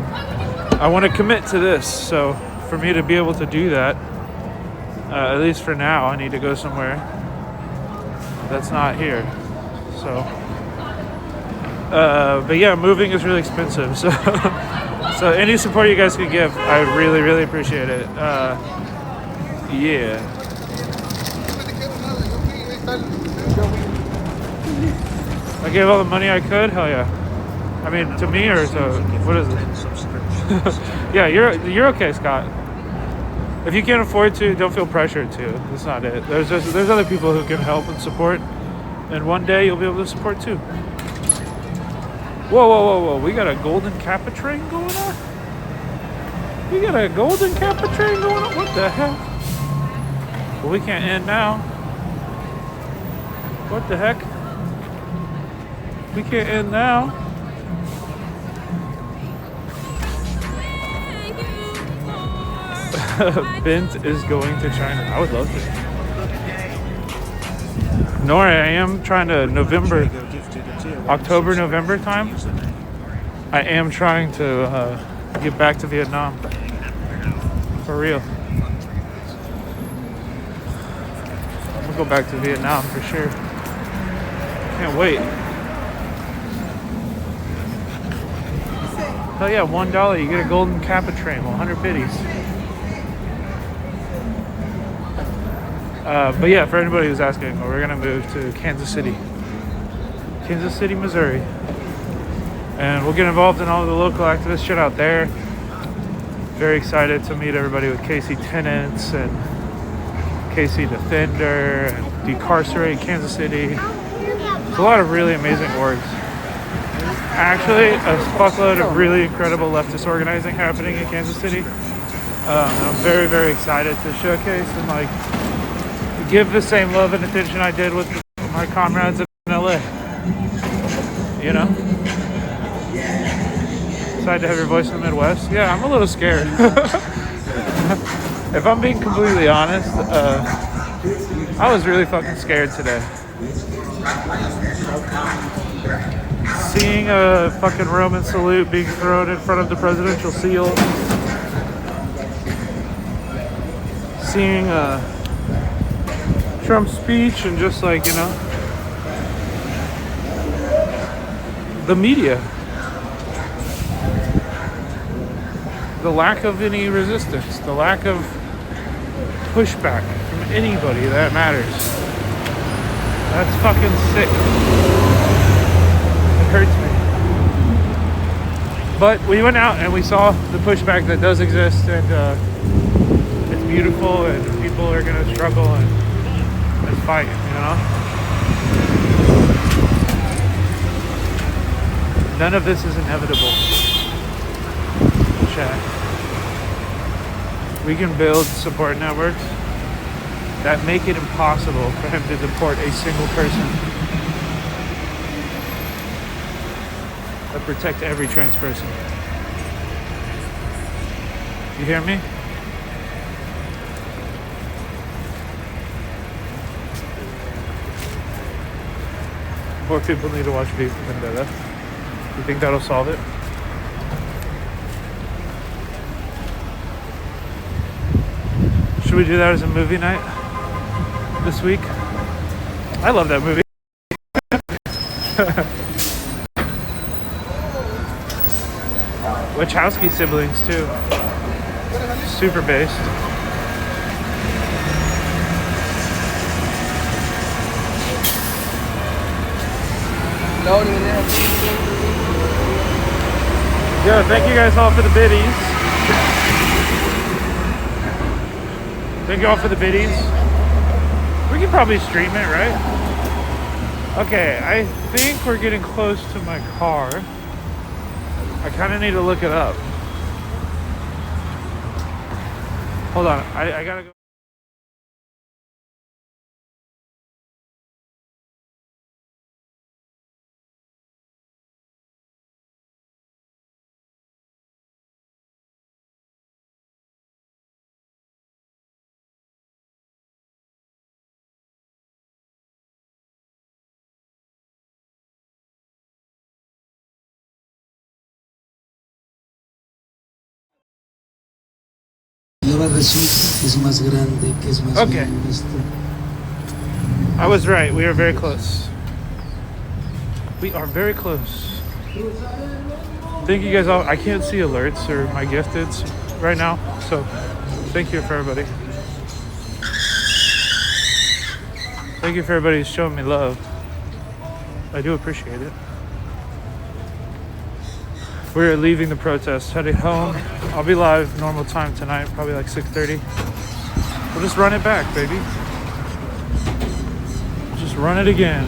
I want to commit to this. So for me to be able to do that, at least for now, I need to go somewhere that's not here. So, but yeah, moving is really expensive. So, so any support you guys could give, I really, really appreciate it. Yeah. I gave all the money I could. Hell yeah. I mean, to me or to what is it? Yeah, you're okay, Scott. If you can't afford to, don't feel pressured to. That's not it. There's other people who can help and support, and one day you'll be able to support too. Whoa, whoa, whoa, whoa! We got a golden Kappa train going on. We got a golden Kappa train going on. What the hell? Well, we can't end now. What the heck? We can't end now. Bint is going to China. I would love to. Nor I am trying to October, November time. I am trying to get back to Vietnam. For real. I'm gonna go back to Vietnam for sure. Can't wait. Hell yeah, $1 you get a golden Kappa train, 100 biddies. But yeah, for anybody who's asking, we're gonna move to Kansas City, Missouri, and we'll get involved in all the local activist shit out there. Very excited to meet everybody with KC Tenants and KC Defender and Decarcerate Kansas City. There's a lot of really amazing orgs. Actually, a fuckload of really incredible leftist organizing happening in Kansas City. And I'm very, very excited to showcase and like give the same love and attention I did with my comrades in LA. You know? Excited to have your voice in the Midwest. Yeah, I'm a little scared. If I'm being completely honest, I was really fucking scared today. Seeing a fucking Roman salute being thrown in front of the presidential seal. Seeing Trump's speech and just like, you know, the media. The lack of any resistance, the lack of pushback from anybody that matters. That's fucking sick. It hurts me. But we went out and we saw the pushback that does exist, and it's beautiful, and people are gonna struggle and fight, you know? None of this is inevitable. Chat. We can build support networks that make it impossible for him to deport a single person. That protect every trans person. You hear me? More people need to watch V for Vendetta. You think that'll solve it? Should we do that as a movie night this week? I love that movie. Wachowski siblings too. Super based. Yeah, thank you guys all for the biddies. Thank you all for the biddies. We can probably stream it, right? Okay, I think we're getting close to my car. I kind of need to look it up. Hold on, I gotta go. Okay. I was right. We are very close. We are very close. Thank you guys all. I can't see alerts or my gifteds right now, so thank you for everybody. Thank you for everybody who's showing me love. I do appreciate it. We're leaving the protest, heading home. I'll be live normal time tonight, probably like 6:30. We'll just run it back, baby. Just run it again.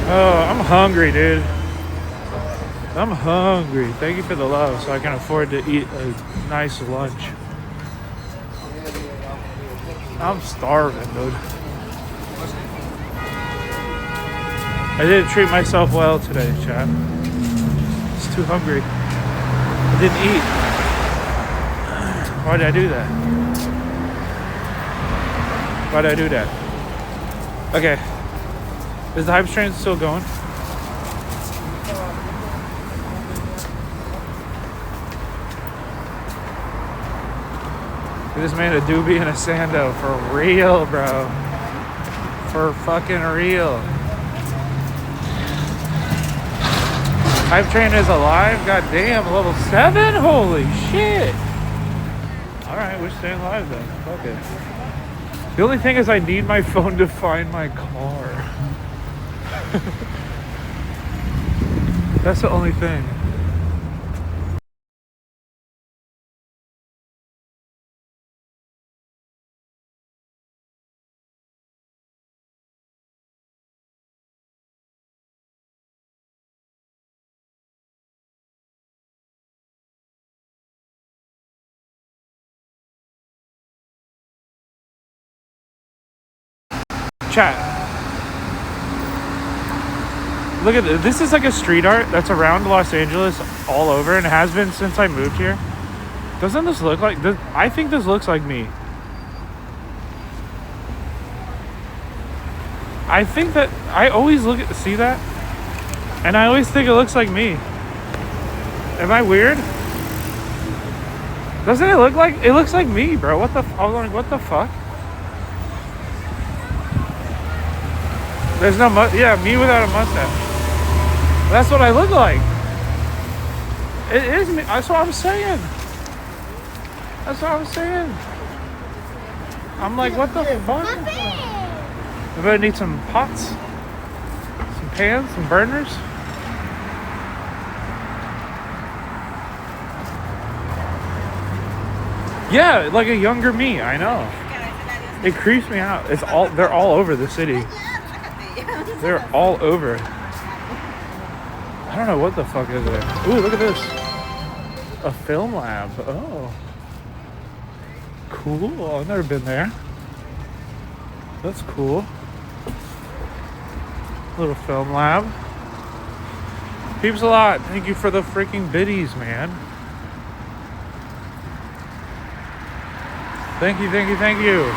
Oh, I'm hungry, dude. I'm hungry. Thank you for the love so I can afford to eat a nice lunch. I'm starving, dude. I didn't treat myself well today, chat. I was too hungry. I didn't eat. Why did I do that? Why did I do that? Okay. Is the hype train still going? This man a doobie and a sando for real, bro. For fucking real. Hype train is alive? God damn, level 7? Holy shit. Alright, we're staying alive then. Fuck it. The only thing is I need my phone to find my car. That's the only thing. Chat. Look at this. This is like a street art that's around Los Angeles all over and has been since I moved here. Doesn't this look like... I think this looks like me. I think that... I always look at... See that? And I always think it looks like me. Am I weird? Doesn't it look like... It looks like me, bro. What the... I was like, what the fuck? There's no yeah, me without a mustache. That's what I look like. It is me. That's what I'm saying. That's what I'm saying. I'm like, what the fuck? I better need some pots, some pans, some burners. Yeah, like a younger me. I know. It creeps me out. It's all. They're all over the city. They're all over. I don't know what the fuck is it. Ooh, look at this. A film lab. Oh. Cool. I've never been there. That's cool. Little film lab. Peeps a lot. Thank you for the freaking biddies, man. Thank you, thank you, thank you.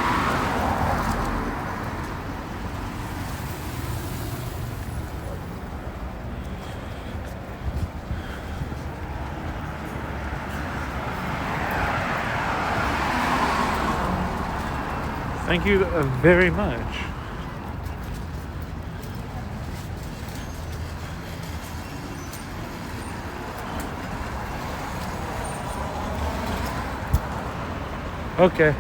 Thank you very much. Okay.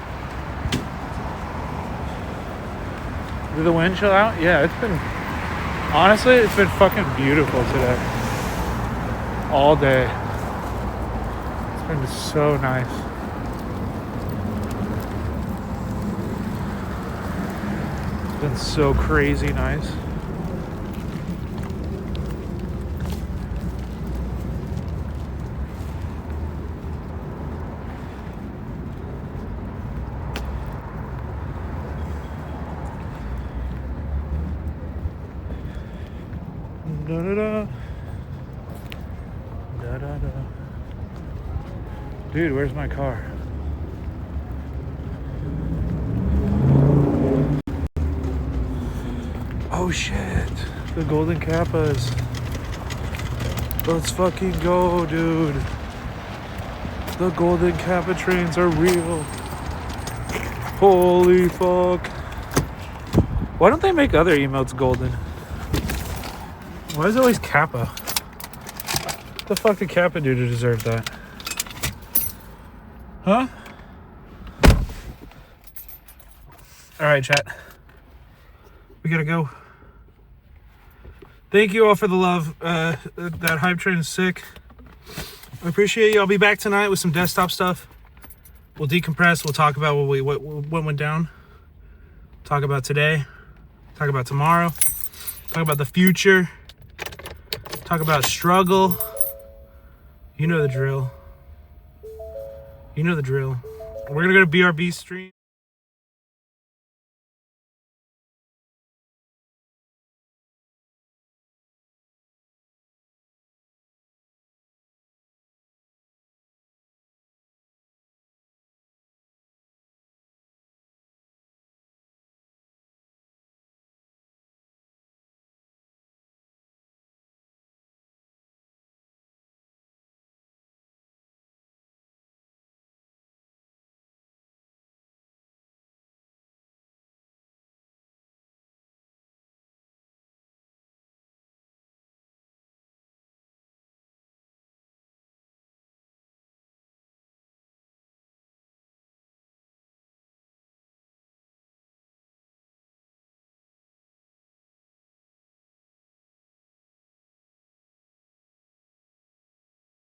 Did the wind chill out? Yeah, it's been... Honestly, it's been fucking beautiful today. All day. It's been so nice. It's been so crazy nice. Da da da. Da da da. Dude, where's my car? Oh shit. The golden kappas. Let's fucking go, dude. The golden kappa trains are real. Holy fuck. Why don't they make other emotes golden? Why is it always Kappa? What the fuck did Kappa do to deserve that? Huh? Alright, chat. We gotta go. Thank you all for the love. That hype train is sick. I appreciate you. I'll be back tonight with some desktop stuff. We'll decompress. We'll talk about what went down. Talk about today. Talk about tomorrow. Talk about the future. Talk about struggle. You know the drill. You know the drill. We're gonna go to BRB stream.